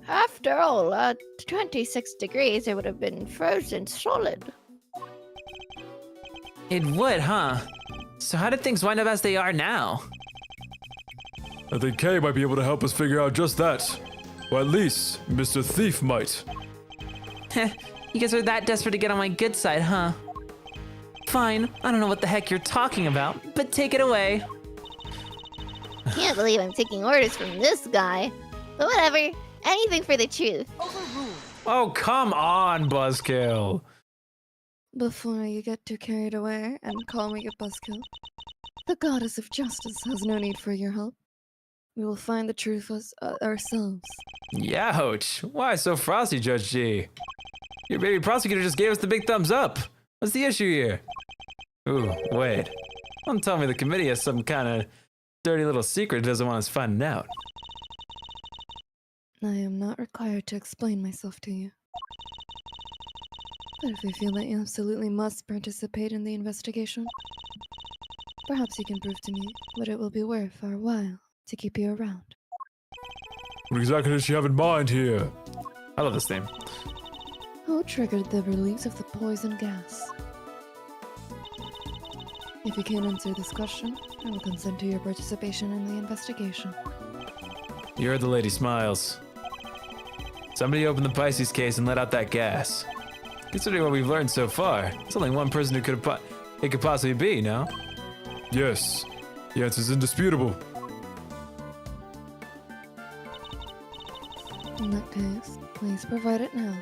After all, at 26 degrees, it would have been frozen solid. It would, huh? So how did things wind up as they are now? I think Kay might be able to help us figure out just that. Or at least, Mr. Thief might. Heh, you guys are that desperate to get on my good side, huh? Fine, I don't know what the heck you're talking about, but take it away. Can't believe I'm taking orders from this guy. But whatever. Anything for the truth. Oh, come on, Buzzkill. Before you get too carried away and call me a buzzkill, the goddess of justice has no need for your help. We will find the truth ourselves. Youch. Why so frosty, Judge G? Your baby prosecutor just gave us the big thumbs up. What's the issue here? Ooh, wait. Don't tell me the committee has some kind of dirty little secret it doesn't want us finding out. I am not required to explain myself to you. But if you feel that you absolutely must participate in the investigation, perhaps you can prove to me what it will be worth our while to keep you around. What exactly does she have in mind here? I love this theme. Who triggered the release of the poison gas? If you can't answer this question, I will consent to your participation in the investigation. You heard the lady smiles. Somebody opened the Pisces case and let out that gas. Considering what we've learned so far, there's only one person who it could possibly be, no? Yes. The answer's indisputable. In that case, please provide it now.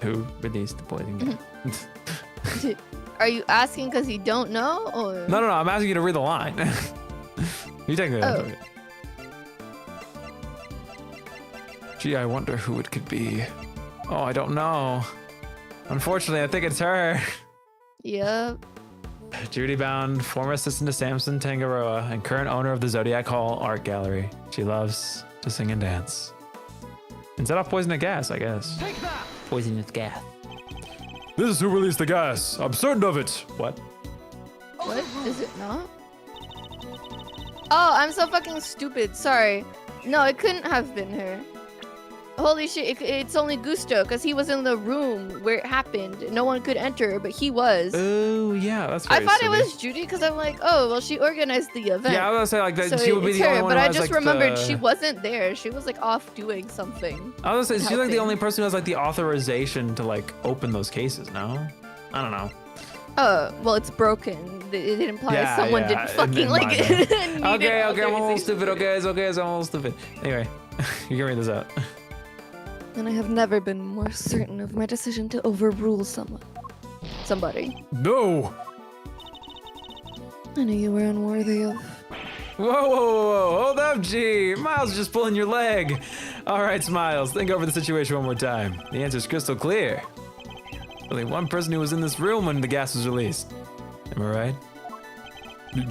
Who released the poison gas? Are you asking because you don't know, or? No, I'm asking you to read the line. You take the Oh. Gee, I wonder who it could be. Oh, I don't know. Unfortunately, I think it's her. Yep. Judy Bound, former assistant to Samson Tangaroa, and current owner of the Zodiac Hall Art Gallery. She loves to sing and dance. And set off poisonous gas, I guess. Poisonous gas. This is who released the gas. I'm certain of it. What? What? Is it not? Oh, I'm so fucking stupid. Sorry. No, it couldn't have been her. Holy shit, it's only Gusto, because he was in the room where it happened. No one could enter, but he was. Oh, yeah, that's I very thought silly. it was Judy, because I'm like, oh, well, she organized the event. Yeah, I was gonna say, like, that So she would be it's the only her, one but who I has, just like, remembered the... she wasn't there. She was like off doing something. I was gonna say, she's like the helping. only person who has, like, the authorization to, like, open those cases, no? I don't know. Well, it's broken. It implies Yeah, someone yeah, didn't fucking in like my needed Okay, I'm a little authorization. stupid. Okay, it's okay, I'm a little stupid. Anyway, you can read this out. And I have never been more certain of my decision to overrule someone. Somebody. No. I knew you were unworthy of. Whoa, hold up, G. Miles is just pulling your leg. All right, Smiles, think over the situation one more time. The answer's crystal clear. Only one person who was in this room when the gas was released. Am I right?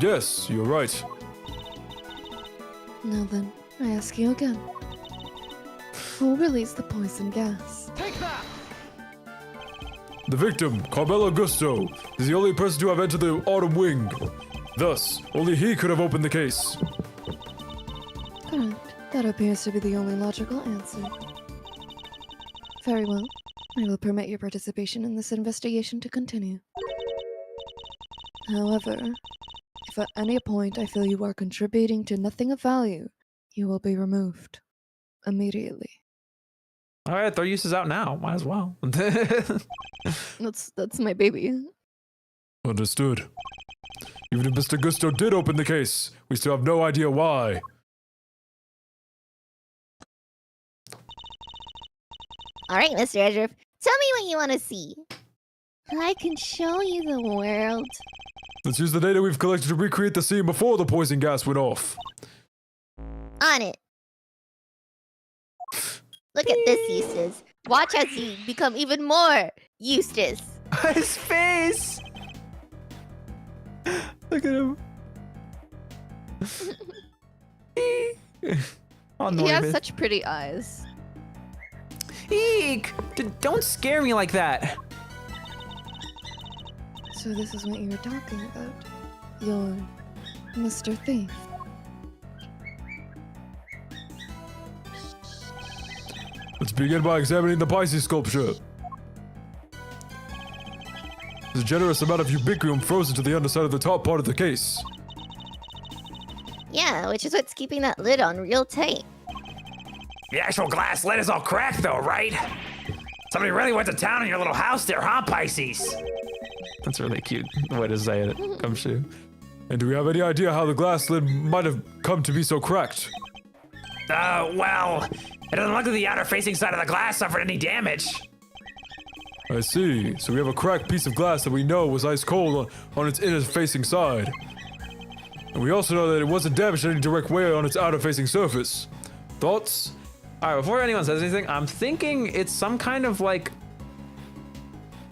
Yes, you're right. Now then, I ask you again. Who released the poison gas? The victim, Carmelo Gusto, is the only person to have entered the Autumn Wing. Thus, only he could have opened the case. Correct. That appears to be the only logical answer. Very well. I will permit your participation in this investigation to continue. However, if at any point I feel you are contributing to nothing of value, you will be removed. Immediately. All right, throw uses out now. Might as well. That's my baby. Understood. Even if Mr. Gusto did open the case, we still have no idea why. All right, Mr. Edgeworth, tell me what you want to see. I can show you the world. Let's use the data we've collected to recreate the scene before the poison gas went off. On it. Look at this, Eustace. Watch as you become even more Eustace. His face. Look at him. On He has such pretty eyes. Eek! Don't scare me like that. So this is what you were talking about. You're Mr. Thief. Let's begin by examining the Pisces sculpture. There's a generous amount of ubiquium frozen to the underside of the top part of the case. Yeah, which is what's keeping that lid on real tight. The actual glass lid is all cracked though, right? Somebody really went to town on your little house there, huh, Pisces? That's a really cute way to say it, Gumshoe. And do we have any idea how the glass lid might have come to be so cracked? Well, it doesn't look like the outer-facing side of the glass suffered any damage. I see. So we have a cracked piece of glass that we know was ice cold on its inner-facing side. And we also know that it wasn't damaged in any direct way on its outer-facing surface. Thoughts? All right, before anyone says anything, I'm thinking it's some kind of like,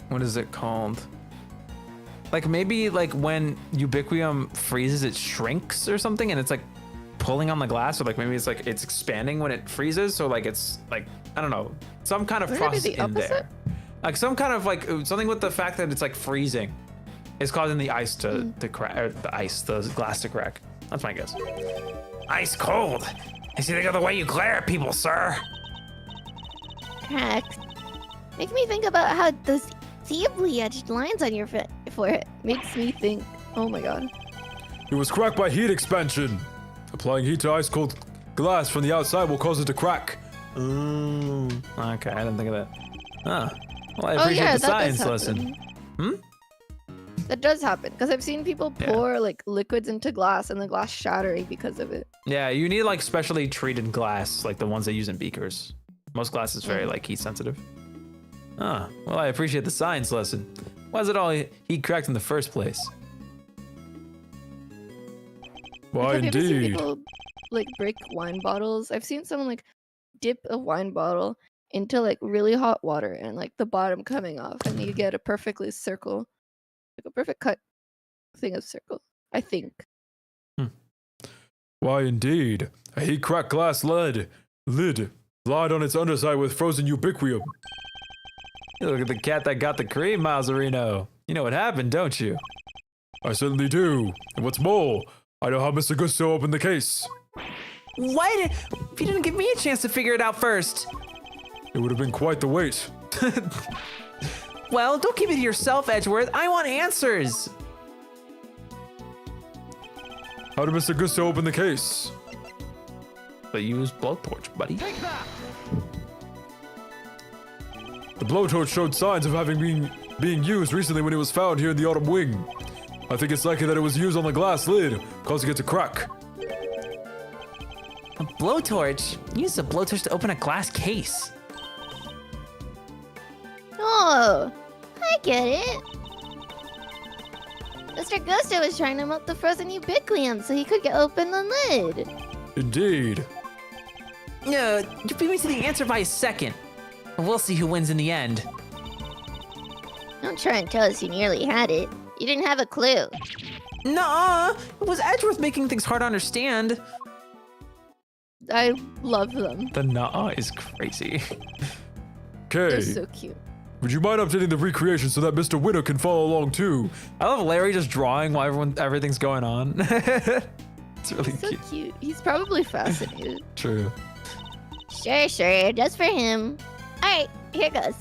what is it called? Like maybe like when Ubiquium freezes, it shrinks or something, and it's like pulling on the glass, or like maybe it's like it's expanding when it freezes. So like it's like, I don't know, some kind of Wouldn't it be process the in there. Like some kind of like something with the fact that it's like freezing is causing the ice to crack, or the glass to crack. That's my guess. Ice cold. I see they go the way you glare at people, sir. Cracked. Makes me think about how those deeply edged lines on your forehead. Makes me think, oh my god. It was cracked by heat expansion. Applying heat to ice cold glass from the outside will cause it to crack. Okay, I didn't think of that. Huh. Well, I Oh appreciate yeah, the that does science happen. lesson. That does happen, because I've seen people Yeah. pour like liquids into glass and the glass shattering because of it. Yeah, you need like specially treated glass, like the ones they use in beakers. Most glass is very like heat sensitive. Ah, well, I appreciate the science lesson. Why is it all heat cracked in the first place? Why Have you ever seen indeed? people like break wine bottles? I've seen someone like dip a wine bottle into like really hot water and like the bottom coming off, and you get a perfectly circle, like a perfect cut thing of circle. I think. Why indeed? A heat cracked glass lid lied on its underside with frozen ubiquium. You look at the cat that got the cream, Mazarino. You know what happened, don't you? I certainly do. And what's more, I know how Mr. Gusto opened the case. Why if you didn't give me a chance to figure it out first? It would have been quite the wait. Well, don't keep it to yourself, Edgeworth. I want answers. How did Mr. Gusto open the case? They use blowtorch, buddy. The blowtorch showed signs of having being used recently when it was found here in the Autumn Wing. I think it's likely that it was used on the glass lid, causing it to crack. A blowtorch? You used a blowtorch to open a glass case. Oh, I get it. Mr. Gusto was trying to melt the frozen ubiquium so he could get open the lid. Indeed. You beat me to the answer by a second. We'll see who wins in the end. Don't try and tell us you nearly had it. You didn't have a clue. Nuh-uh. It was Edgeworth making things hard to understand. I love them. The nuh is crazy. They're Okay. so cute. Would you mind updating the recreation so that Mr. Winner can follow along too? I love Larry just drawing while everything's going on. It's really So cute. cute. He's probably fascinated. True. Sure, just for him. Alright, here goes.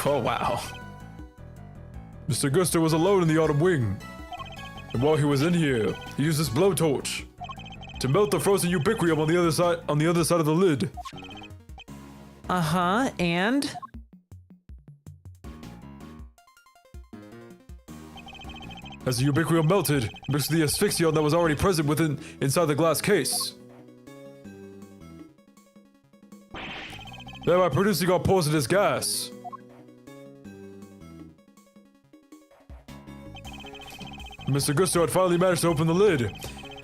Oh wow. Mr. Gusto was alone in the Autumn Wing. And while he was in here, he used this blowtorch to melt the frozen ubiquium on the other side of the lid. Uh-huh, and? As the ubiquium melted, it mixed with the asphyxion that was already present inside the glass case, thereby producing our poisonous gas. If Mr. Gusto had finally managed to open the lid,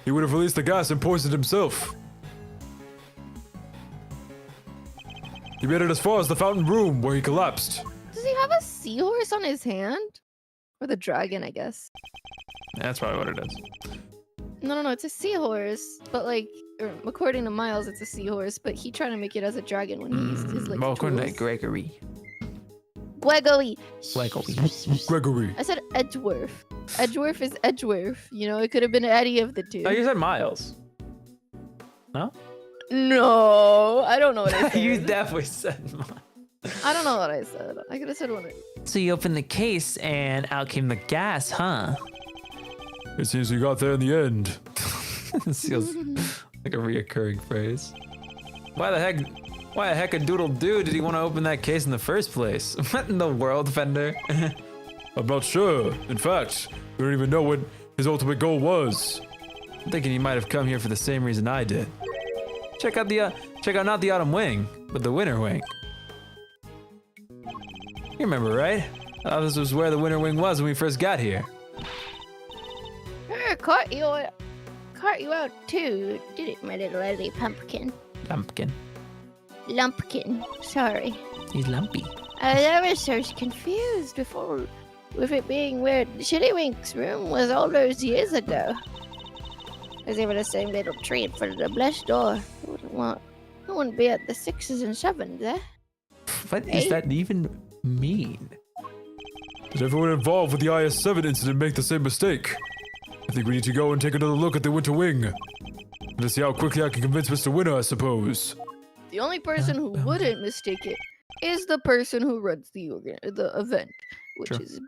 he would have released the gas and poisoned himself. He made it as far as the fountain room, where he collapsed. Does he have a seahorse on his hand? Or the dragon, I guess. That's probably what it is. No, it's a seahorse. But like, according to Miles, it's a seahorse. But he tried to make it as a dragon when he used his like Well, according to tools. Gregory. Gregory. Gregory. I said Edgeworth. Edgeworth is Edgeworth. You know, it could have been any of the two. Oh, you said Miles. No? No, I don't know what I said. You definitely said Miles. I don't know what I said. I could have said one. So you opened the case and out came the gas, huh? It seems we got there in the end. This feels like a reoccurring phrase. Why the heck a doodle do did he want to open that case in the first place? What in the world, Fender? I'm not sure. In fact, we don't even know what his ultimate goal was. I'm thinking he might have come here for the same reason I did. Check out not the autumn wing, but the winter wing. You remember, right? I thought this was where the winter wing was when we first got here. Caught you out too, did it, my little Ellie pumpkin? Lumpkin. Lumpkin, sorry. He's lumpy. I was so confused before with it being where Shittywink's room was all those years ago. Because they were the same little tree in front of the blessed door. I wouldn't be at the 6s and 7s, eh? What does that even mean? Did everyone involved with the IS-7 incident make the same mistake? I think we need to go and take another look at the winter wing. And to see how quickly I can convince Mr. Winner, I suppose. The only person who wouldn't mistake it is the person who runs the event, which Sure. is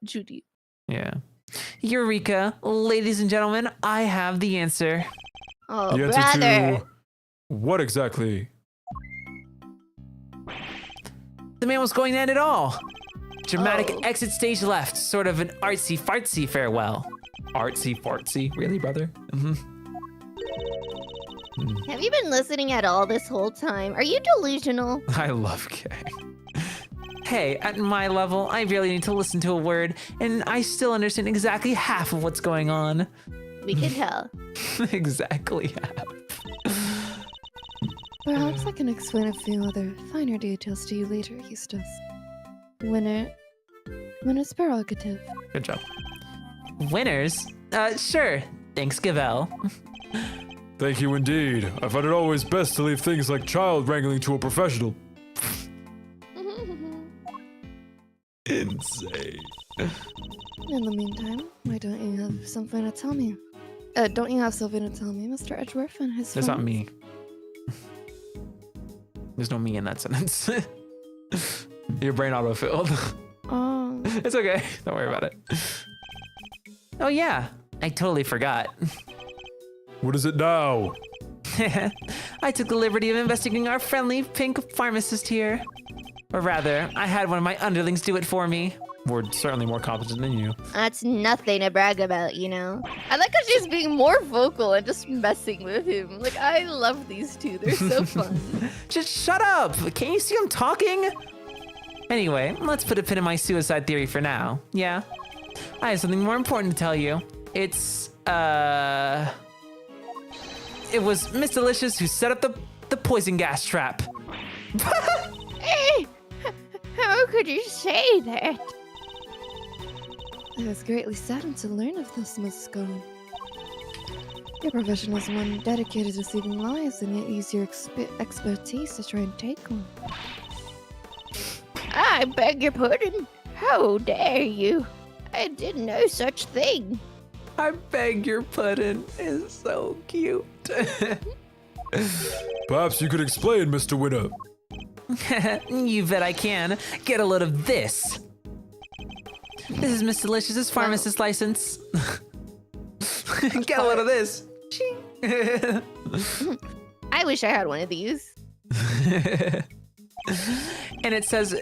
Judy. Yeah. Eureka, ladies and gentlemen, I have the answer. Oh, The answer brother. to what exactly? The man was going to end it all. Dramatic Oh. exit stage left, sort of an artsy fartsy farewell. Artsy fartsy. Really, brother? Have you been listening at all this whole time? Are you delusional? I love Kay. Hey, at my level, I barely need to listen to a word, and I still understand exactly half of what's going on. We can tell. Exactly half. Perhaps I can explain a few other finer details to you later, Eustace. Winner's prerogative. Good job. Winners? Sure. Thanks, Gavel. Thank you indeed. I find it always best to leave things like child wrangling to a professional. Insane. In the meantime, why don't you have something to tell me? Don't you have something to tell me, Mr. Edgeworth and his There's not friends? me. There's no me in that sentence. Your brain auto-filled. Oh, It's okay. Don't worry about it. Oh yeah, I totally forgot. What is it now? I took the liberty of investigating our friendly pink pharmacist here. Or rather, I had one of my underlings do it for me. We're certainly more competent than you. That's nothing to brag about, you know? I like how she's being more vocal and just messing with him. Like, I love these two. They're so fun. Just shut up! Can't you see I'm talking? Anyway, let's put a pin in my suicide theory for now. Yeah? I have something more important to tell you. It was Miss Delicious who set up the poison gas trap. Hey! How could you say that? I was greatly saddened to learn of this, Miss Scone. Your profession is one dedicated to saving lives, and yet use your expertise to try and take one. I beg your pardon. How dare you? I did no such thing. I beg your pudding is so cute. Perhaps you could explain, Mr. Winner. You bet I can. Get a load of this. This is Miss Delicious's pharmacist license. Get a load of this. I wish I had one of these. And it says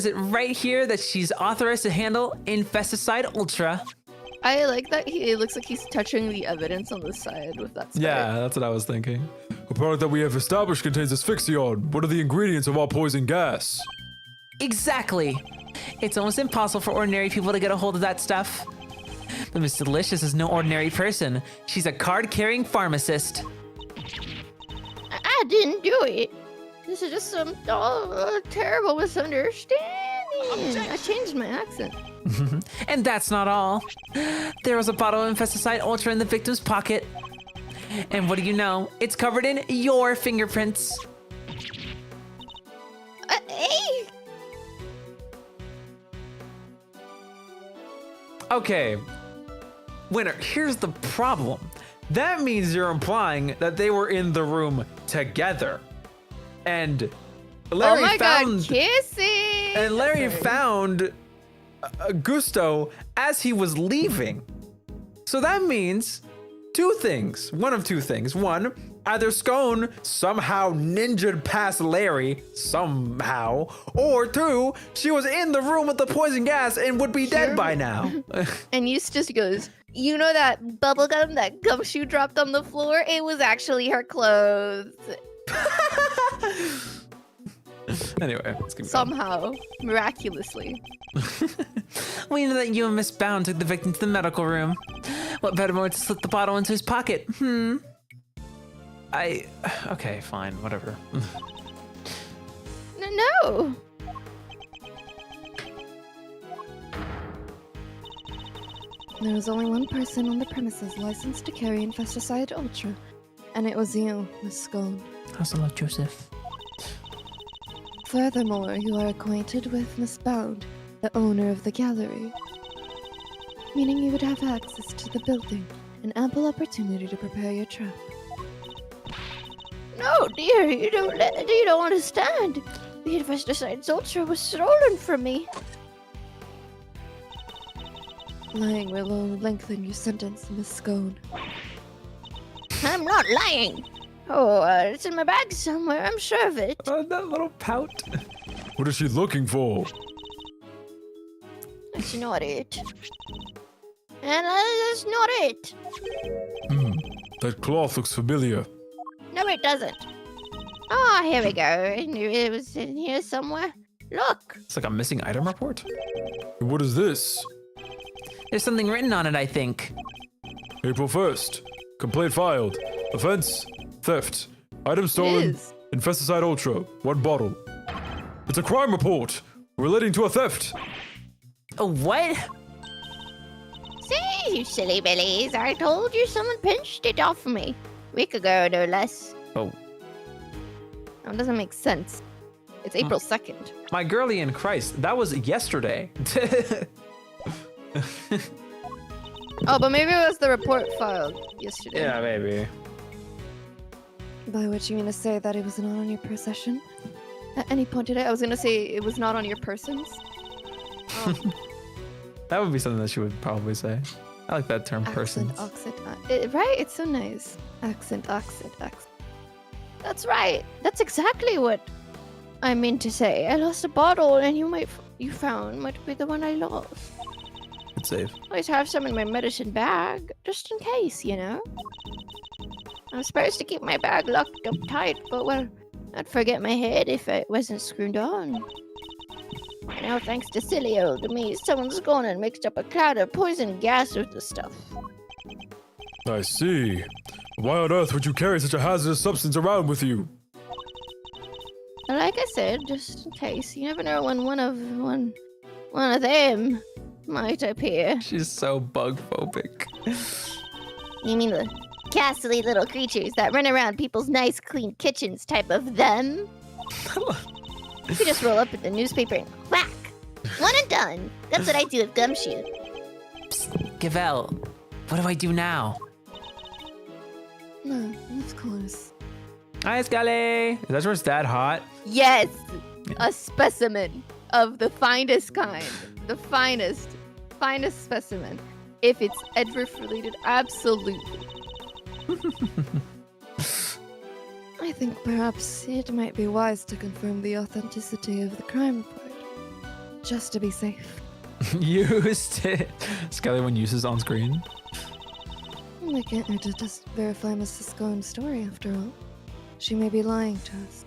it right here that she's authorized to handle Infesticide Ultra. I like that it looks like he's touching the evidence on the side with that. Yeah, that's what I was thinking. A product that we have established contains asphyxion. What are the ingredients of our poison gas? Exactly. It's almost impossible for ordinary people to get a hold of that stuff. But Miss Delicious is no ordinary person. She's a card-carrying pharmacist. I didn't do it. This is just some terrible misunderstanding. I changed my accent. And that's not all. There was a bottle of Infesticide Ultra in the victim's pocket. And what do you know? It's covered in your fingerprints. Hey! Okay. Winner, here's the problem. That means you're implying that they were in the room together. And Larry Oh my found god, kissing! and Larry Sorry. found Gusto as he was leaving. So that means two things. One of two things. One, either Scone somehow ninja'd past Larry somehow, or two, she was in the room with the poison gas and would be dead by now. And Eustace goes, you know that bubble gum that Gumshoe dropped on the floor? It was actually her clothes. Anyway, let's keep going. Somehow, miraculously. We know that you and Miss Bound took the victim to the medical room. What better way to slip the bottle into his pocket? Okay, fine, whatever. No. There was only one person on the premises licensed to carry Infesticide Ultra, and it was you, Miss Scone. How's the luck, Joseph? Furthermore, you are acquainted with Miss Bound, the owner of the gallery, meaning you would have access to the building and ample opportunity to prepare your trap. No, dear, you don't understand. The Infesticide Ultra was stolen from me. Lying will only lengthen your sentence, Miss Scone. I'm not lying. Oh, it's in my bag somewhere, I'm sure of it. That little pout. What is she looking for? That's not it. And that's not it. That cloth looks familiar. No, it doesn't. Ah, here we go. I knew it was in here somewhere. Look. It's like a missing item report. What is this? There's something written on it, I think. April 1st. Complaint filed. Offense, theft. Item stolen. is. Infesticide Ultra. 1 bottle. It's a crime report relating to a theft. Oh, what? See, you silly billies. I told you someone pinched it off me. Week ago, no less. Oh, That doesn't make sense. It's April 2nd. my girlie in Christ, that was yesterday. Oh, but maybe it was the report filed yesterday. Yeah, maybe. By which you mean to say that it was not on your possession? At any point today, I was gonna say it was not on your persons. That would be something that she would probably say. I like that term, person. Accent, Right? It's so nice. Accent. That's right. That's exactly what I meant to say. I lost a bottle, and you found might be the one I lost. Good save. Always have some in my medicine bag, just in case, you know. I'm supposed to keep my bag locked up tight, but well, I'd forget my head if it wasn't screwed on. Now, thanks to silly old me, someone's gone and mixed up a cloud of poison gas with the stuff. I see. Why on earth would you carry such a hazardous substance around with you? Like I said, just in case. You never know when one of them might appear. She's so bug phobic. You mean the ghastly little creatures that run around people's nice, clean kitchens type of them? You could just roll up at the newspaper and whack! One and done! That's what I do with Gumshoe. Psst, Gavel, what do I do now? No, of course. Hi, Scully. Is that where it's that hot? Yes, a specimen of the finest kind, the finest specimen. If it's Edward related, absolutely. I think perhaps it might be wise to confirm the authenticity of the crime report, just to be safe. Used it. Scully when uses on screen. I can't hurt to just verify Mrs. Scone's story after all. She may be lying to us.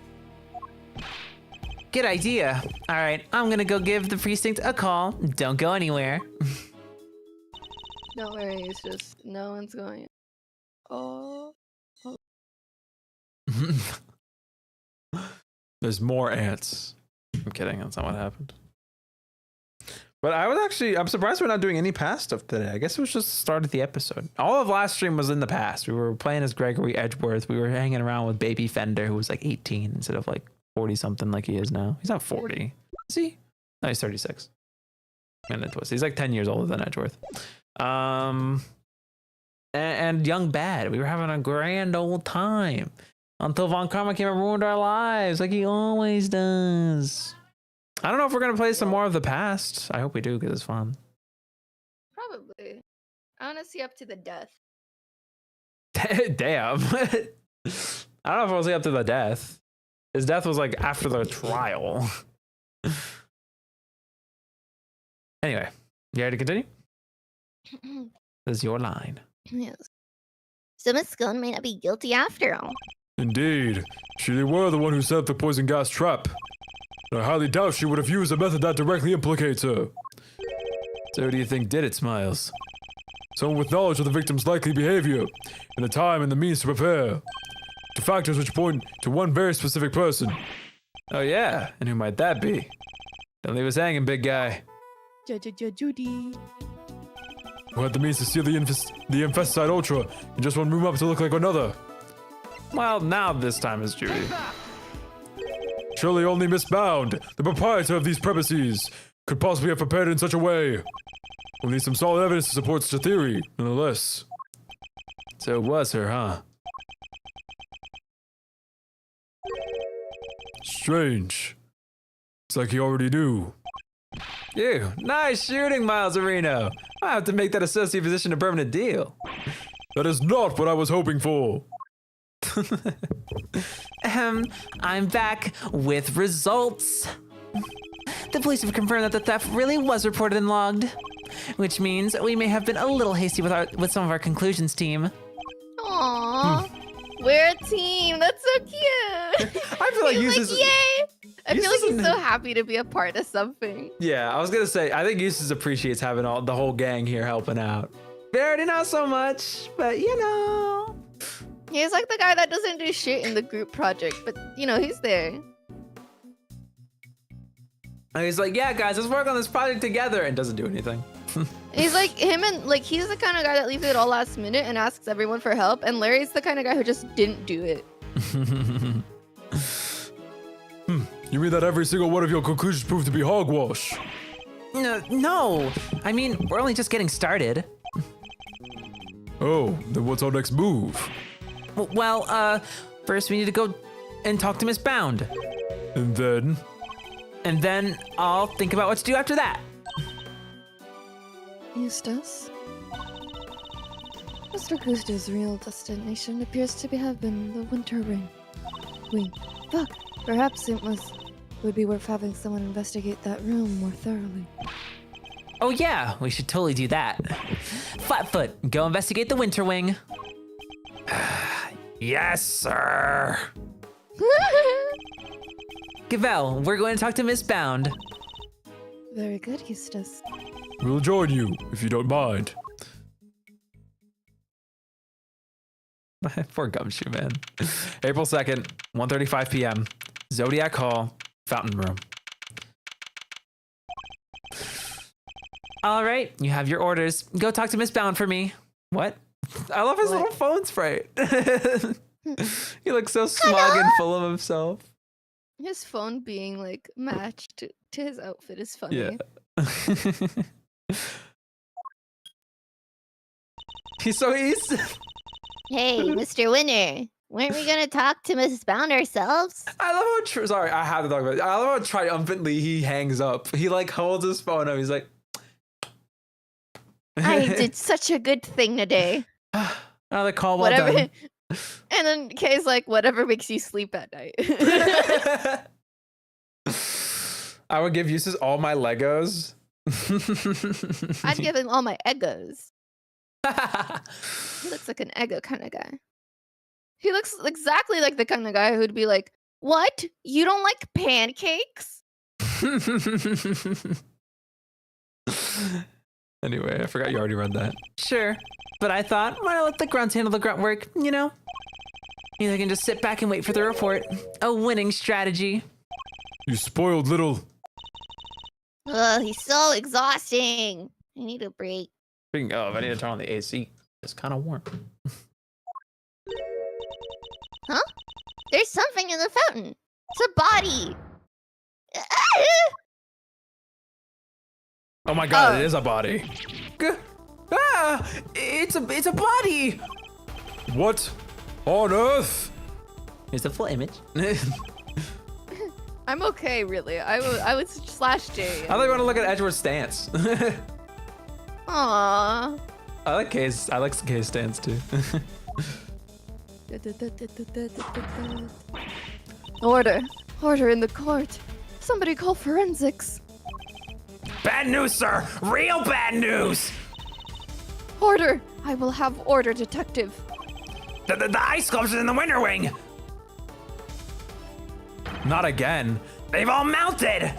Good idea. All right, I'm gonna go give the precinct a call. Don't go anywhere. Don't worry, it's just no one's going. Oh. There's more ants. I'm kidding. That's not what happened. But I'm surprised we're not doing any past stuff today. I guess it was just the start of the episode. All of last stream was in the past. We were playing as Gregory Edgeworth. We were hanging around with baby Fender, who was like 18 instead of like 40 something like he is now. He's not 40. Is he? No, he's 36. And it was. He's like 10 years older than Edgeworth. And Young Bad. We were having a grand old time until Von Karma came and ruined our lives like he always does. I don't know if we're going to play some more of the past. I hope we do because it's fun. Probably. I want to see up to the death. Damn. I don't know if it was like up to the death. His death was like after the trial. Anyway, you ready to continue? This is your line. Yes. So Miss Scone may not be guilty after all. Indeed, she were the one who set up the poison gas trap. And I highly doubt she would have used a method that directly implicates her. So who do you think did it, Smiles? Someone with knowledge of the victim's likely behavior, and the time and the means to prepare. To factors which point to one very specific person. Oh yeah, and who might that be? Don't leave us hanging, big guy. Judy. Who had the means to steal the infesticide Ultra and just one room up to look like another. Well, now this time is Judy. Surely only Miss Bound, the proprietor of these premises, could possibly have prepared it in such a way. We'll need some solid evidence to support such a theory, nonetheless. So it was her, huh? Strange. It's like he already knew. You, nice shooting, Miles Areno. I have to make that associate position a permanent deal. That is not what I was hoping for. I'm back with results. The police have confirmed that the theft really was reported and logged, which means we may have been a little hasty with some of our conclusions, team. Aww. We're a team. That's so cute. I feel like He's Eustace. like, yay! I feel like Eustace he's so happy to be a part of something. Yeah, I was gonna say, I think Eustace appreciates having the whole gang here helping out. Verity not so much, but you know. He's like the guy that doesn't do shit in the group project, but you know, he's there. And he's like, yeah, guys, let's work on this project together, and doesn't do anything. He's like him and like he's the kind of guy that leaves it all last minute and asks everyone for help, and Larry's the kind of guy who just didn't do it. You mean that every single one of your conclusions proved to be hogwash? No, I mean, we're only just getting started. Oh, then what's our next move? Well, first we need to go and talk to Miss Bound. And then? And then I'll think about what to do after that. Eustace? Mr. Guster's real destination appears to have been the Winter Ring. Fuck. Perhaps would be worth having someone investigate that room more thoroughly. Oh yeah, we should totally do that. Flatfoot, go investigate the Winter Wing. Yes, sir. Gavel, we're going to talk to Miss Bound. Very good, Eustace. We'll join you, if you don't mind. Poor Gumshoe, man. April 2nd, 1:35 p.m. Zodiac Hall, Fountain Room. All right, you have your orders. Go talk to Miss Bound for me. What? I love his little phone sprite. He looks so smug and full of himself. His phone being like matched to his outfit is funny. Yeah. He's Hey, Mr. Winner, weren't we gonna talk to Mrs. Bound ourselves? I love how sorry, I had to talk about it. I love how triumphantly he hangs up. He like holds his phone up. He's like, I did such a good thing today. another call, well Whatever. done. And then Kay's like, whatever makes you sleep at night. I would give Eustace all my Legos. I'd give him all my Eggos. He looks like an Eggo kind of guy. He looks exactly like the kind of guy who'd be like, what? You don't like pancakes? Anyway, I forgot you already read that. Sure, but I thought, why not let the grunts handle the grunt work, you know? Either I can just sit back and wait for the report. A winning strategy. You spoiled little... Ugh, he's so exhausting. I need a break. Speaking of, I need to turn on the AC. It's kind of warm. Huh? There's something in the fountain. It's a body. Oh my god, it is a body. It's a body. What on earth? Here's the full image. I'm okay, really. I would slash J. I like want to look at Edward's stance. Aww. I like Kay's stance too. Order. Order in the court. Somebody call forensics. Bad news, sir. Real bad news. Order. I will have order, detective. The ice sculptures in the winter wing. Not again. They've all melted.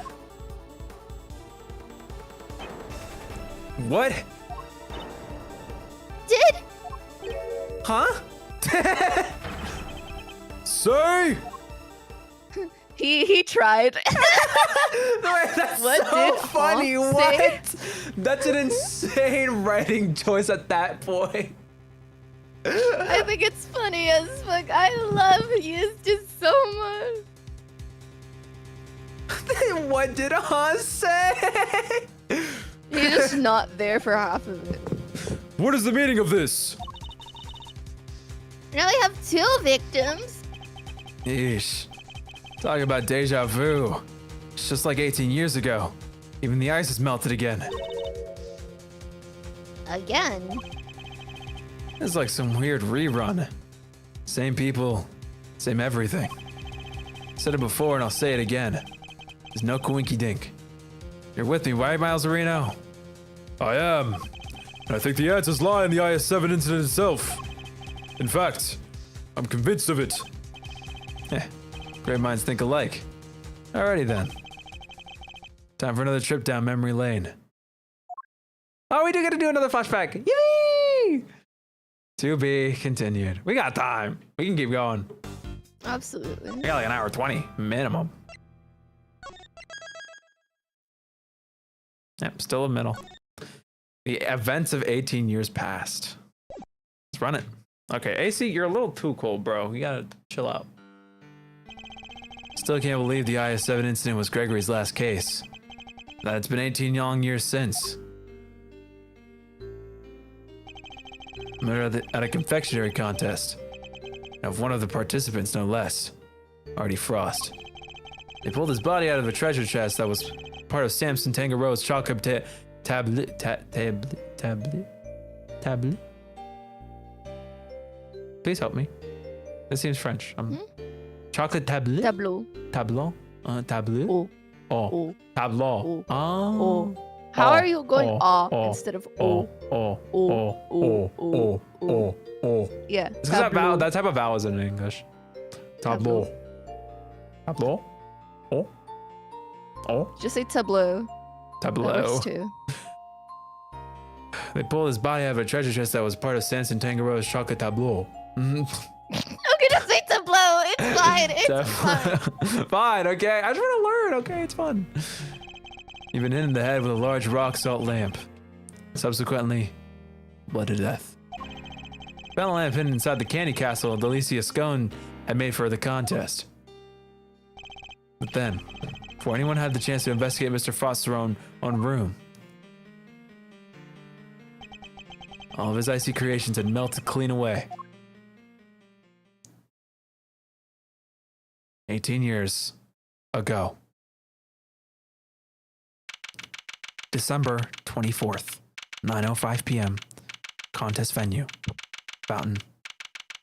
What? Did Huh? Say! He tried. That's What so did funny. Hawk What? say? That's an insane writing choice at that point. I think it's funny as fuck. I love Eustace so much. What did Hans say? He's just not there for half of it. What is the meaning of this? now we have 2 victims? Yeesh. Talking about deja vu. It's just like 18 years ago. Even the ice has melted again. Again. It's like some weird rerun. Same people, same everything. Said it before and I'll say it again. There's no coinky dink. You're with me, right, Miles Areno? I am. And I think the answers lie in the IS-7 incident itself. In fact, I'm convinced of it. Great minds think alike. Alrighty then. Time for another trip down memory lane. Oh, we do get to do another flashback. Yippee! To be continued. We got time. We can keep going. Absolutely. We got like an hour 20 minimum. Yep, still a middle. The events of 18 years past. Let's run it. Okay, AC, you're a little too cold, bro. You gotta chill out. Still can't believe the IS-7 incident was Gregory's last case. That it's been 18 long years since. Murder at a confectionery contest. Of one of the participants, no less. Artie Frost. They pulled his body out of a treasure chest that was part of Samson Tangaroa's chocolate tablet. Please help me. This seems French. Chocolate tablet. Tableau. Tableau. Tableau. Oh. Oh. Oh. Tableau. Oh. Oh. Oh. How are you going instead of Oh. oh? Oh. Oh. Oh. Oh. Oh. Yeah. It's because that type of vowel is in English. Tableau. Tableau. Oh. Oh. Just say tableau. That Tableau. works too. They pulled his body out of a treasure chest that was part of Samson Tangaroa's chocolate tableau. Okay, just say tableau. It's fine. It's fine. Fine, okay. I just want to learn, okay? It's fun. Even hit in the head with a large rock salt lamp. Subsequently, bled to death. Found a lamp hidden inside the candy castle Delicia Scone had made for the contest. But then, before anyone had the chance to investigate Mr. Frost's own room, all of his icy creations had melted clean away. 18 years ago. December 24th, 9:05 p.m. Contest venue. Fountain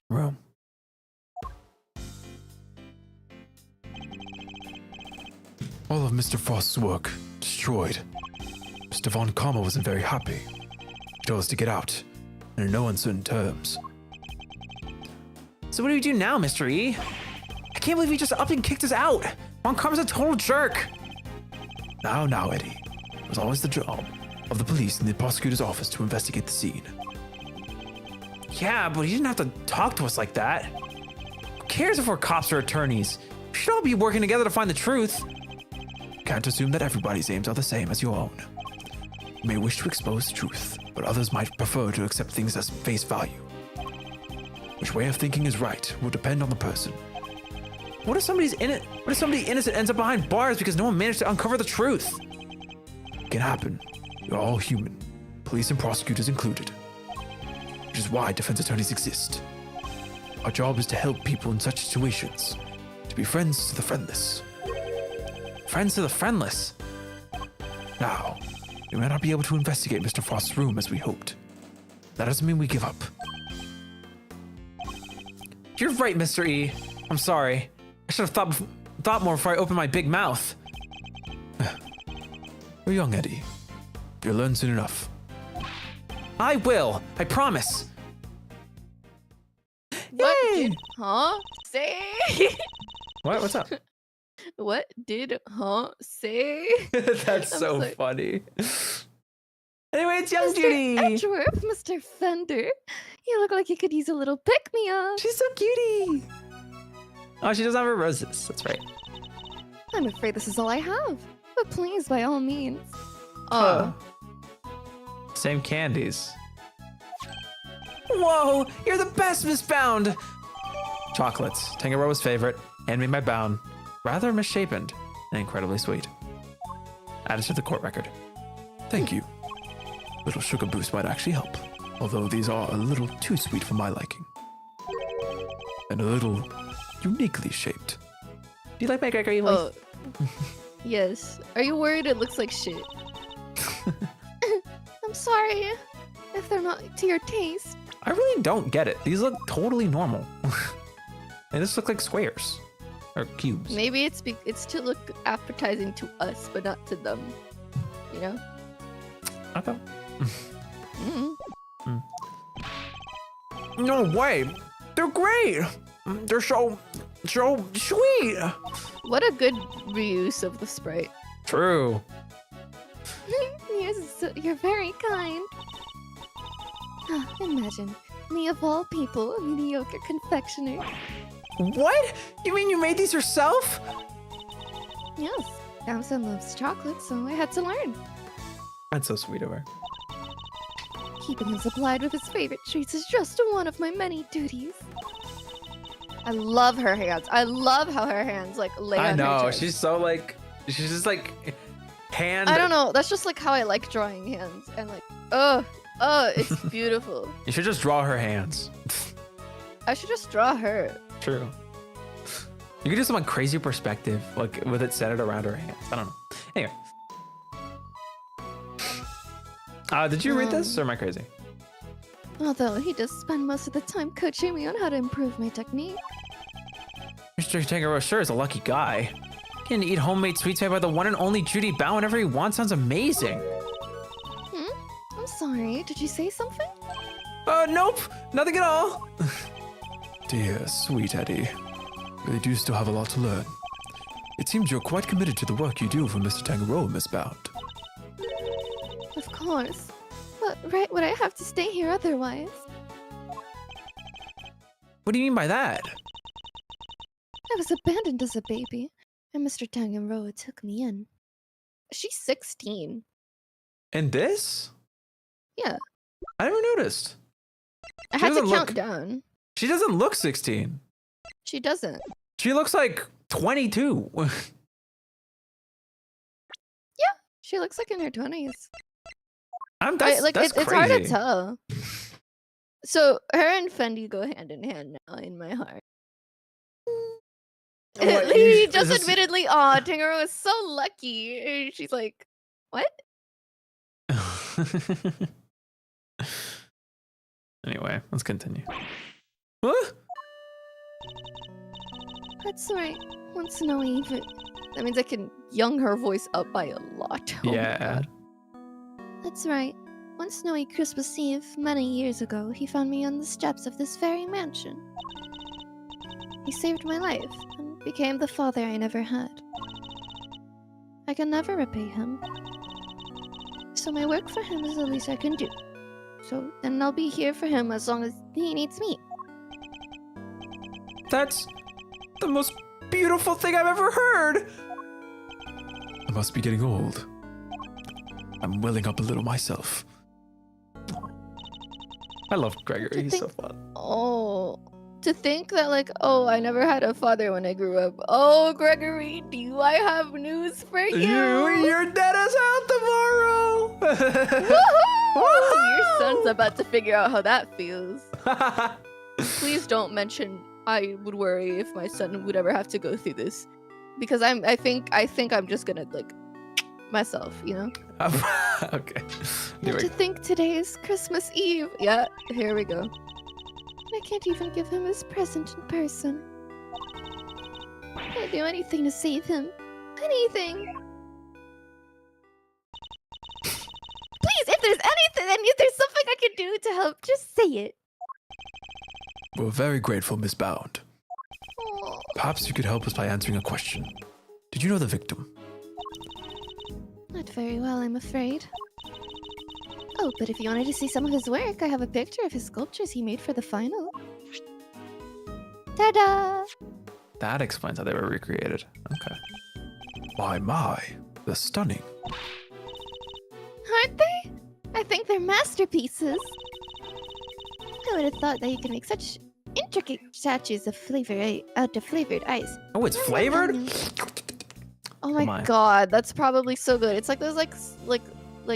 room. All of Mr. Frost's work destroyed. Mr. Von Karma wasn't very happy. He told us to get out, and in no uncertain terms. So what do we do now, Mr. E? I can't believe he just up and kicked us out. Von Karma's a total jerk. Now, Eddie. It was always the job of the police and the prosecutor's office to investigate the scene. Yeah, but he didn't have to talk to us like that. Who cares if we're cops or attorneys? We should all be working together to find the truth. Can't assume that everybody's aims are the same as your own. You may wish to expose the truth, but others might prefer to accept things as face value. Which way of thinking is right will depend on the person. What if somebody innocent ends up behind bars because no one managed to uncover the truth? It can happen. We're all human, police and prosecutors included. Which is why defense attorneys exist. Our job is to help people in such situations, to be friends to the friendless. Friends to the friendless. Now, we may not be able to investigate Mr. Frost's room as we hoped. That doesn't mean we give up. You're right, Mr. E. I'm sorry. I should have thought more before I opened my big mouth. You're young, Eddie. You'll learn soon enough. I will. I promise. What Yay! did say? What? What's up? What did say? That's I'm so sorry. funny. Anyway, it's young Mr. Judy. Edgeworth, Mr. Fender. You look like you could use a little pick-me-up. She's so cutie. Oh, she doesn't have her roses. That's right. I'm afraid this is all I have. But please, by all means. Oh, Same candies. Whoa, you're the best, Miss Bound. Chocolates. Tangaroa's favorite. Hand me my bound. Rather misshapen and incredibly sweet. Added to the court record. Thank you. Little sugar boost might actually help. Although these are a little too sweet for my liking. And a little uniquely shaped. Do you like my Gregory voice? oh. Yes. Are you worried it looks like shit? I'm sorry if they're not to your taste. I really don't get it. These look totally normal. They just look like squares. Or cubes. Maybe it's to look appetizing to us, but not to them. You know? Okay. Mm. No way. They're great. They're so sweet. What a good reuse of the Sprite. True. You're very kind. Imagine me of all people, a mediocre confectioner. What? You mean you made these yourself? Yes, Damson loves chocolate, so I had to learn. That's so sweet of her. Keeping him supplied with his favorite treats is just one of my many duties. I love her hands. I love how her hands like lay I on her know. chest. She's so like. She's just like. Hand. I don't know. That's just like how I like drawing hands. And like, it's beautiful. You should just draw her hands. I should just draw her. True. You could do some like crazy perspective, like with it centered around her hands. I don't know. Anyway. Did you read this or am I crazy? Although he does spend most of the time coaching me on how to improve my technique. Mr. Tangaroa sure is a lucky guy. Getting to eat homemade sweets made by the one and only Judy Bao whenever he wants sounds amazing. I'm sorry, did you say something? Nope, nothing at all. Dear, sweet Eddie. Really do still have a lot to learn. It seems you're quite committed to the work you do for Mr. Tangaroa, Miss Bound. Of course. But right would I have to stay here otherwise? What do you mean by that? I was abandoned as a baby, and Mr. Tangaroa took me in. She's 16. And this? Yeah. I never noticed. I She had to doesn't count look- down. She doesn't look 16. She doesn't. She looks like 22. She looks like in her 20s. That's It's crazy. hard to tell. So her and Fendi go hand in hand now in my heart. What, He you- just is this- admittedly, aw, Tangaroa is so lucky. And she's like, what? Anyway, let's continue. What? That's right. Once Snowy, but That means I can young her voice up by a lot. Oh my Yeah. God. that's right. One snowy Christmas Eve, many years ago, he found me on the steps of this very mansion. He saved my life and became the father I never had. I can never repay him. So my work for him is the least I can do. So then I'll be here for him as long as he needs me. That's the most beautiful thing I've ever heard. I must be getting old. I'm welling up a little myself. I love Gregory. To He's think- so fun. Oh, to think that like, oh, I never had a father when I grew up. Oh, Gregory, do I have news for you? Your dad is out tomorrow. Woohoo! Your son's about to figure out how that feels. Please don't mention I would worry if my son would ever have to go through this, because I think I'm just gonna like myself, you know. Okay. And to think today is Christmas Eve. Yeah, here we go. I can't even give him his present in person. I'd do anything to save him. Anything! Please, if there's anything, if there's something I can do to help, just say it. We're very grateful, Miss Bound. Oh. Perhaps you could help us by answering a question. Did you know the victim? Not very well, I'm afraid. Oh, but if you wanted to see some of his work, I have a picture of his sculptures he made for the final. Ta-da! That explains how they were recreated. Okay. My, they're stunning. Aren't they? I think they're masterpieces. I would have thought that you could make such intricate statues of out of flavored ice. Oh, it's flavored? Oh my my. god, that's probably so good. It's like those like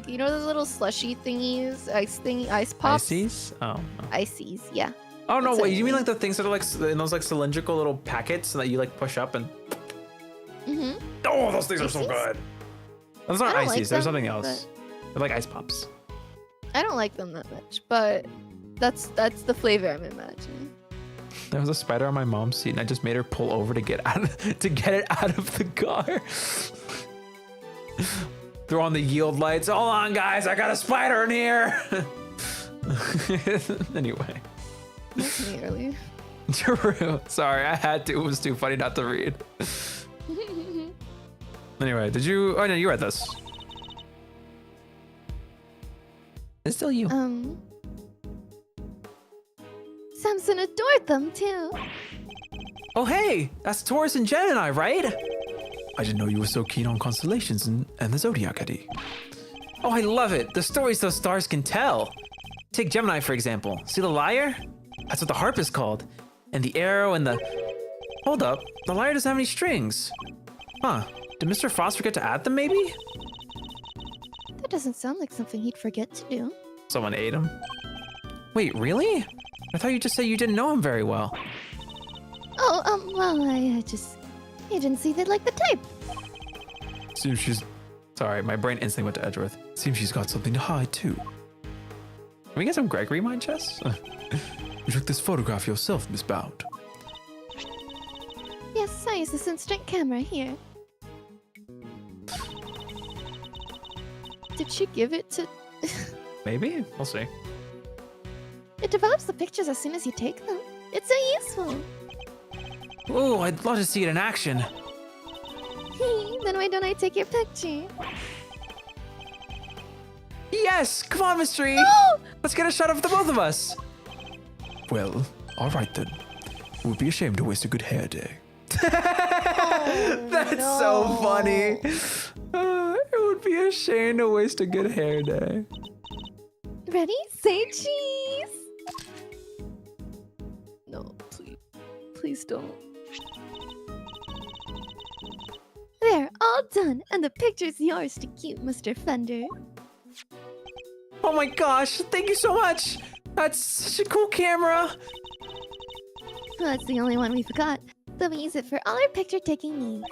you know those little slushy thingies, ice pops. Ices? Oh, no. Ices, yeah. Oh, no, That's wait. what You I mean mean. like the things that are like in those like cylindrical little packets that you like push up and. Mhm. Oh, those things are so Ices? good. Those aren't I don't ices. like There's them, something else. They're like ice pops. I don't like them that much, but that's the flavor I'm imagining. There was a spider on my mom's seat, and I just made her pull over to get to get it out of the car. Throw on the yield lights. Hold on, guys, I got a spider in here. Anyway, That's me earlier. true. Sorry, I had to. It was too funny not to read. Anyway, did you? Oh no, you read this. It's still you. Samson adored them too. Oh hey, that's Taurus and Gemini, right? I didn't know you were so keen on constellations and the zodiac, Eddie. Oh, I love it. The stories those stars can tell. Take Gemini, for example. See the lyre? That's what the harp is called. And the arrow and the... Hold up. The lyre doesn't have any strings. Huh. Did Mr. Frost forget to add them, maybe? That doesn't sound like something he'd forget to do. Someone ate him. Wait, really? I thought you just said you didn't know him very well. Oh, well, I you didn't see that like the type. Seems she's... Sorry, my brain instantly went to Edgeworth. Seems she's got something to hide, too. Can we get some Gregory mind chess? You took this photograph yourself, Miss Bound. Yes, I use this instant camera here. Did she give it to... Maybe? We'll see. It develops the pictures as soon as you take them. It's so useful. Ooh, I'd love to see it in action. Then why don't I take your picture? Yes! Come on, Mystery! Oh! Let's get a shot of the both of us. Well, all right then. It would be a shame to waste a good hair day. That's so funny. It would be a shame to waste a good hair day. Ready? Say cheese! No, please. Please don't. There, all done, and the picture's yours to keep, Mr. Fender. Oh my gosh, thank you so much. That's such a cool camera. Well, it's the only one we've got, so we use it for all our picture-taking needs.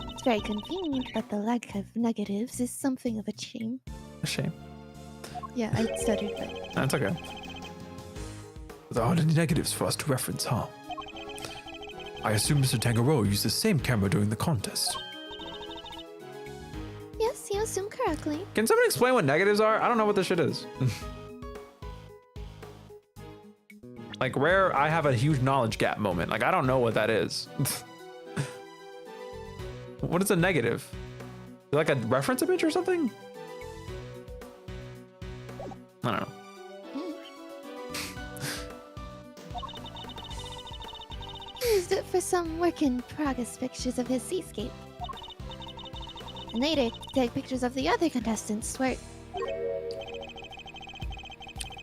It's very convenient, but the lack of negatives is something of a shame. A shame. Yeah, I stuttered, but... That's okay. There aren't any negatives for us to reference, huh? I assume Mr. Tangaroa used the same camera during the contest. Yes, you assume correctly. Can someone explain what negatives are? I don't know what this shit is. Like, rare, I have a huge knowledge gap moment. Like, I don't know what that is. What is a negative? Like a reference image or something? I don't know. He used it for some work-in-progress pictures of his seascape. And later, take pictures of the other contestants' work.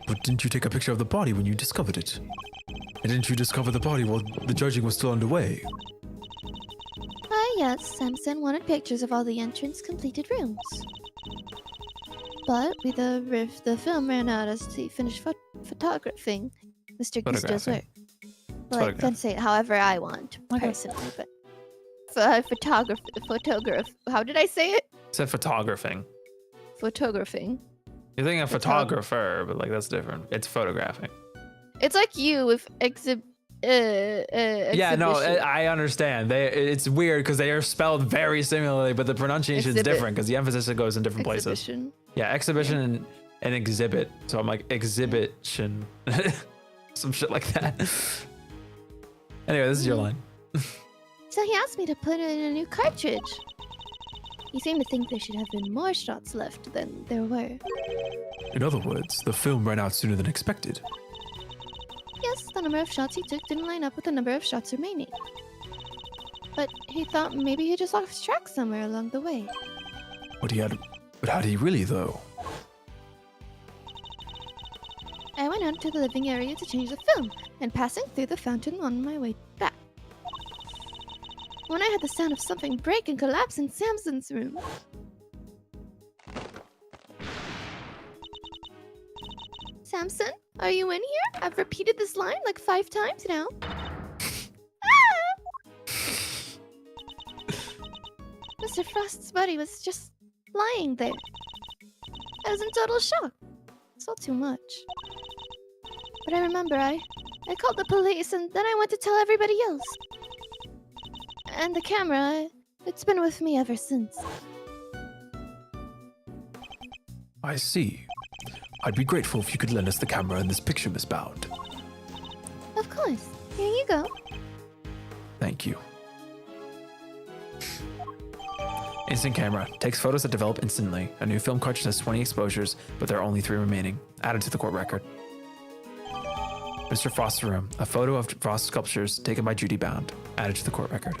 But didn't you take a picture of the body when you discovered it? And didn't you discover the body while the judging was still underway? Yes, Samson wanted pictures of all the entrance-completed rooms. But with the film ran out as he finished photographing Mr. Gusto's work. Well, I can say it however I want, personally, but... Photograph... How did I say it? It said photographing. Photographing. You're thinking of photographer, but like that's different. It's photographing. It's like you with Yeah, no, exhibition. I understand. It's weird because they are spelled very similarly, but the pronunciation is Exhibit. different because the emphasis goes in different places. Exhibition. Yeah, exhibition and exhibit. So I'm like exhibition, some shit like that. Anyway, this is your line. So he asked me to put in a new cartridge. He seemed to think there should have been more shots left than there were. In other words, the film ran out sooner than expected. Yes, the number of shots he took didn't line up with the number of shots remaining. But he thought maybe he just lost track somewhere along the way. But how did he really, though? I went out to the living area to change the film, and passing through the fountain on my way back. When I heard the sound of something break and collapse in Samson's room. Samson, are you in here? I've repeated this line like 5 times now. Mr. Frost's body was just lying there. I was in total shock. It's all too much. But I remember I called the police and then I went to tell everybody else. And the camera, it's been with me ever since. I see. I'd be grateful if you could lend us the camera in this picture, Miss Bound. Of course. Here you go. Thank you. Instant camera takes photos that develop instantly. A new film cartridge has 20 exposures, but there are only 3 remaining. Added to the court record. Mr. Frost's room. A photo of Frost's sculptures taken by Judy Bound. Added to the court record.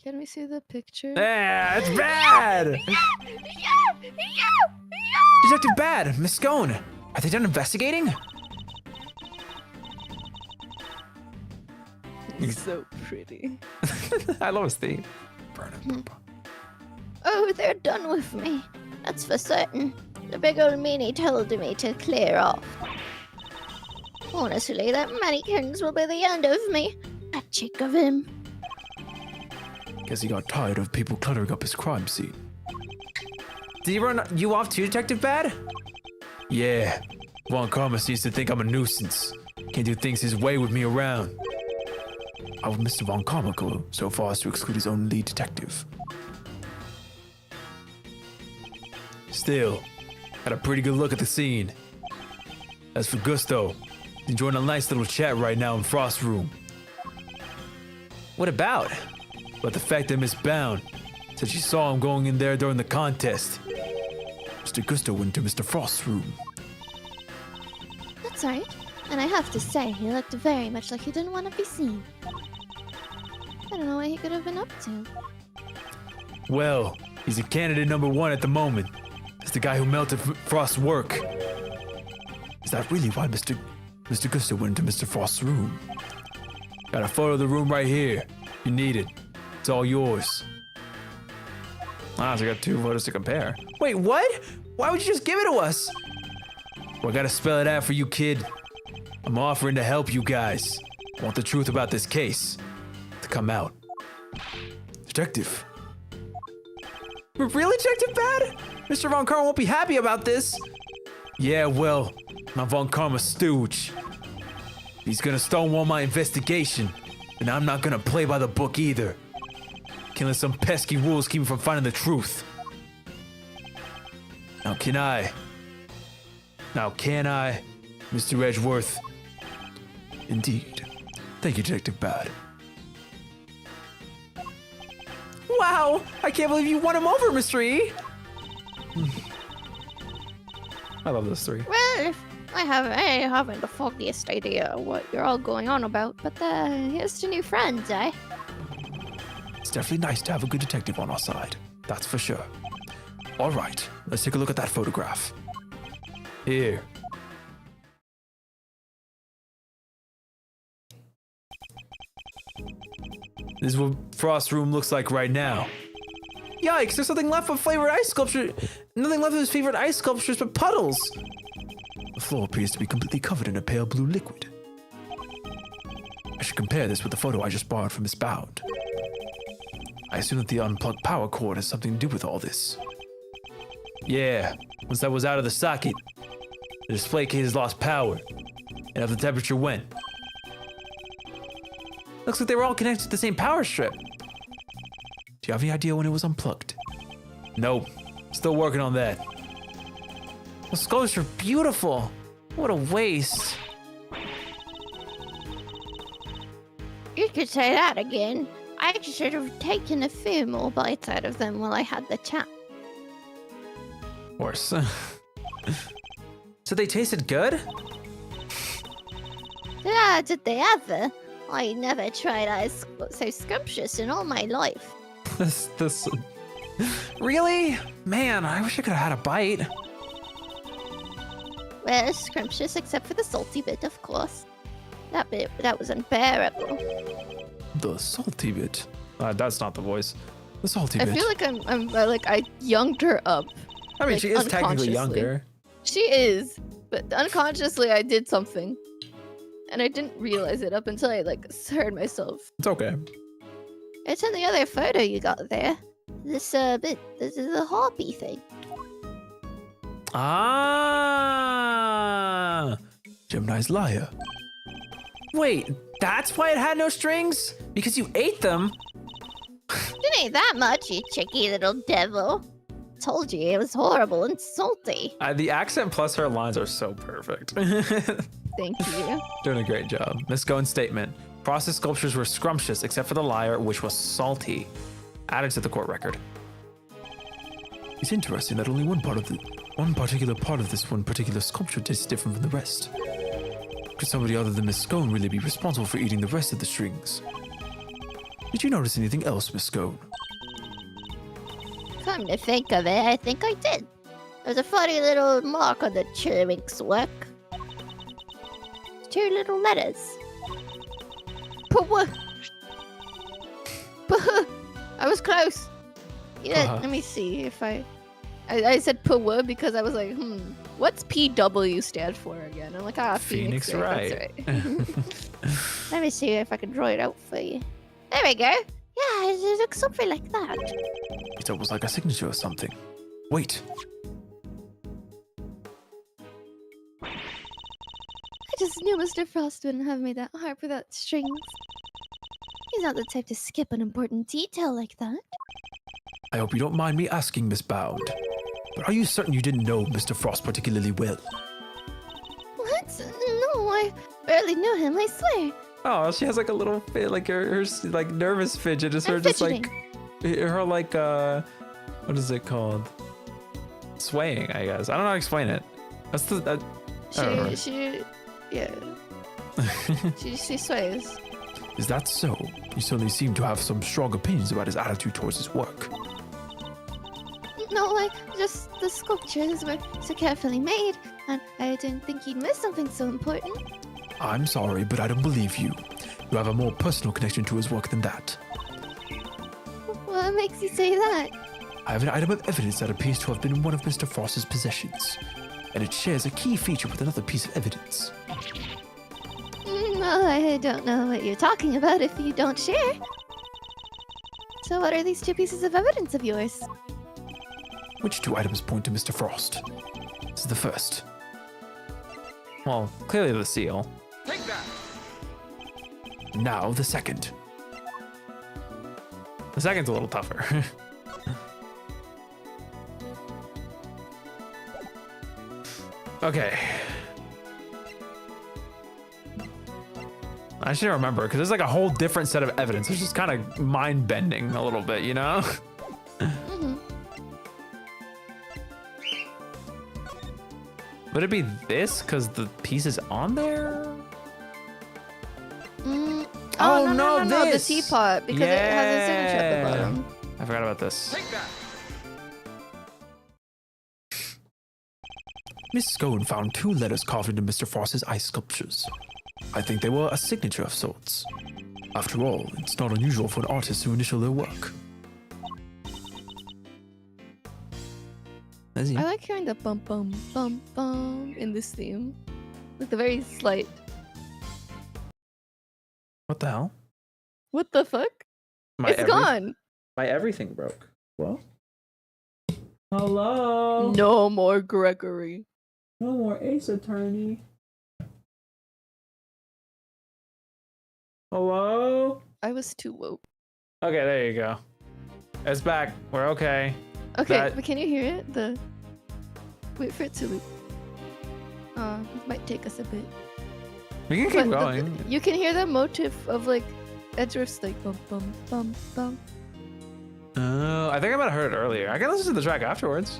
Can we see the picture? Yeah, it's bad! Detective Bad, Miss Scone. Are they done investigating? He's so pretty. I love his theme. Oh, they're done with me. That's for certain. The big old meanie told me to clear off. Honestly, that mannequins will be the end of me. That chick of him. Guess he got tired of people cluttering up his crime scene. Did he run you off too, Detective Bad? Yeah, Von Karma seems to think I'm a nuisance. Can't do things his way with me around. How would Mr. Von Karma go so far as to exclude his own lead detective? Still, had a pretty good look at the scene. As for Gusto, he's enjoying a nice little chat right now in Frost's room. What about? But the fact that Miss Bound said she saw him going in there during the contest. Mr. Gusto went to Mr. Frost's room. That's right. And I have to say, he looked very much like he didn't want to be seen. I don't know what he could have been up to. Well, he's a candidate number 1 at the moment. It's the guy who melted Frost's work. Is that really why Mr. Gusto went into Mr. Frost's room? Got a photo of the room right here. You need it. It's all yours. Ah, so I got 2 photos to compare. Wait, what? Why would you just give it to us? Well, I gotta spell it out for you, kid. I'm offering to help you guys. I want the truth about this case to come out. Detective. Really, Detective Bad? Mr. Von Karma won't be happy about this. Yeah, well, I'm Von Karma's stooge. He's gonna stonewall my investigation, and I'm not gonna play by the book either. Can't let some pesky rules keep me from finding the truth. Now can I, Mr. Edgeworth? Indeed. Thank you, Detective Bad. Wow, I can't believe you won him over, Mr. E. I love those 3. Well, I haven't the foggiest idea what you're all going on about, but here's to new friends, eh? It's definitely nice to have a good detective on our side. That's for sure. All right, let's take a look at that photograph. Here. This is what Frost's room looks like right now. Yikes, there's nothing left of flavored ice sculpture. Nothing left of his favorite ice sculptures but puddles. The floor appears to be completely covered in a pale blue liquid. I should compare this with the photo I just borrowed from Miss Bound. I assume that the unplugged power cord has something to do with all this. Yeah, once that was out of the socket, The display case has lost power. And if the temperature went. Looks like they were all connected to the same power strip. Do you have any idea when it was unplugged? Nope. Still working on that. Those sculptures are beautiful. What a waste. You could say that again. I should have taken a few more bites out of them while I had the chance. Of course. So they tasted good? Ah, did they ever? I never tried ice so scrumptious in all my life. This. Really? Man, I wish I could have had a bite. Well, scrumptious except for the salty bit, of course. That was unbearable. The salty bit. That's not the voice. The salty I bit. feel like I'm like I younged her up. I mean, Like, she is technically unconsciously. younger. She is, but unconsciously I did something, and I didn't realize it up until I like heard myself. It's okay. It's in the other photo you got there. This is the harpy thing. Ah. Gemini's liar. Wait, that's why it had no strings? Because you ate them? It ain't that much, you cheeky little devil. Told you it was horrible and salty. The accent plus her lines are so perfect. Thank you. Doing a great job. Miss Scone's statement. Process sculptures were scrumptious except for the lyre, which was salty. Added to the court record. It's interesting that only one particular part of this one particular sculpture tastes different from the rest. Could somebody other than Miss Scone really be responsible for eating the rest of the strings? Did you notice anything else, Miss Scone? Come to think of it, I think I did. There's a funny little mark on the Chirwink's work. 2 little letters. Pwa. I was close. Yeah, let me see if I said pwa because I was like, what's PW stand for again? I'm like, Phoenix, right. That's right. Let me see if I can draw it out for you. There we go. Yeah, it looks something like that. It's almost like a signature or something. Wait. I just knew Mr. Frost wouldn't have made that harp without strings. He's not the type to skip an important detail like that. I hope you don't mind me asking, Miss Bound. But are you certain you didn't know Mr. Frost particularly well? What? No, I barely knew him, I swear. Oh, she has like a little fit, like her like nervous fidget. It's her I'm just like fidgeting. her like what is it called? Swaying, I guess. I don't know how to explain it. That's the I don't know. She she sways. Is that so? You certainly seem to have some strong opinions about his attitude towards his work. No, just the sculptures were so carefully made, and I didn't think he'd miss something so important. I'm sorry, but I don't believe you. You have a more personal connection to his work than that. What makes you say that? I have an item of evidence that appears to have been one of Mr. Frost's possessions, and it shares a key feature with another piece of evidence. Well, I don't know what you're talking about if you don't share. So what are these 2 pieces of evidence of yours? Which 2 items point to Mr. Frost? This is the first. Well, clearly the seal. Now the second. The second's a little tougher. Okay. I should remember because there's like a whole different set of evidence. It's just kind of mind bending a little bit, you know? Would it be this because the piece is on there? Oh, no, the this. teapot because it has a signature at the bottom. I forgot about this. Miss Scone found 2 letters carved into Mr. Frost's ice sculptures. I think they were a signature of sorts. After all, it's not unusual for an artist to initial their work. Is he? I like hearing the bum bum bum bum in this theme, like the very slight. What the hell? What the fuck? It's gone. My everything broke. Well. Hello. No more Gregory. No more Ace Attorney. Hello? I was too woke. Okay, there you go. It's back. We're okay. Okay, That- but can you hear it? Wait for it to loop. It might take us a bit. We can keep But going. you can hear the motif of like Edgeworth's like bum bum bum bum. I think I might have heard it earlier. I can listen to the track afterwards.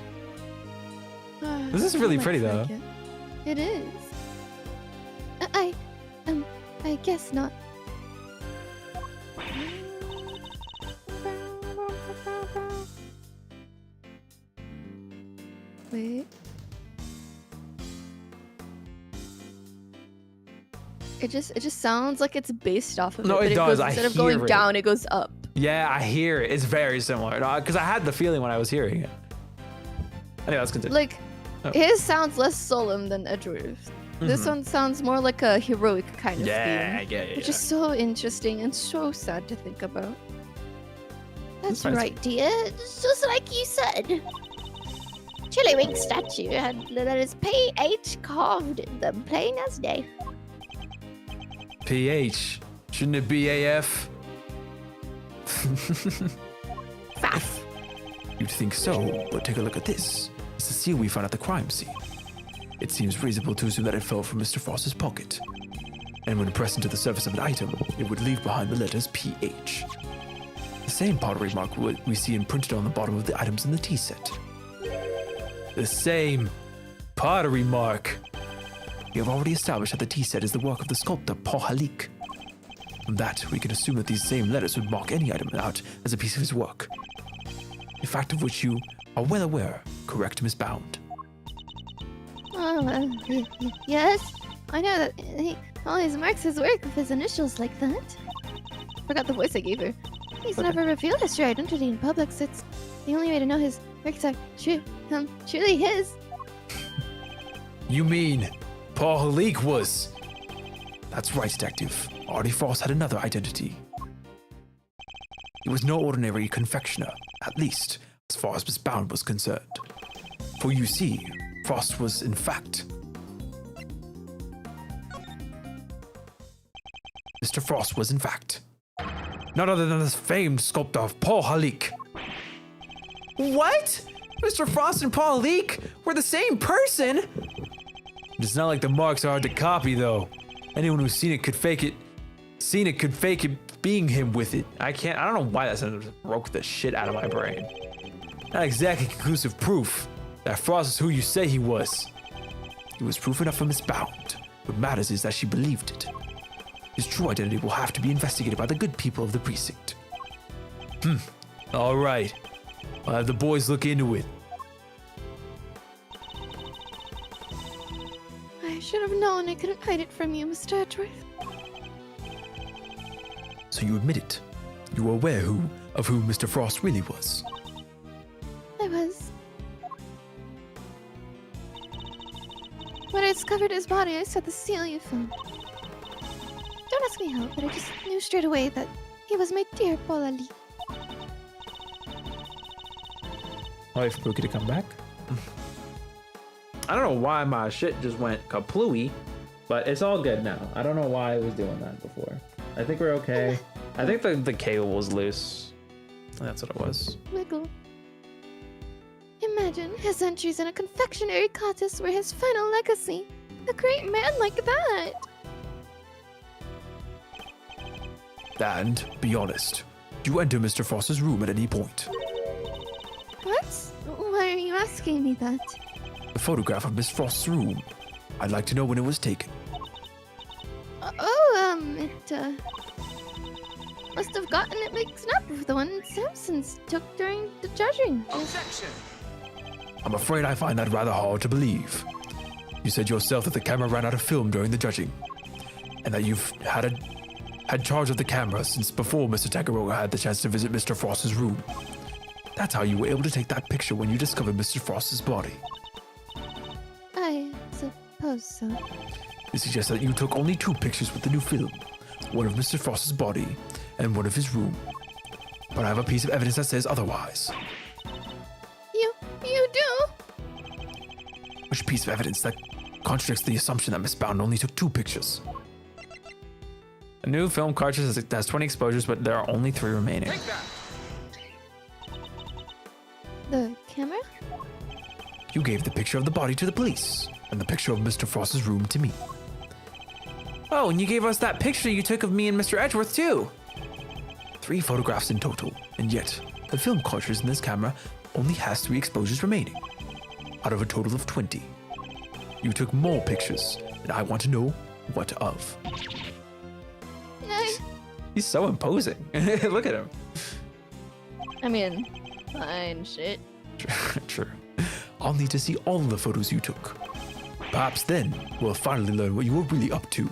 This is really I might pretty, though. like it is. I guess not. Wait. It just sounds like it's based off of No, it. it But does. Goes, I instead of hear going it. down, it goes up. Yeah, I hear it. It's very similar. Because I had the feeling when I was hearing it. Anyway, let's continue. Like, Oh. his sounds less solemn than Edgeworth's. This Mhm. one sounds more like a heroic kind of Yeah, theme. yeah. Which is so interesting and so sad to think about. That's Nice. right, dear. It's just like you said. Chillywink statue had the letters PH carved in them, plain as day. PH. Shouldn't it be AF? Faff. You'd think so, but take a look at this. It's the seal we found at the crime scene. It seems reasonable to assume that it fell from Mr. Frost's pocket. And when pressed into the surface of an item, it would leave behind the letters PH. The same pottery mark we see imprinted on the bottom of the items in the tea set. The same pottery mark. We have already established that the tea set is the work of the sculptor Paul Halik. From that, we can assume that these same letters would mark any item out as a piece of his work. A fact of which you are well aware, correct, Miss Bound? Oh, yes. I know that he always marks his work with his initials like that. Forgot the voice I gave her. He's never revealed his true identity in public, so it's the only way to know his works are truly his. You mean Paul Halik was? That's right, Detective. Artie Frost had another identity. He was no ordinary confectioner, at least as far as Miss Bound was concerned. For you see, Frost was in fact... Mr. Frost was in fact none other than the famed sculptor Paul Halik. What? Mr. Frost and Paul Leak were the same person? It's not like the marks are hard to copy, though. Anyone who's seen it could fake it. Being him with it. I don't know why that sentence broke the shit out of my brain. Not exactly conclusive proof that Frost is who you say he was. It was proof enough for Miss Bound. What matters is that she believed it. His true identity will have to be investigated by the good people of the precinct. All right. I'll have the boys look into it. I should have known I couldn't hide it from you, Mr. Edgeworth. So you admit it. You were aware of who Mr. Frost really was. I was. When I discovered his body, I saw the seal you found. Don't ask me how, but I just knew straight away that he was my dear Paul Ali. I'll wait for Pookie to come back. I don't know why my shit just went kaplooey, but it's all good now. I don't know why I was doing that before. I think we're okay. I think the cable was loose. That's what it was. Wiggle. Imagine his entries in a confectionery contest were his final legacy. A great man like that. And, be honest, do you enter Mr. Frost's room at any point? What? Why are you asking me that? The photograph of Miss Frost's room. I'd like to know when it was taken. It must have gotten it mixed up with the one Simpsons took during the judging. I'm afraid I find that rather hard to believe. You said yourself that the camera ran out of film during the judging, and that you've had charge of the camera since before Mr. Tangaroa had the chance to visit Mr. Frost's room. That's how you were able to take that picture when you discovered Mr. Frost's body. I suppose so. This suggests that you took only 2 pictures with the new film, one of Mr. Frost's body and one of his room. But I have a piece of evidence that says otherwise. You do? Which piece of evidence that contradicts the assumption that Miss Bound only took 2 pictures. A new film cartridge has 20 exposures, but there are only 3 remaining. The camera? You gave the picture of the body to the police, and the picture of Mr. Frost's room to me. Oh, and you gave us that picture you took of me and Mr. Edgeworth, too. 3 photographs in total, and yet the film cartridge in this camera only has 3 exposures remaining, out of a total of 20. You took more pictures, and I want to know what of. He's so imposing. Look at him. I mean, fine shit. True. I'll need to see all the photos you took. Perhaps then we'll finally learn what you were really up to.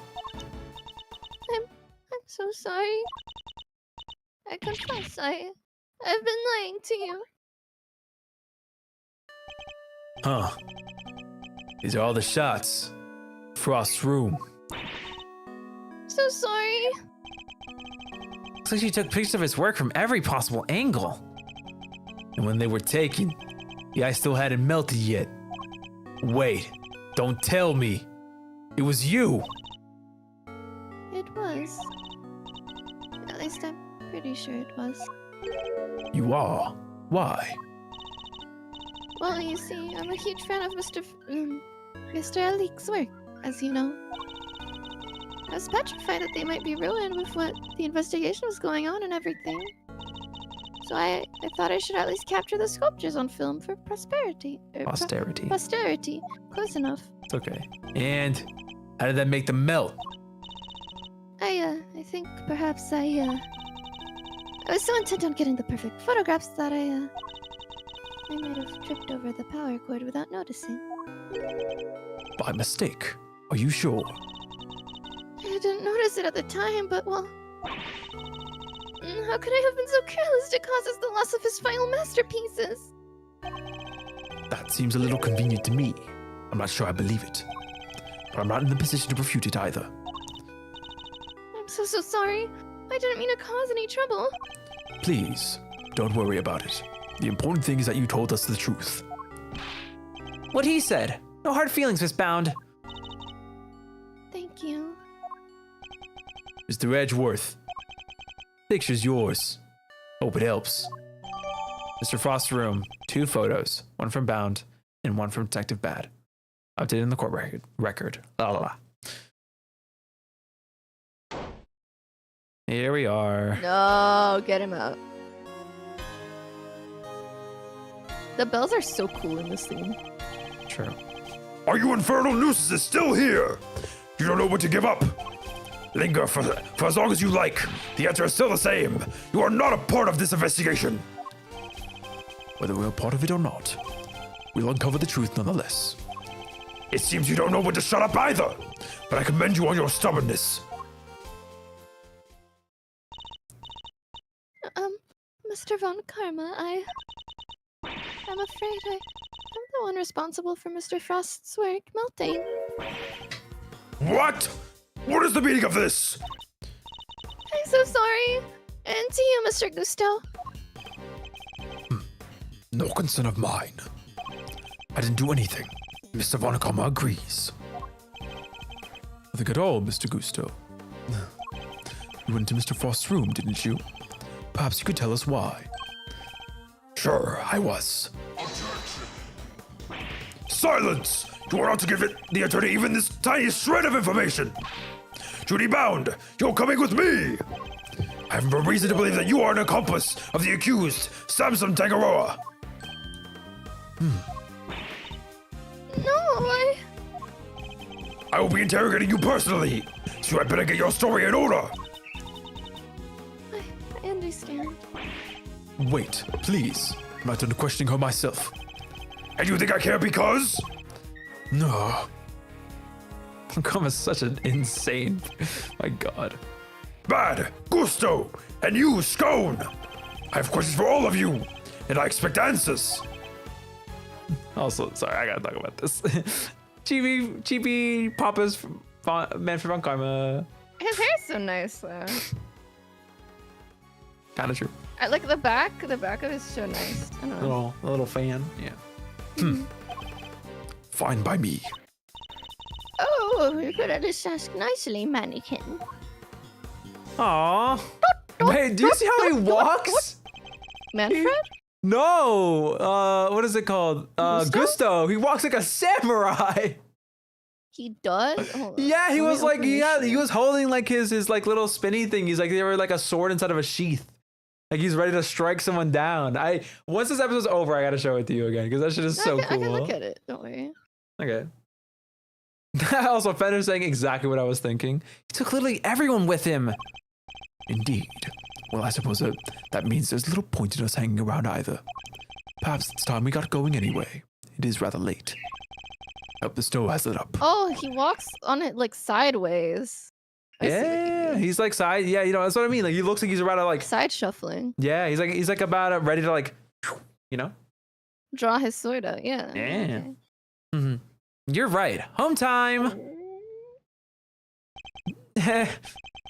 I'm so sorry. I confess, I've been lying to you. Huh. These are all the shots. Frost's room. So sorry. Looks like she took pictures of his work from every possible angle. And when they were taken, the ice still hadn't melted yet. Wait, don't tell me. It was you. It was. At least I'm pretty sure it was. You are? Why? Well, you see, I'm a huge fan of Mr. Alik's work, as you know. I was petrified that they might be ruined with what the investigation was going on and everything. So I thought I should at least capture the sculptures on film for prosperity. Posterity. Posterity. Close enough. It's okay. And how did that make them melt? I think perhaps I was so intent on getting the perfect photographs that I might have tripped over the power cord without noticing. By mistake. Are you sure? I didn't notice it at the time, but well... How could I have been so careless to cause us the loss of his final masterpieces? That seems a little convenient to me. I'm not sure I believe it. But I'm not in the position to refute it either. I'm so sorry. I didn't mean to cause any trouble. Please, don't worry about it. The important thing is that you told us the truth. What he said. No hard feelings, Miss Bound. Thank you. Mr. Edgeworth, picture's yours. Hope it helps. Mr. Frost's room. 2 photos. 1 from Bound and 1 from Detective Bad. Updated in the court record. La la la. Here we are. No, get him out. The bells are so cool in this scene. True. Are you infernal nuisances still here? You don't know what to give up. Linger for as long as you like. The answer is still the same. You are not a part of this investigation. Whether we're a part of it or not, we'll uncover the truth nonetheless. It seems you don't know when to shut up either, but I commend you on your stubbornness. Mr. Von Karma, I'm afraid I'm the one responsible for Mr. Frost's work melting. What? What is the meaning of this? I'm so sorry. And to you, Mr. Gusto. No concern of mine. I didn't do anything. Mr. Von Karma agrees. Nothing at all, Mr. Gusto. You went to Mr. Frost's room, didn't you? Perhaps you could tell us why. Sure, I was. Silence! You are not to give the attorney even this tiny shred of information! Judy Bound, you're coming with me! I have no reason to believe that you are an accomplice of the accused, Samson Tangaroa. No, I will be interrogating you personally, so you had better get your story in order. I understand. Wait, please. I'm not done questioning her myself. And you think I care because? No. Von is such an insane. My God. Bad, Gusto, and you, Scone. I have questions for all of you, and I expect answers. Also, sorry, I gotta talk about this. Chibi Papa's Man for Von Karma. His hair's so nice though. Kinda true. I like the back. The back of it is so nice. I don't know. A little fan. Yeah. Fine by me. Oh, you could have just asked nicely, mannequin. Aw. Wait, do you see how he walks? Manfred? No. What is it called? Gusto. He walks like a samurai. He does? Hold on. Yeah, he Let me was like, open his he shirt. was holding like his like little spinny thing. He's like, they were like a sword inside of a sheath. Like he's ready to strike someone down. Once this episode's over, I gotta show it to you again because that shit is so I cool. can look at it. Don't worry. Okay. Also, Fender's saying exactly what I was thinking. He took literally everyone with him. Indeed. Well, I suppose that means there's little point in us hanging around either. Perhaps it's time we got going anyway. It is rather late. Hope the snow has lit up. Oh, he walks on it like sideways. I see what you Yeah, mean. he's like side. Yeah, you know that's what I mean. Like he looks like he's about to like. Side shuffling. Yeah, he's like about ready to like, you know. Draw his sword out. Yeah. Yeah. okay. You're right. Home time.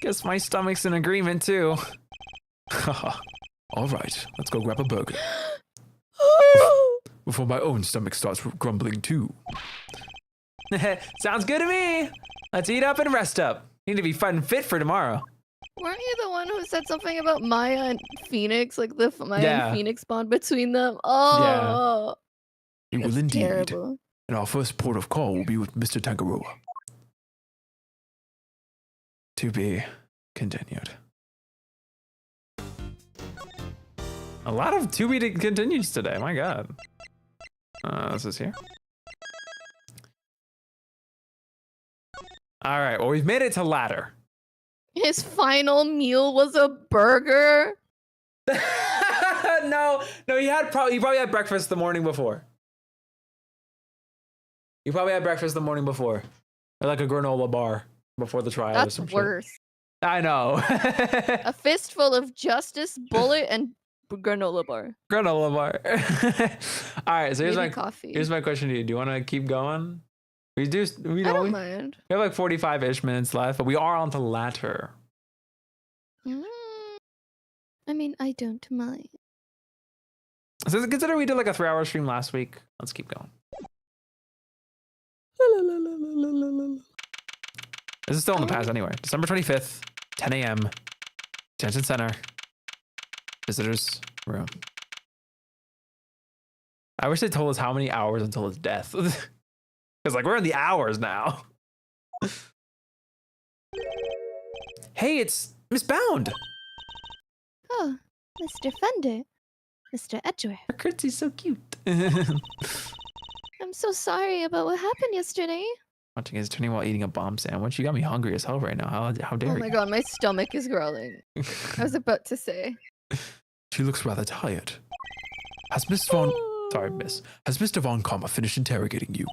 Guess my stomach's in agreement too. All right, let's go grab a burger. Before my own stomach starts grumbling too. Sounds good to me. Let's eat up and rest up. Need to be fun and fit for tomorrow. Weren't you the one who said something about Maya and Phoenix? Like the Maya Yeah. and Phoenix bond between them? Oh. We That's will indeed. terrible. And our first port of call will be with Mr. Tangaroa. To be continued. A lot of to be continues today. My God. This is here. All right. Well, we've made it to ladder. His final meal was a burger. no, he probably had breakfast the morning before. He probably had breakfast the morning before, or like a granola bar before the trial. or That's some shit. worse. I know. A fistful of justice, bullet, and granola bar. Granola bar. All right, so Maybe coffee. here's my question to you. Do you want to keep going? We I don't mind. we have like 45-ish minutes left, but we are on to ladder. Mm, I mean, I don't mind. So consider we did like a 3-hour stream last week. Let's keep going. This is still in the past anyway. December 25th, 10 a.m. Detention Center. Visitors room. I wish they told us how many hours until his death. Because like we're in the hours now. Hey, it's Miss Bound. Oh, Mr. Fender. Mr. Edgeworth. Her curtsy's so cute. I'm so sorry about what happened yesterday. Watching his turning while eating a bomb sandwich. You got me hungry as hell right now. How dare Oh you? my god, my stomach is growling. I was about to say. She looks rather tired. Has Mr. Von Karma finished interrogating you?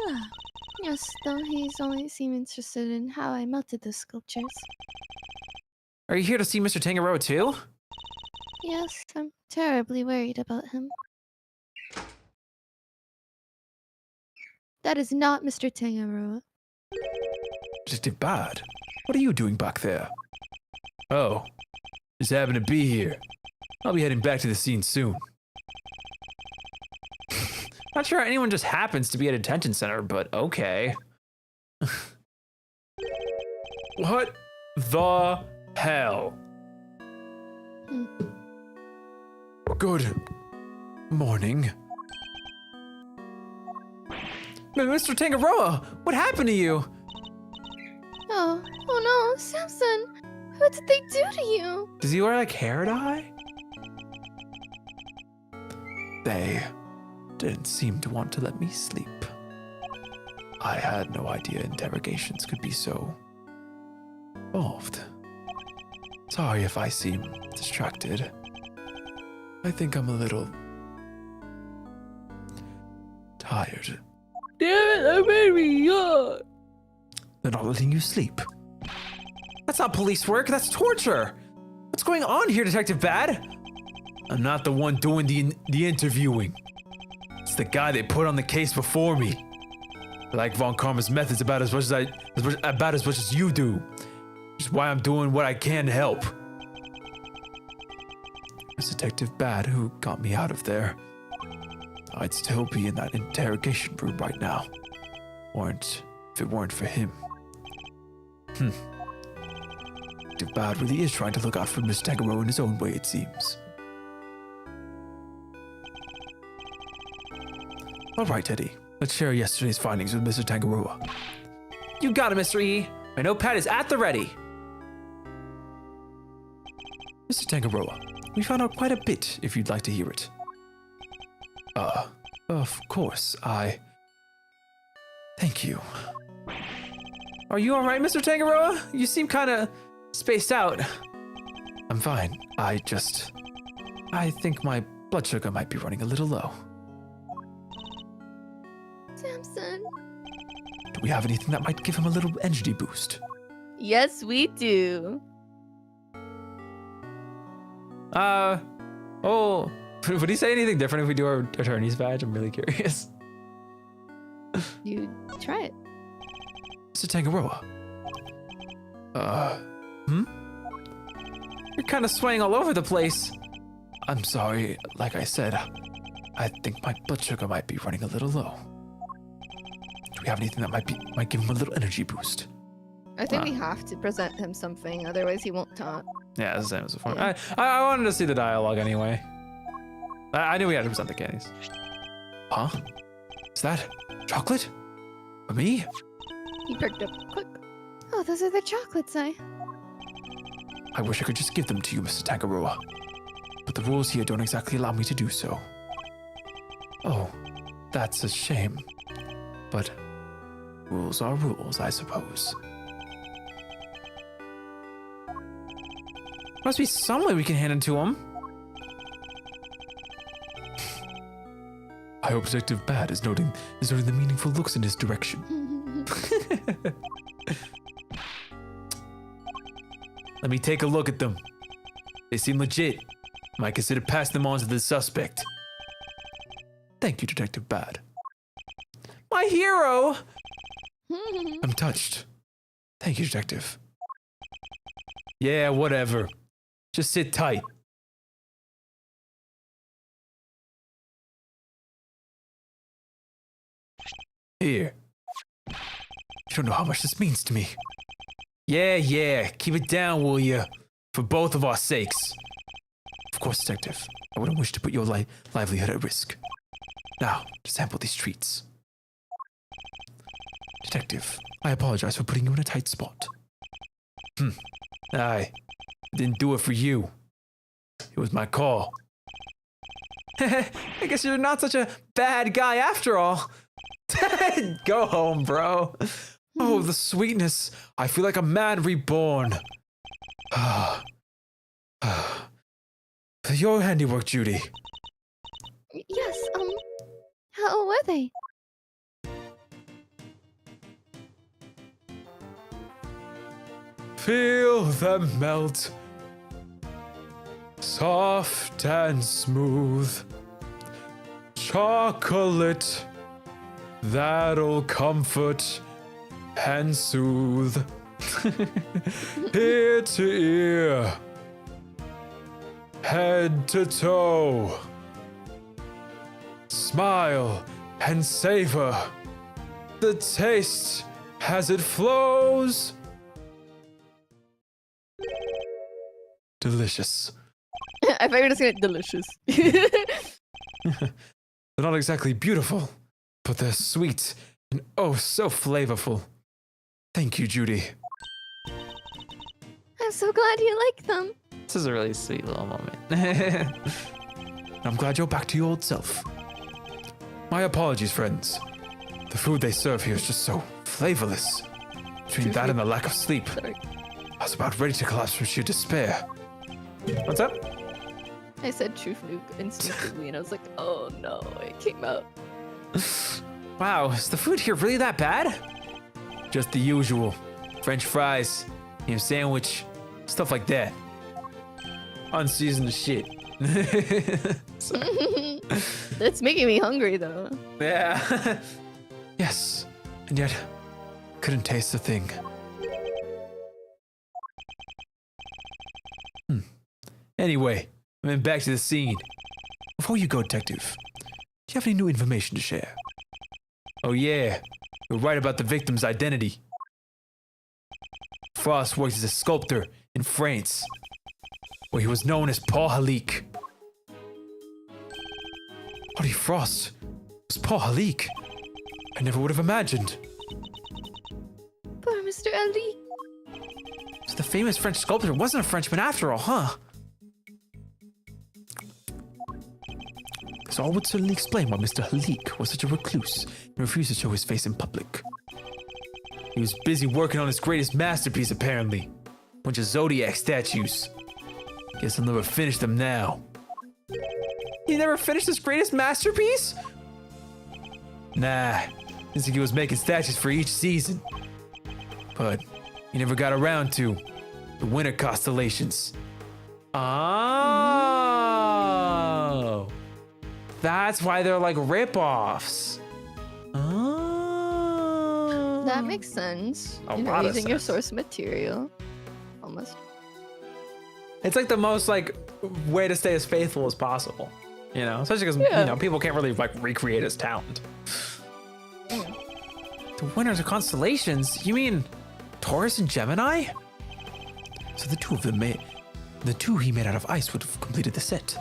Ah, yes, though he's only seemed interested in how I melted the sculptures. Are you here to see Mr. Tangaroa too? Yes, I'm terribly worried about him. That is not Mr. Tangaroa. Detective Bad, what are you doing back there? Oh, just happen to be here. I'll be heading back to the scene soon. Not sure anyone just happens to be at a detention center, but okay. What the hell? Good morning. Mr. Tangaroa, what happened to you? Oh no, Samson! What did they do to you? Does he wear like hair dye? They didn't seem to want to let me sleep. I had no idea interrogations could be so involved. Sorry if I seem distracted. I think I'm a little tired. Damn it, that made me yawn. They're not letting you sleep. That's not police work, that's torture. What's going on here, Detective Bad? I'm not the one doing the interviewing. It's the guy they put on the case before me. I like Von Karma's methods about as much as you do. Which is why I'm doing what I can to help. It's Detective Bad who got me out of there. I'd still be in that interrogation room right now. If it weren't for him. Detective Bad really is trying to look out for Miss Tangaroa in his own way, it seems. All right, Eddie. Let's share yesterday's findings with Mr. Tangaroa. You got it, Mr. E. My notepad is at the ready. Mr. Tangaroa, we found out quite a bit, if you'd like to hear it. Of course, Thank you. Are you all right, Mr. Tangaroa? You seem kind of spaced out. I'm fine. I think my blood sugar might be running a little low. Samson. Do we have anything that might give him a little energy boost? Yes, we do. Oh, would he say anything different if we do our attorney's badge? I'm really curious. You try it. Mr. Tangaroa. You're kind of swaying all over the place. I'm sorry. Like I said, I think my blood sugar might be running a little low. Do we have anything that might give him a little energy boost? I think we have to present him something, otherwise he won't talk. Yeah, it's the same as before. Yeah. I wanted to see the dialogue anyway. I knew we had to present the candies. Huh? Is that chocolate? For me? He perked up quick. Oh, those are the chocolates, I wish I could just give them to you, Mr. Tangaroa. But the rules here don't exactly allow me to do so. Oh, that's a shame. But rules are rules, I suppose. Must be some way we can hand it to him. I hope Detective Bad is noting the meaningful looks in his direction. Let me take a look at them. They seem legit. Might consider passing them on to the suspect. Thank you, Detective Bad. My hero! I'm touched. Thank you, Detective. Yeah, whatever. Just sit tight. Here. You don't know how much this means to me. Yeah. Keep it down, will you? For both of our sakes. Of course, Detective. I wouldn't wish to put your livelihood at risk. Now, to sample these treats. Detective, I apologize for putting you in a tight spot. I didn't do it for you. It was my call. I guess you're not such a bad guy after all. Go home, bro. Oh, the sweetness. I feel like a man reborn. Your handiwork, Judy. Yes, how were they? Feel them melt. Soft and smooth. Chocolate. That'll comfort and soothe. Ear to ear. Head to toe. Smile and savor the taste as it flows. Delicious. I thought you were just gonna delicious. They're not exactly beautiful, but they're sweet and oh so flavorful. Thank you, Judy. I'm so glad you like them. This is a really sweet little moment. I'm glad you're back to your old self. My apologies, friends. The food they serve here is just so flavorless. Between that and the lack of sleep, Sorry. I was about ready to collapse from sheer despair. What's up? I said truth nuke instinctively and I was like, oh no, it came out. Wow, is the food here really that bad? Just the usual. French fries, ham sandwich, stuff like that. Unseasoned as shit. That's making me hungry though. Yeah. Yes, and yet couldn't taste a thing. Anyway, I mean, back to the scene. Before you go, Detective, you have any new information to share? Oh yeah, you're right about the victim's identity. Frost worked as a sculptor in France, where he was known as Paul Halik. Artie Frost was Paul Halik. I never would have imagined. Poor Mr. Ali. So the famous French sculptor wasn't a Frenchman after all, huh? This all would certainly explain why Mr. Halik was such a recluse and refused to show his face in public. He was busy working on his greatest masterpiece, apparently. Bunch of Zodiac statues. Guess he'll never finish them now. He never finished his greatest masterpiece? Nah, seems like he was making statues for each season. But he never got around to the winter constellations. Oh. That's why they're like rip-offs. Oh. That makes sense. A You know, lot of using your sense. source material. Almost. It's like the most like way to stay as faithful as possible. You know, especially because Yeah. you know people can't really like recreate his talent. The winners of constellations? You mean Taurus and Gemini? So the two he made out of ice would have completed the set.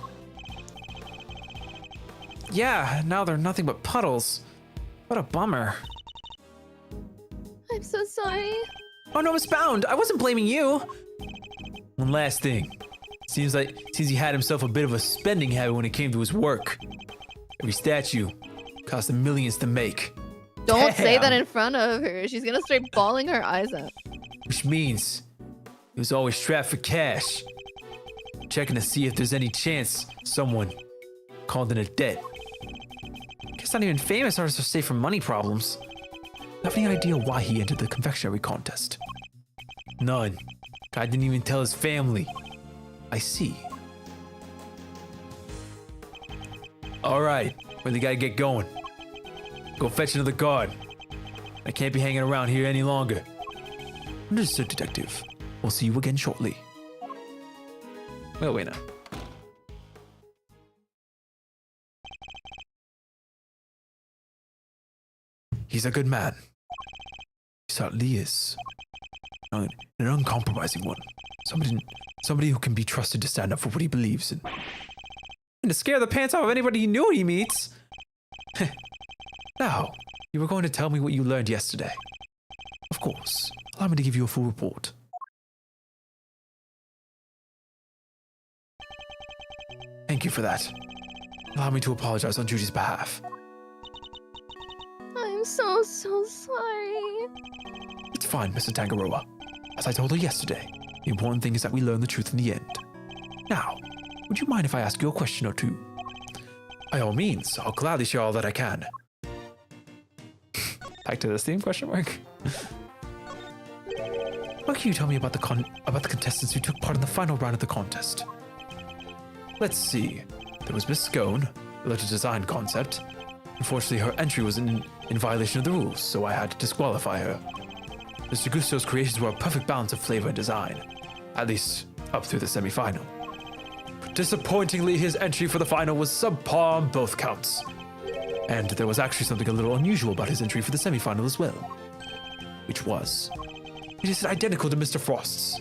Yeah, now they're nothing but puddles. What a bummer. I'm so sorry. Oh no, Miss Bound, I wasn't blaming you. One last thing. Seems he had himself a bit of a spending habit when it came to his work. Every statue cost him millions to make. Don't say that Damn. in front of her. She's gonna start bawling her eyes out. Which means he was always strapped for cash. Checking to see if there's any chance someone called in a debt. Guess not even famous artists are safe from money problems. Have any idea why he entered the confectionery contest? None. Guy didn't even tell his family. I see. Alright, really gotta get going. Go fetch another guard. I can't be hanging around here any longer. Understood, Detective. We'll see you again shortly. Will we now? He's a good man. He certainly is. An uncompromising one. Somebody who can be trusted to stand up for what he believes in. And to scare the pants off of anybody he knew he meets. Now, you were going to tell me what you learned yesterday. Of course. Allow me to give you a full report. Thank you for that. Allow me to apologize on Judy's behalf. I'm so sorry. It's fine, Mr. Tangaroa. As I told her yesterday, the important thing is that we learn the truth in the end. Now, would you mind if I ask you a question or two? By all means, I'll gladly share all that I can. Back to this theme, question mark? What can you tell me about the contestants who took part in the final round of the contest? Let's see. There was Miss Scone, who led a design concept. Unfortunately, her entry was in violation of the rules, so I had to disqualify her. Mr. Gusto's creations were a perfect balance of flavor and design, at least up through the semi-final. Disappointingly, his entry for the final was subpar on both counts. And there was actually something a little unusual about his entry for the semi-final as well. Which was, it is identical to Mr. Frost's.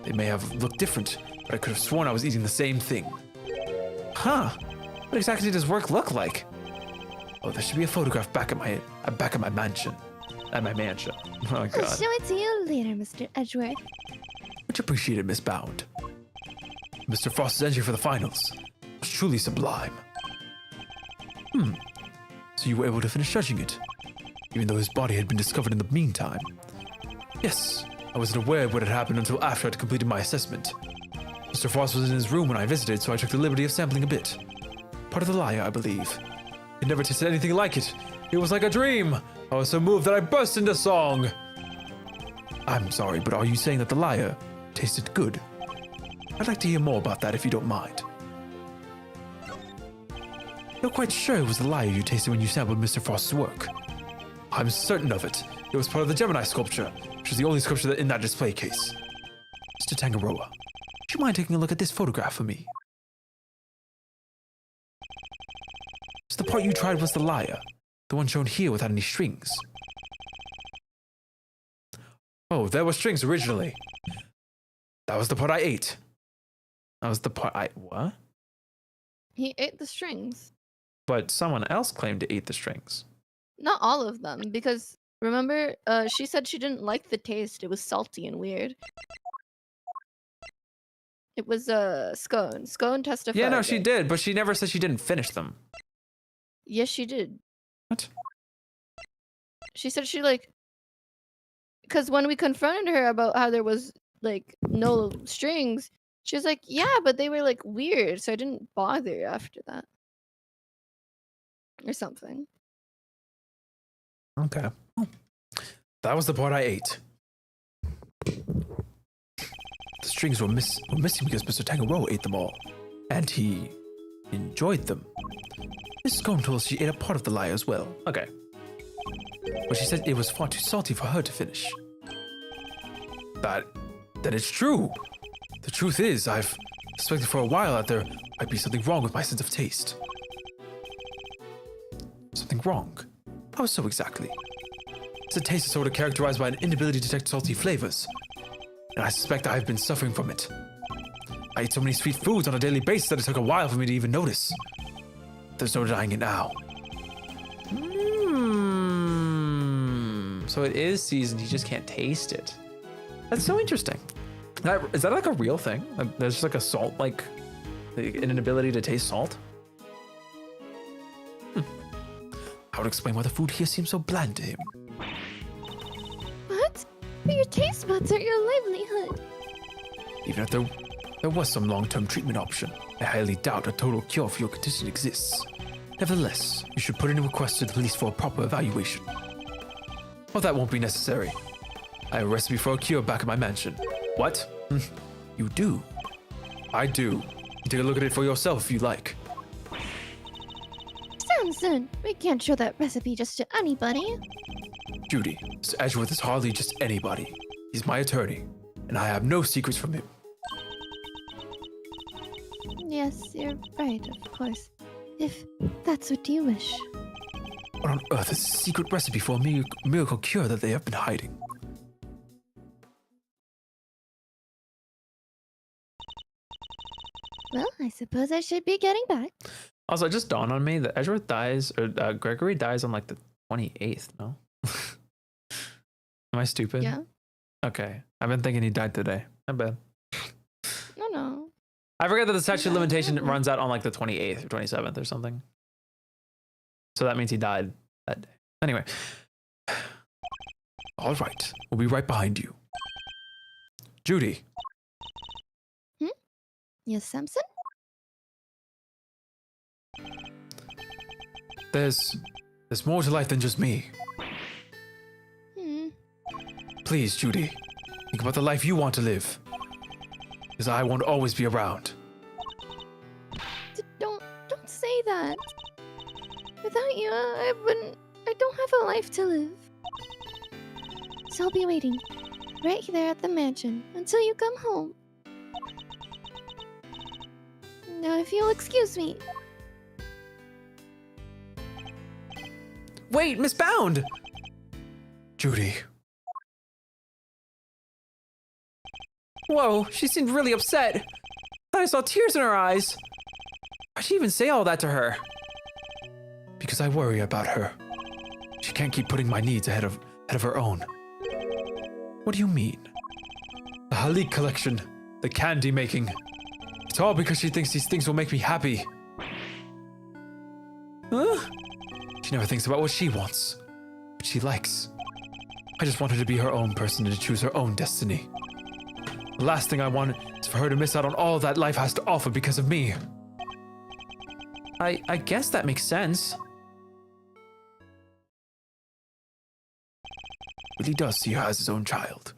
They may have looked different, but I could have sworn I was eating the same thing. Huh. What exactly does work look like? Oh, there should be a photograph back at my mansion. At my mansion. Oh I'll god. show it to you later, Mr. Edgeworth. Much appreciated, Miss Bound. Mr. Frost's entry for the finals was truly sublime. So you were able to finish judging it, even though his body had been discovered in the meantime? Yes, I wasn't aware of what had happened until after I'd completed my assessment. Mr. Frost was in his room when I visited, so I took the liberty of sampling a bit. Part of the lyre, I believe. It never tasted anything like it. It was like a dream. I was so moved that I burst into song. I'm sorry, but are you saying that the lyre tasted good? I'd like to hear more about that if you don't mind. You're quite sure it was the lyre you tasted when you sampled Mr. Frost's work? I'm certain of it. It was part of the Gemini sculpture, which is the only sculpture in that display case. Mr. Tangaroa, would you mind taking a look at this photograph for me? the part you tried was the lyre. The one shown here without any strings. Oh, there were strings originally. That was the part I ate. That was the part I... What? He ate the strings. But someone else claimed to eat the strings. Not all of them, because remember, she said she didn't like the taste. It was salty and weird. It was Scone. Scone testified. Yeah, no, she that- did, but she never said she didn't finish them. Yes, she did. What? She said she like, because when we confronted her about how there was like no strings, she was like, "Yeah, but they were like weird, so I didn't bother after that." Or something. Okay. That was the part I ate. The strings were missing because Mr. Tangaroa ate them all, and he enjoyed them. Miss Scone told us she ate a part of the lyre as well. Okay. But she said it was far too salty for her to finish. That is true. The truth is, I've suspected for a while that there might be something wrong with my sense of taste. Something wrong? How so exactly? It's a taste disorder characterized by an inability to detect salty flavors. And I suspect I've been suffering from it. I eat so many sweet foods on a daily basis that it took a while for me to even notice. There's no denying it now. So it is seasoned, you just can't taste it. That's so interesting. Is that like a real thing? Like, there's just like a salt, like an inability to taste salt? I would explain why the food here seems so bland to him. What? But your taste buds are your livelihood. Even if there was some long-term treatment option, I highly doubt a total cure for your condition exists. Nevertheless, you should put in a request to the police for a proper evaluation. Well, that won't be necessary. I have a recipe for a cure back at my mansion. What? You do? I do. You take a look at it for yourself if you like. Samson, we can't show that recipe just to anybody. Judy, Mr. Edgeworth is hardly just anybody. He's my attorney, and I have no secrets from him. Yes, you're right, of course. If that's what you wish. What on earth is a secret recipe for a miracle cure that they have been hiding? Well, I suppose I should be getting back. Also, it just dawned on me that Edgeworth dies, or Gregory dies on like the 28th, no? Am I stupid? Yeah. Okay. I've been thinking he died today. My bad. No. I forget that the statute of limitation runs out on like the 28th or 27th or something. So that means he died that day. Anyway. All right, we'll be right behind you. Judy, Yes, Samson? there's more to life than just me. Please, Judy, think about the life you want to live. Because I won't always be around. Don't say that. Without you, I don't have a life to live. So I'll be waiting right there at the mansion until you come home. Now, if you'll excuse me. Wait, Miss Bound! Judy, Whoa, she seemed really upset. I thought I saw tears in her eyes. Why'd she even say all that to her? because I worry about her. She can't keep putting my needs ahead of her own. What do you mean? The Halik collection, the candy making. It's all because she thinks these things will make me happy. Huh? She never thinks about what she wants, what she likes. I just want her to be her own person and to choose her own destiny. The last thing I want is for her to miss out on all that life has to offer because of me. I guess that makes sense. Really does see her as his own child.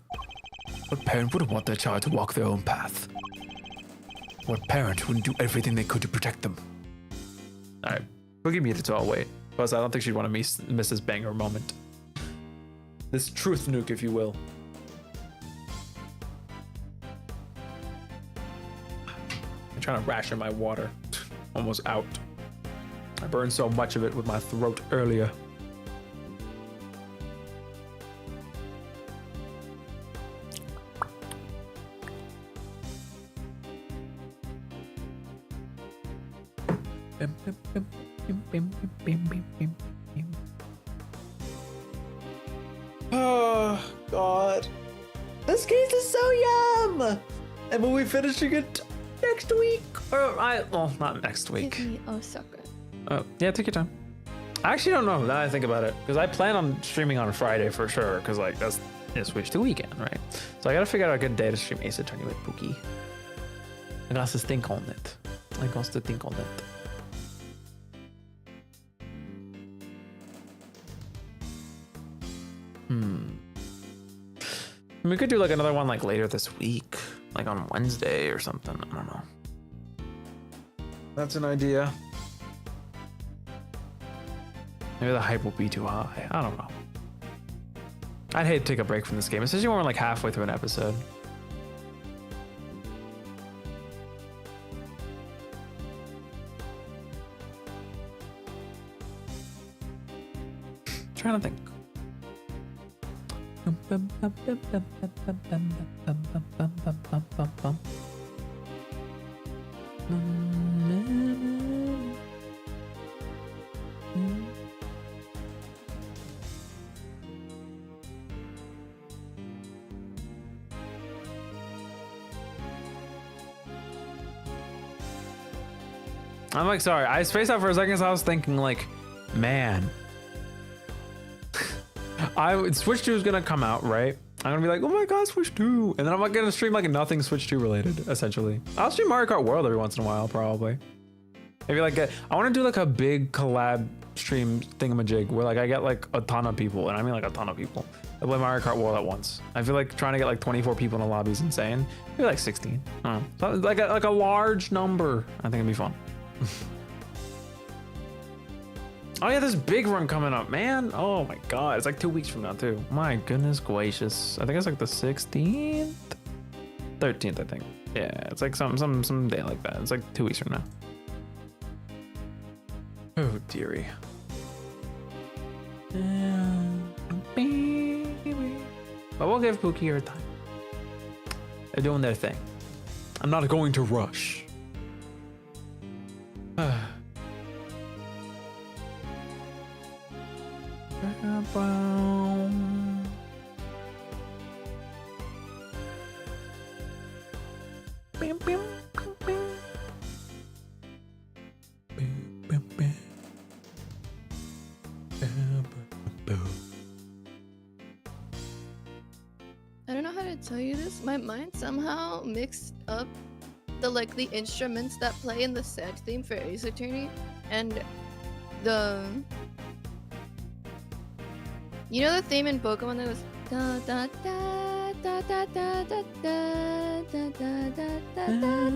What parent wouldn't want their child to walk their own path? What parent wouldn't do everything they could to protect them? Alright, we'll give me it all wait. Plus, I don't think she'd want to miss this banger moment. This truth nuke, if you will. I'm trying to ration my water. Almost out. I burned so much of it with my throat earlier. Oh God, this case is so yum! And we'll be finishing it next week, or well, not next Give week. me Osaka. Oh, yeah, take your time. I actually don't know now that I think about it, because I plan on streaming on Friday for sure, because like that's Switch to weekend, right? So I gotta figure out a good day to stream Ace Attorney with Pookie. I got to think on it. I got to think on it. We could do like another one like later this week, like on Wednesday or something. I don't know. That's an idea. Maybe the hype will be too high. I don't know. I'd hate to take a break from this game, especially when we're like halfway through an episode. Trying to think. I'm like, sorry, I spaced out for a second, so I was thinking like, man, Switch 2 is gonna come out, right? I'm gonna be like, oh my god, Switch 2, and then I'm like gonna stream like nothing Switch 2 related, essentially. I'll stream Mario Kart World every once in a while, probably. Maybe like I want to do like a big collab stream thingamajig where like I get like a ton of people, and I mean like a ton of people that play Mario Kart World at once. I feel like trying to get like 24 people in a lobby is insane. Maybe like 16. I don't know. So, like a large number. I think it'd be fun. Oh yeah, this big run coming up, man. Oh my god, it's like 2 weeks from now too. My goodness gracious. I think it's like the 16th, 13th, I think. Yeah, it's like some day like that. It's like 2 weeks from now. Oh dearie. But we'll give Pookie her time. They're doing their thing. I'm not going to rush. I don't know how to tell you this. My mind somehow mixed up the instruments that play in the sad theme for Ace Attorney and the the theme in Pokemon that goes da da da da da da da da da da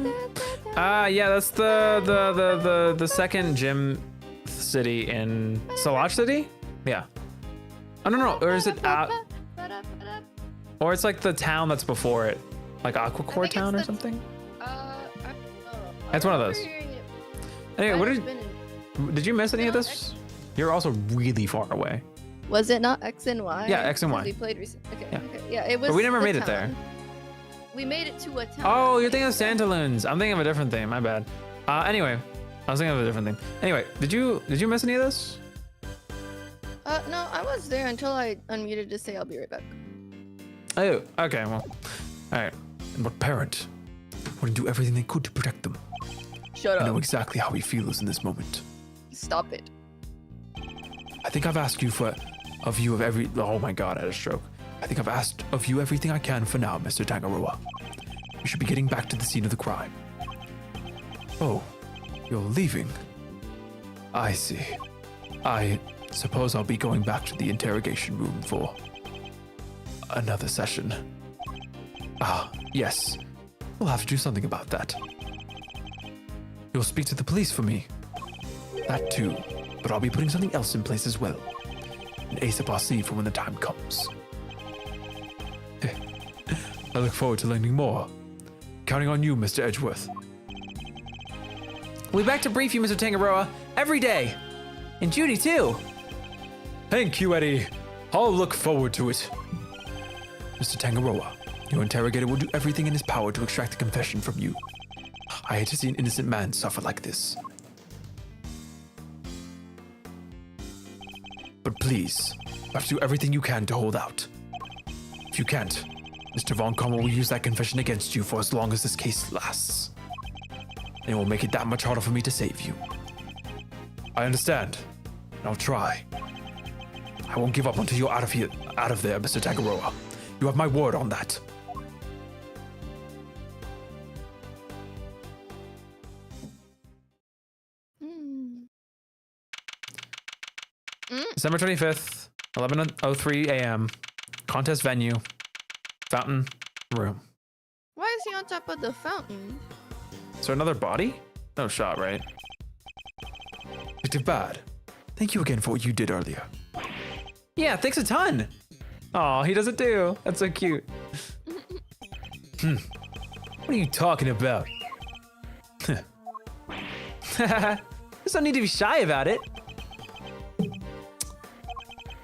da. Yeah, that's the second gym city in Salach City? Yeah. I don't know, or is it out? Or it's like the town that's before it, like Aquacore Town or something. That's one of those. Anyway, did you miss any of this? You're also really far away. Was it not X and Y? Yeah, X and Y. We played recently. Okay, Yeah. okay. Yeah, it was. But we never the made it town. there. We made it to a town. Oh, you're thinking of Santaloons. I'm thinking of a different thing. My bad. Anyway, I was thinking of a different thing. Anyway, did you miss any of this? No, I was there until I unmuted to say I'll be right back. Oh, okay. Well, all right. But parent wouldn't do everything they could to protect them. Shut I know up. exactly how he feels in this moment. Stop it. I think I've asked you for a view of every. Oh my god, I had a stroke. I think I've asked of you everything I can for now, Mr. Tangaroa. We should be getting back to the scene of the crime. Oh, you're leaving. I see. I suppose I'll be going back to the interrogation room for another session. Ah, yes. We'll have to do something about that. You'll speak to the police for me. That too, but I'll be putting something else in place as well. An ace up our sleeve for when the time comes. I look forward to learning more. Counting on you, Mr. Edgeworth. We'll be back to brief you, Mr. Tangaroa. every day. And Judy, too. Thank you, Eddie. I'll look forward to it. Mr. Tangaroa, your interrogator will do everything in his power to extract a confession from you. I hate to see an innocent man suffer like this. But please, you have to do everything you can to hold out. If you can't, Mr. Von Karma will use that confession against you for as long as this case lasts. And it will make it that much harder for me to save you. I understand, and I'll try. I won't give up until you're out of there, Mr. Tangaroa. You have my word on that. December 25th, 11:03 a.m. Contest venue, fountain room. Why is he on top of the fountain? Is there another body? No shot, right? Detective Bad, thank you again for what you did earlier. Yeah, thanks a ton. Oh, he does it too. That's so cute. What are you talking about? There's no need to be shy about it.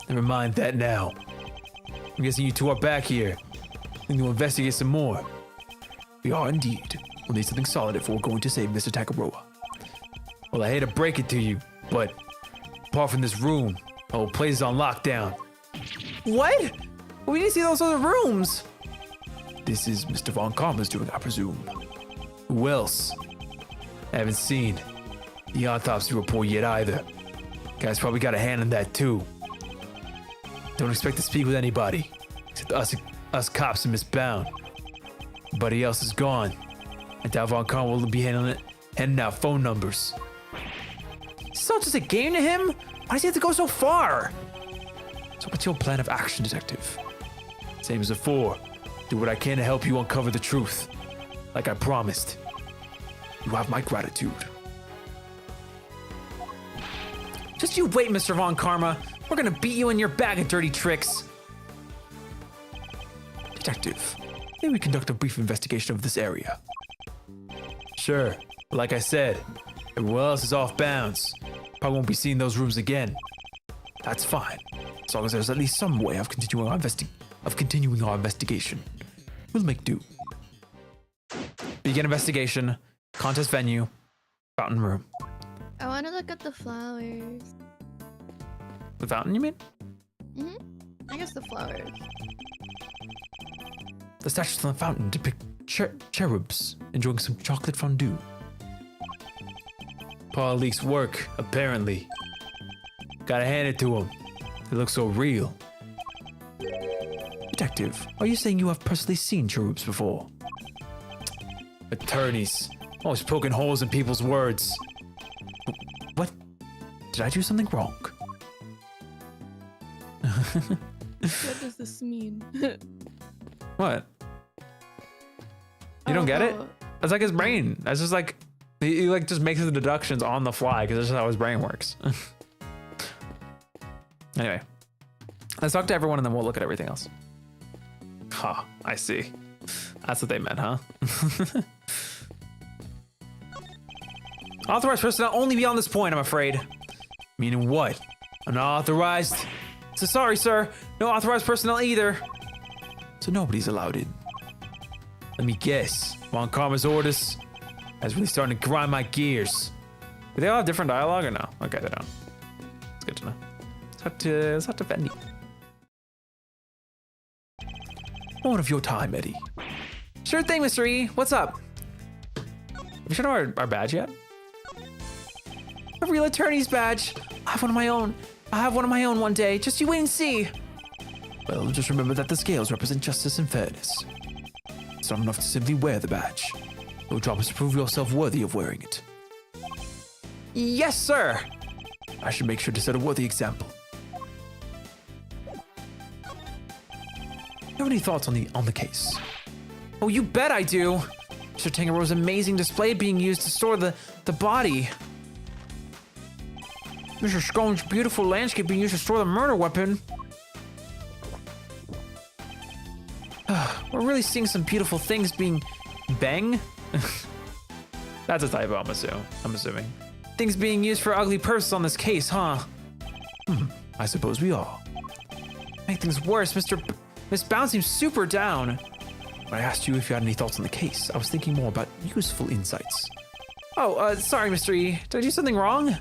Never mind that now. I'm guessing you two are back here. Need to investigate some more. We are indeed. We'll need something solid if we're going to save Mr. Tangaroa. Well, I hate to break it to you, but apart from this room, the whole place is on lockdown. What? We need to see those other rooms. This is Mr. Von Karma's doing, I presume. Who else? I haven't seen the autopsy report yet either. Guy's probably got a hand in that too. Don't expect to speak with anybody, except us cops and Miss Bound. Everybody else is gone. I doubt Von Karma will be handing out phone numbers. It's not just a game to him. Why does he have to go so far? So what's your plan of action, Detective? Same as before. Do what I can to help you uncover the truth. Like I promised. You have my gratitude. Just you wait, Mr. Von Karma. We're gonna beat you in your bag of dirty tricks. Detective, may we conduct a brief investigation of this area? Sure, but like I said, everyone else is off bounds. Probably won't be seeing those rooms again. That's fine, as long as there's at least some way of continuing our investigation. We'll make do. Begin investigation. Contest venue. Fountain room. I want to look at the flowers. The fountain, you mean? I guess the flowers. The statues on the fountain depict cherubs enjoying some chocolate fondue. Paul Leak's work, apparently. Gotta hand it to him. They look so real. Detective, are you saying you have personally seen cherubs before? Attorneys, always poking holes in people's words. What? Did I do something wrong? What does this mean? What? You don't get it? That's like his brain. That's just like he like just makes the deductions on the fly because that's just how his brain works. Anyway, let's talk to everyone and then we'll look at everything else. Huh, I see. That's what they meant, huh? Authorized personnel only beyond this point, I'm afraid. Meaning what? Unauthorized? So sorry, sir. No authorized personnel either. So nobody's allowed in. Let me guess. Von Karma's orders? That's really starting to grind my gears. Do they all have different dialogue or no? Okay, they don't. It's good to know. Let's talk to Fendi. Moment of your time, Eddie. Sure thing, Mr. E. What's up? Have you shown our badge yet? A real attorney's badge. I have one of my own. I'll have one of my own one day. Just you wait and see. Well, just remember that the scales represent justice and fairness. It's not enough to simply wear the badge. Your job is to prove yourself worthy of wearing it. Yes, sir. I should make sure to set a worthy example. You have any thoughts on the case? Oh, you bet I do. Mr. Tangaroa's amazing display being used to store the body. Mr. Scone's beautiful landscape being used to store the murder weapon. We're really seeing some beautiful things being bang. That's a typo, I'm assuming. things being used for ugly purses on this case, huh? I suppose we are. Make things worse, Miss Bound seems super down. When I asked you if you had any thoughts on the case, I was thinking more about useful insights. Oh, sorry, Mr. E. Did I do something wrong?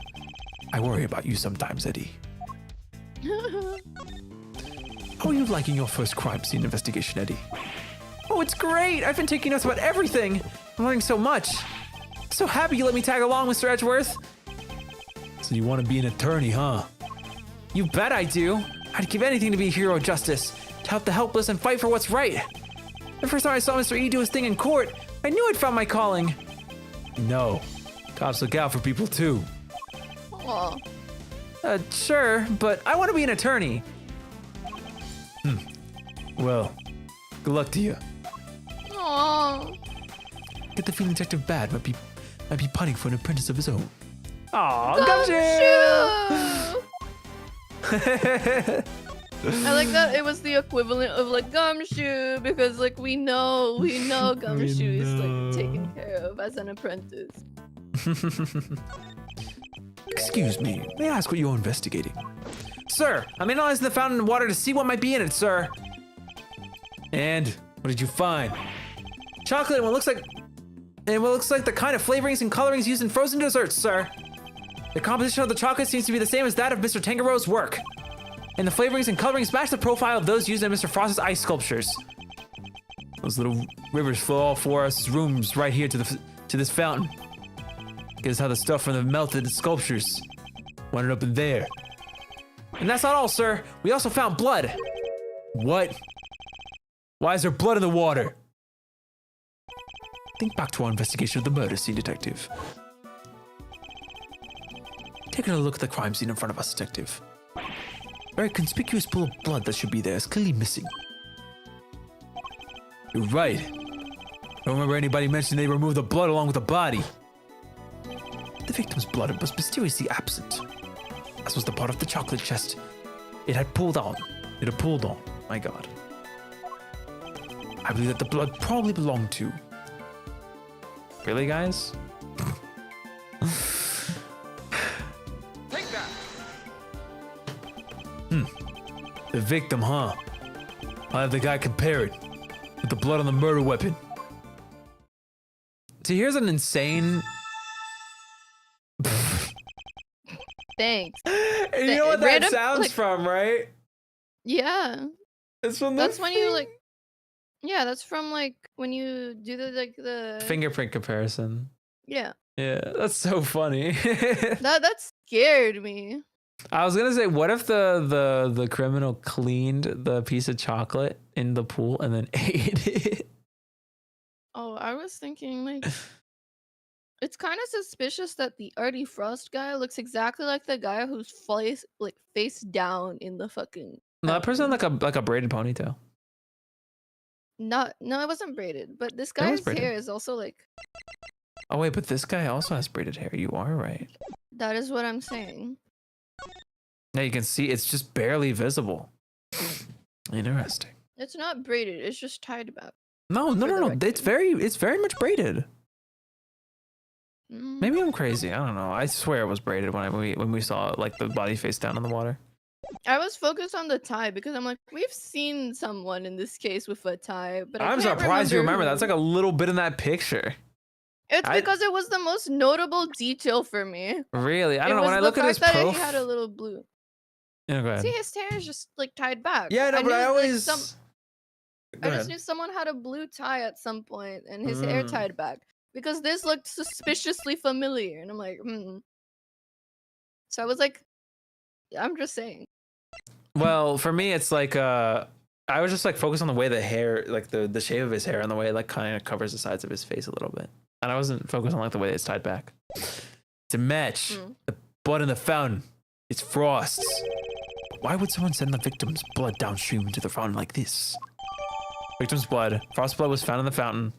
I worry about you sometimes, Eddie. How are you liking your first crime scene investigation, Eddie? Oh, it's great. I've been taking notes about everything. I'm learning so much. So happy you let me tag along, Mr. Edgeworth. So you want to be an attorney, huh? You bet I do. I'd give anything to be a hero of justice, to help the helpless and fight for what's right. The first time I saw Mr. E do his thing in court, I knew I'd found my calling. No. Cops look out for people too. Aw. Sure, but I want to be an attorney. Well, good luck to you. Aw. Get the feeling Detective Bad might be punning for an apprentice of his own. Aw, Gumshoe! I like that it was the equivalent of like Gumshoe because like we know Gumshoe is like taken care of as an apprentice. Excuse me, may I ask what you're investigating? Sir, I'm analyzing the fountain water to see what might be in it, sir. And what did you find? Chocolate and what looks like the kind of flavorings and colorings used in frozen desserts, sir. The composition of the chocolate seems to be the same as that of Mr. Tangaroa's work. And the flavorings and colorings match the profile of those used in Mr. Frost's ice sculptures. Those little rivers flow all for us rooms right here to this fountain. Guess how the stuff from the melted sculptures wound up in there. And that's not all, sir. We also found blood. What? Why is there blood in the water? Think back to our investigation of the murder scene, Detective. Taking a look at the crime scene in front of us, Detective. Very conspicuous pool of blood that should be there is clearly missing. You're right. Don't remember anybody mentioning they removed the blood along with the body. The victim's blood was mysteriously absent, as was the part of the chocolate chest. It had pulled on. My God. I believe that the blood probably belonged to. Really, guys? The victim, huh? I'll have the guy compare it with the blood on the murder weapon. See, here's an insane. Thanks. You know what that Random, sounds like- from, right? Yeah. It's from the That's when you like. Yeah, that's from like when you do the fingerprint comparison. Yeah. Yeah, that's so funny. That scared me. I was gonna say, what if the criminal cleaned the piece of chocolate in the pool and then ate it? Oh, I was thinking like it's kind of suspicious that the Artie Frost guy looks exactly like the guy who's face down in the fucking. No, that person had like a braided ponytail. No, it wasn't braided, but this It was guy's braided. hair is also like. Oh wait, but this guy also has braided hair. You are right. That is what I'm saying. Yeah, you can see it's just barely visible. Interesting. It's not braided. It's just tied back. No. For the record. It's very much braided. Mm. Maybe I'm crazy. I don't know. I swear it was braided when we saw like the body face down in the water. I was focused on the tie because I'm like, we've seen someone in this case with a tie, but I'm I can't surprised you remember that. who. That's like a little bit in that picture. It's I- because it was the most notable detail for me. Really? I It don't know. was When I the look at his fact that prof, he had a little blue. yeah, go ahead. See, his hair is just like tied back. Yeah, no, but knew, I like, always. I Go just ahead. knew someone had a blue tie at some point and his hair Mm. tied back because this looked suspiciously familiar, and I'm like, So I was like, I'm just saying. Well, for me, it's like I was just like focused on the way the hair, like the shape of his hair, and the way it like kind of covers the sides of his face a little bit. And I wasn't focused on like the way it's tied back. To match the blood in the fountain, it's Frost's. Why would someone send the victim's blood downstream into the fountain like this? Victim's blood. Frost blood was found in the fountain.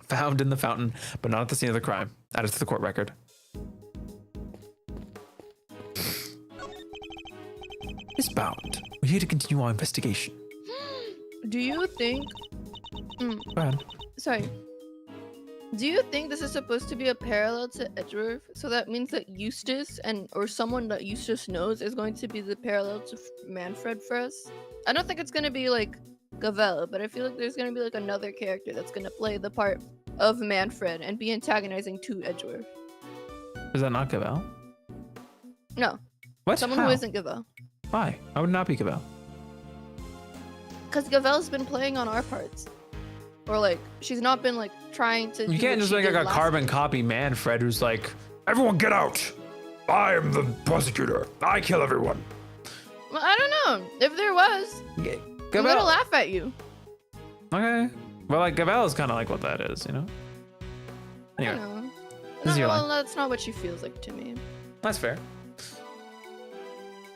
Found in the fountain, but not at the scene of the crime. Added to the court record. Miss Bound, we're here to continue our investigation. Do you think? Go ahead. Sorry. Do you think this is supposed to be a parallel to Edgeworth? So that means that Eustace or someone that Eustace knows is going to be the parallel to Manfred for us? I don't think it's going to be like Gavel, but I feel like there's going to be like another character that's going to play the part of Manfred and be antagonizing to Edgeworth. Is that not Gavel? No, What? someone How? who isn't Gavel. Why? I would not be Gavel. Because Gavel's been playing on our parts. Or like, she's not been like trying to. You can't just make like a carbon copy Manfred who's like, Everyone get out! I am the prosecutor. I kill everyone. Well, I don't know. If there was, I'm gonna Gavel. laugh at you. Okay. Well, like Gavel is kind of like what that is, you know? I Anyway, don't know. this is your well, line. that's not what she feels like to me. That's fair.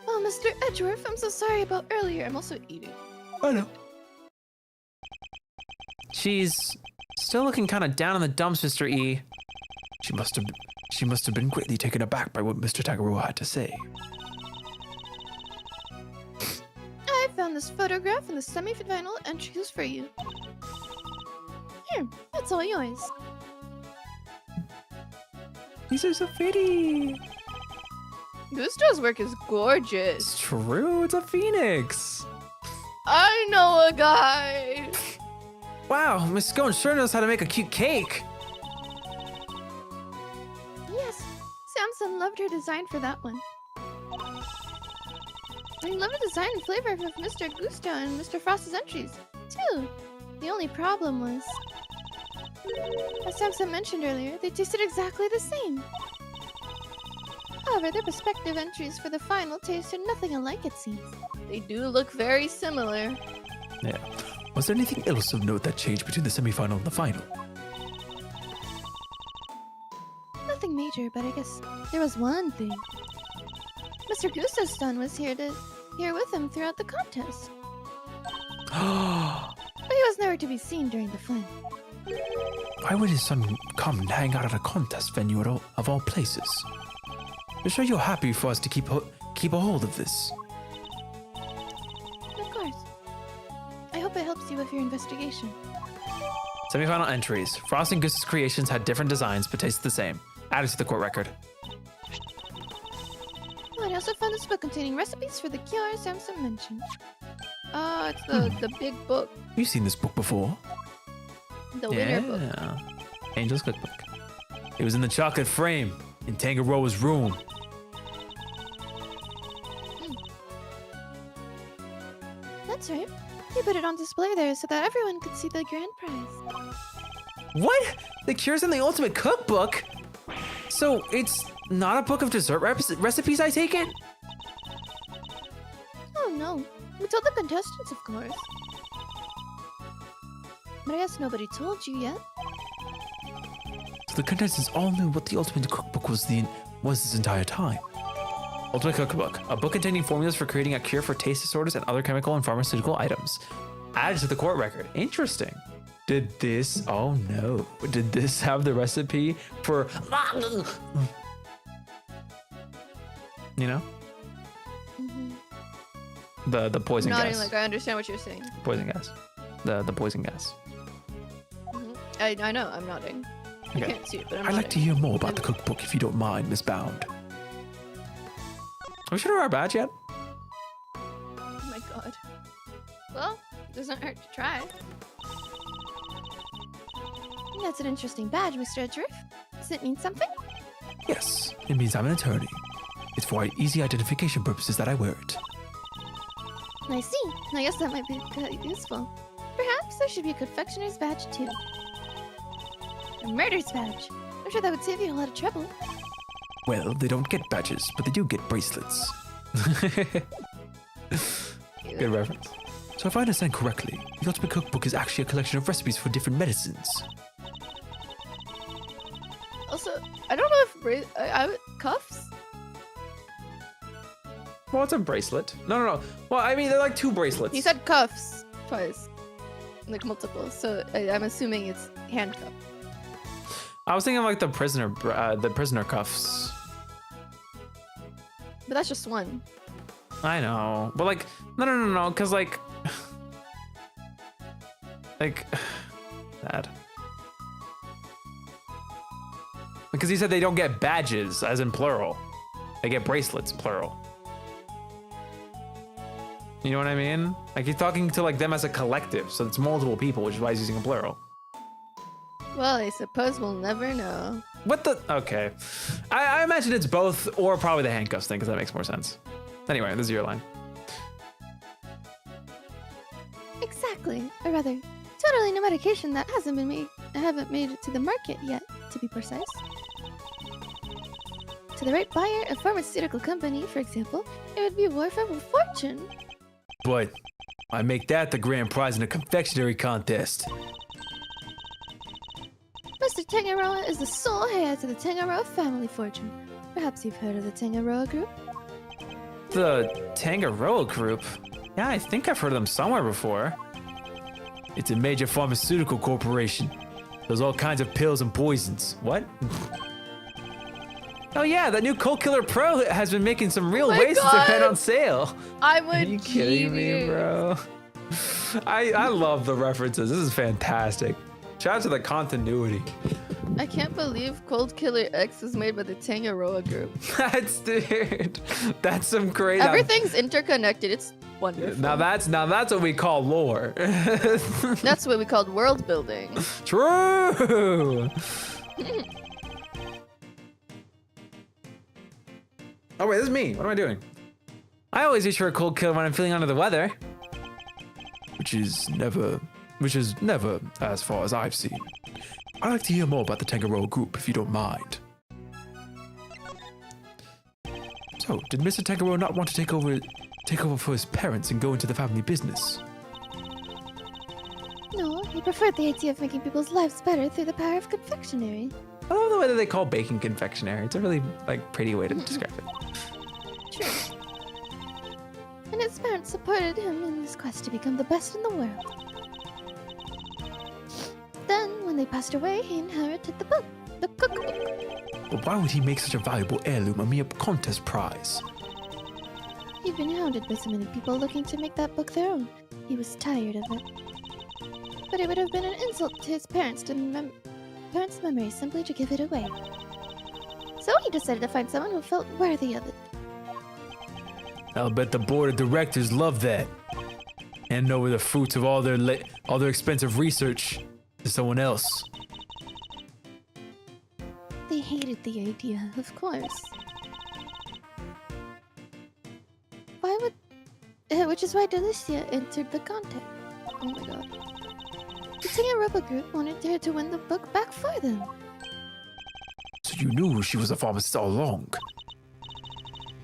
Oh, Mr. Edgeworth, I'm so sorry about earlier. I'm also eating. I know. She's still looking kind of down in the dumps, Mr. E. She must have been greatly taken aback by what Mr. Tangaroa had to say. I found this photograph in the semi-final entries for you. Here, it's all yours. These are so pretty. Gusto's work is gorgeous. It's true. It's a phoenix. I know a guy. Wow, Miss Scone sure knows how to make a cute cake. Yes, Samson loved her design for that one. I love the design and flavor of Mr. Gusto and Mr. Frost's entries, too. The only problem was, as Samson mentioned earlier, they tasted exactly the same. However, their respective entries for the final tasted nothing alike, it seems. They do look very similar. Yeah. Was there anything else of note that changed between the semifinal and the final? Nothing major, but I guess there was one thing. Mr. Gusto's son was here with him throughout the contest, but he was nowhere to be seen during the fun. Why would his son come and hang out at a contest venue of all places? I'm sure you're happy for us to keep a hold of this. Of course. I hope it helps you with your investigation. Semifinal entries. Frost and Goose's creations had different designs but tasted the same. Added to the court record. Oh, I also found this book containing recipes for the cure Samson mentioned. Oh, it's the big book. You've seen this book before. The winner book. Yeah. Angel's cookbook. It was in the chocolate frame in Tangaroa's room. That's right. They put it on display there so that everyone could see the grand prize. What? The cure's in the ultimate cookbook? So it's not a book of dessert recipes, I take it? Oh no, we told the contestants, of course. But I guess nobody told you yet. So the contestants all knew what the ultimate cookbook was this entire time. Ultimate Cookbook, a book containing formulas for creating a cure for taste disorders and other chemical and pharmaceutical items. Added to the court record. Interesting. Did this have the recipe for, you know, the poison Nodding gas? like I understand what you're saying. Poison gas. The poison gas. I know, I'm nodding. You Okay. can't see it, but I'm I'd nodding. like to hear more about the cookbook if you don't mind, Miss Bound. Are we sure our badge yet? Oh my god. Well, doesn't hurt to try. That's an interesting badge, Mr. Edgeworth. Does it mean something? Yes, it means I'm an attorney. It's for easy identification purposes that I wear it. I see. I guess that might be quite useful. Perhaps there should be a confectioner's badge too. A murder's badge. I'm sure that would save you a lot of trouble. Well, they don't get badges, but they do get bracelets. Good reference. So if I understand correctly, the Ultimate Cookbook is actually a collection of recipes for different medicines. Also, I don't know if cuffs? Well, it's a bracelet. No. Well, I mean, they're like two bracelets. He said cuffs twice. Like multiple, so I'm assuming it's handcuff. I was thinking of like the prisoner cuffs. But that's just one. I know, but like, no, because like that. Because he said they don't get badges, as in plural. They get bracelets, plural. You know what I mean? Like he's talking to like them as a collective, so it's multiple people, which is why he's using a plural. Well, I suppose we'll never know. What the? Okay. I imagine it's both, or probably the handcuffs thing, because that makes more sense. Anyway, this is your line. Exactly. Or rather, totally no medication that haven't made it to the market yet, to be precise. To the right buyer, a pharmaceutical company, for example, it would be worth a fortune. But I make that the grand prize in a confectionery contest. Mr. Tangaroa is the sole heir to the Tangaroa family fortune. Perhaps you've heard of the Tangaroa group? The Tangaroa group? Yeah, I think I've heard of them somewhere before. It's a major pharmaceutical corporation. Does all kinds of pills and poisons. What? Oh yeah, that new Cold Killer Pro has been making some real my ways since God. they've been on sale. I'm a Are you kidding me, genius. bro? I love the references. This is fantastic. Shout out to the continuity. I can't believe Cold Killer X was made by the Tangaroa group. That's some crazy. Everything's interconnected. It's wonderful. Now that's what we call lore. That's what we called world building. True. Oh wait, this is me. What am I doing? I always reach for a cold kill when I'm feeling under the weather. Which is never, as far as I've seen. I'd like to hear more about the Tangaroa group, if you don't mind. So, did Mr. Tangaroa not want to take over for his parents and go into the family business? No, he preferred the idea of making people's lives better through the power of confectionery. I love the way that they call baking confectionery. It's a really pretty way to describe it. True. And his parents supported him in his quest to become the best in the world. Then, when they passed away, he inherited the book, the cookbook. But why would he make such a valuable heirloom a mere contest prize? He'd been hounded by so many people looking to make that book their own. He was tired of it. But it would have been an insult to his parents' memory simply to give it away. So he decided to find someone who felt worthy of it. I'll bet the board of directors love that. Hand over the fruits of all their expensive research to someone else. They hated the idea, of course. Which is why Delicia entered the contest. Oh my god. The Tangaroa group wanted her to win the book back for them. So you knew she was a pharmacist all along?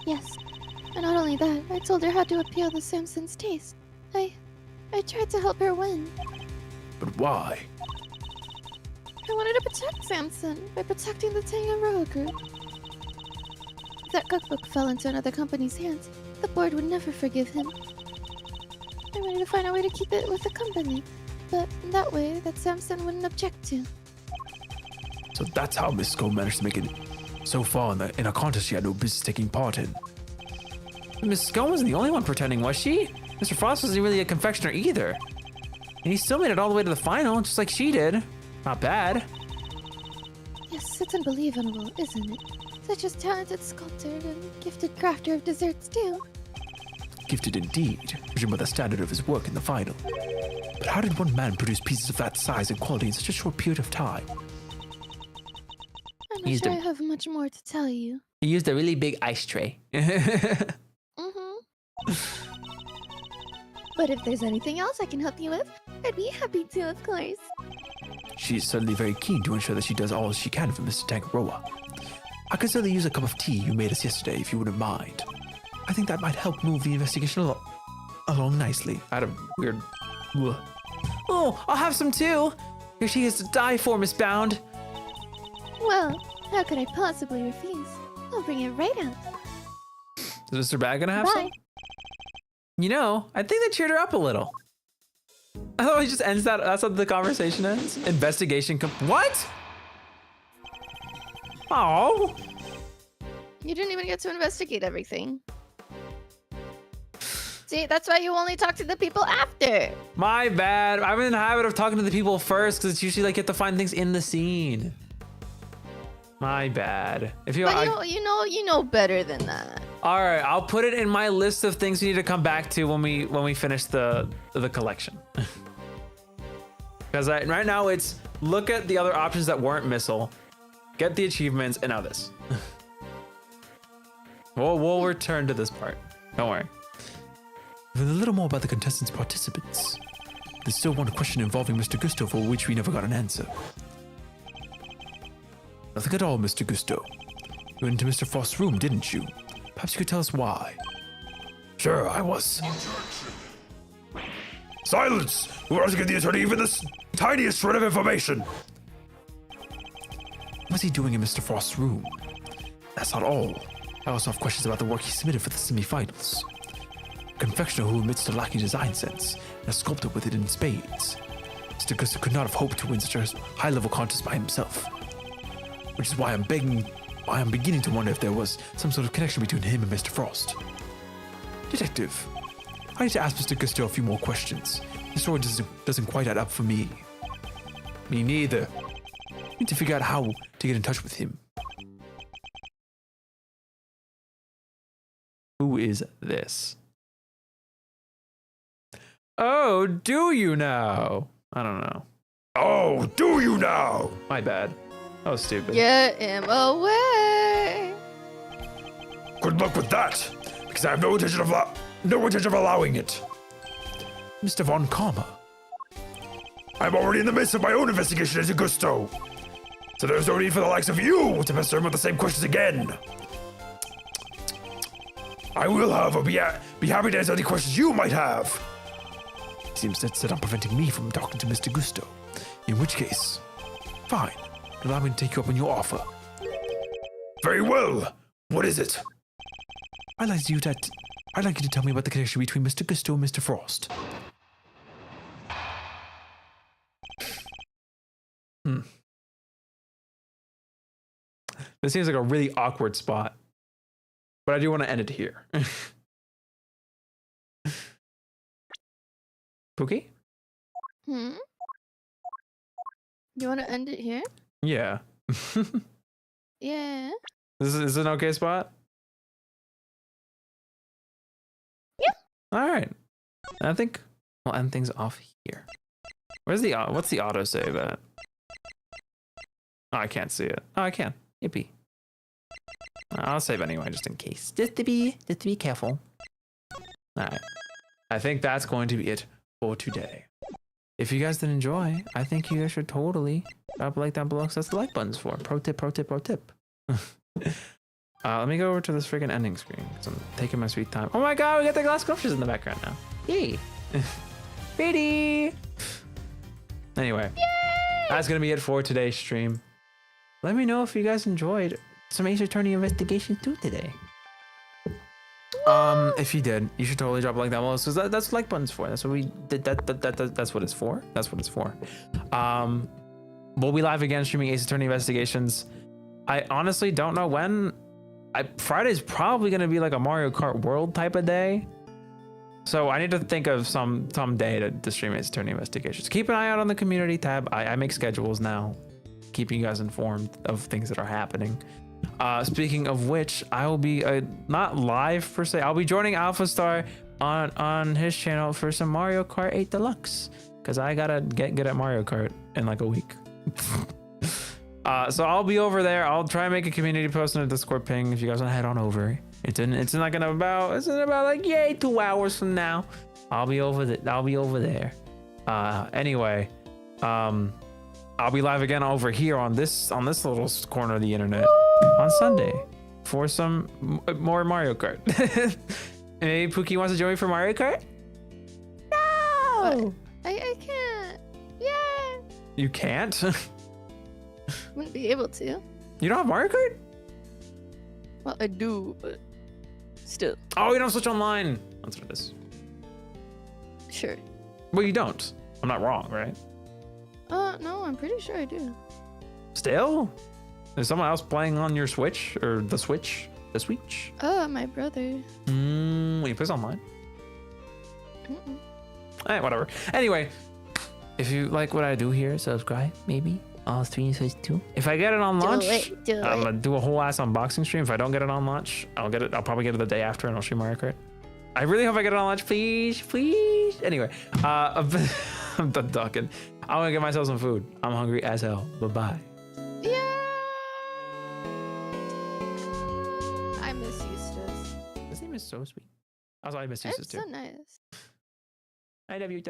Yes. And not only that, I told her how to appeal to Samson's taste. I tried to help her win. But why? I wanted to protect Samson by protecting the Tangaroa group. If that cookbook fell into another company's hands, the board would never forgive him. I wanted to find a way to keep it with the company, but in that way that Samson wouldn't object to. So that's how Miss Scone managed to make it so far in a contest she had no business taking part in. Miss Scone wasn't the only one pretending, was she? Mr. Frost wasn't really a confectioner either. And he still made it all the way to the final, just like she did. Not bad. Yes, it's unbelievable, isn't it? Such a talented sculptor and gifted crafter of desserts too. Gifted indeed, judging by the standard of his work in the final. But how did one man produce pieces of that size and quality in such a short period of time? I'm not sure I have much more to tell you. He used a really big ice tray. But if there's anything else I can help you with, I'd be happy to, of course. She is certainly very keen to ensure that she does all she can for Mr. Tangaroa. I could certainly use a cup of tea you made us yesterday if you wouldn't mind. I think that might help move the investigation along nicely. I had a weird... Ugh. Oh, I'll have some too. Your tea is to die for, Miss Bound. Well, how could I possibly refuse? I'll bring it right out. Is Mr. Bag gonna have Bye. some? You know, I think that cheered her up a little. I thought he just ends that. That's how the conversation ends. Investigation. What? Oh. You didn't even get to investigate everything. See, that's why you only talk to the people after. My bad. I'm in the habit of talking to the people first because it's usually like you have to find things in the scene. My bad. If you, But you know better than that. all right, I'll put it in my list of things we need to come back to when we finish the collection. Because right now it's look at the other options that weren't missile, get the achievements, and now this. We'll return to this part. Don't worry. Then a little more about the contestants' participants. There's still one question involving Mr. Gusto for which we never got an answer. Nothing at all, Mr. Gusto. You went into Mr. Frost's room, didn't you? Perhaps you could tell us why. Sure, I was. Silence! Who wants to give the attorney even the tiniest shred of information? What was he doing in Mr. Frost's room? That's not all. I also have questions about the work he submitted for the semi-finals. A confectioner who admits to lacking design sense, and a sculptor with it in spades. Mr. Gusto could not have hoped to win such a high-level contest by himself. Which is why I'm beginning to wonder if there was some sort of connection between him and Mr. Frost. Detective, I need to ask Mr. Gusto a few more questions. The story doesn't quite add up for me. Me neither. I need to figure out how to get in touch with him. Who is this? Oh, do you know? I don't know. Oh, do you now? My bad. That was stupid. Get him away. Good luck with that, because I have no intention of allowing it. Mr. Von Karma. I'm already in the midst of my own investigation into Gusto. So there's no need for the likes of you to pester him with the same questions again. I will, however, be happy to answer any questions you might have. Seems that's set on preventing me from talking to Mr. Gusto. In which case, fine. Allow me to take you up on your offer. Very well. What is it? I'd like you to tell me about the connection between Mr. Gusto and Mr. Frost. This seems like a really awkward spot. But I do want to end it here. Pookie? You want to end it here? Yeah. Yeah. Is this an okay spot? Yeah. All right. I think we'll end things off here. What's the auto save at? Oh, I can't see it. Oh, I can. Yippee. I'll save anyway, just in case. Just to be careful. All right. I think that's going to be it for today. If you guys did enjoy, I think you guys should totally drop a like down below, because that's the like buttons for. Pro tip, pro tip, pro tip. Let me go over to this freaking ending screen, because I'm taking my sweet time. Oh my god, we got the glass sculptures in the background now. Yay. Pretty. Anyway, that's going to be it for today's stream. Let me know if you guys enjoyed some Ace Attorney investigation too today. If you did, you should totally drop a like down below, because that's what like buttons for. That's what we did. That's what it's for. That's what it's for. We'll be live again streaming Ace Attorney investigations. I honestly don't know when. Friday's probably gonna be like a Mario Kart World type of day. So I need to think of some day to stream Ace Attorney investigations. Keep an eye out on the community tab. I make schedules now, keeping you guys informed of things that are happening. Speaking of which, I will be not live per se. I'll be joining Alpha Star on his channel for some Mario Kart 8 Deluxe, because I gotta get good at Mario Kart in like a week. So I'll be over there. I'll try and make a community post in a Discord ping if you guys want to head on over. It's not gonna about like 2 hours from now. I'll be over there. Anyway, I'll be live again over here on this little corner of the internet on Sunday for some more Mario Kart. Maybe Pookie wants to join me for Mario Kart? No! I can't. Yeah. You can't? Wouldn't be able to. You don't have Mario Kart? Well, I do, but still. Oh, you don't switch online. That's what it is. Sure. Well, you don't. I'm not wrong, right? No, I'm pretty sure I do. Still? Is someone else playing on your Switch or the Switch? The Switch? My brother. When he plays online? Whatever. Anyway, if you like what I do here, subscribe, maybe. Oh, 3 size 2. If I get it on launch, Do I'm it. gonna do a whole ass unboxing stream. If I don't get it on launch, I'll probably get it the day after and I'll stream Mario Kart. I really hope I get it on launch, please, please. Anyway, I'm done talking. I'm gonna get myself some food. I'm hungry as hell. Bye-bye. Yeah. I miss Eustace. This name is so sweet. Also, I miss you, It's too. so nice. I love you.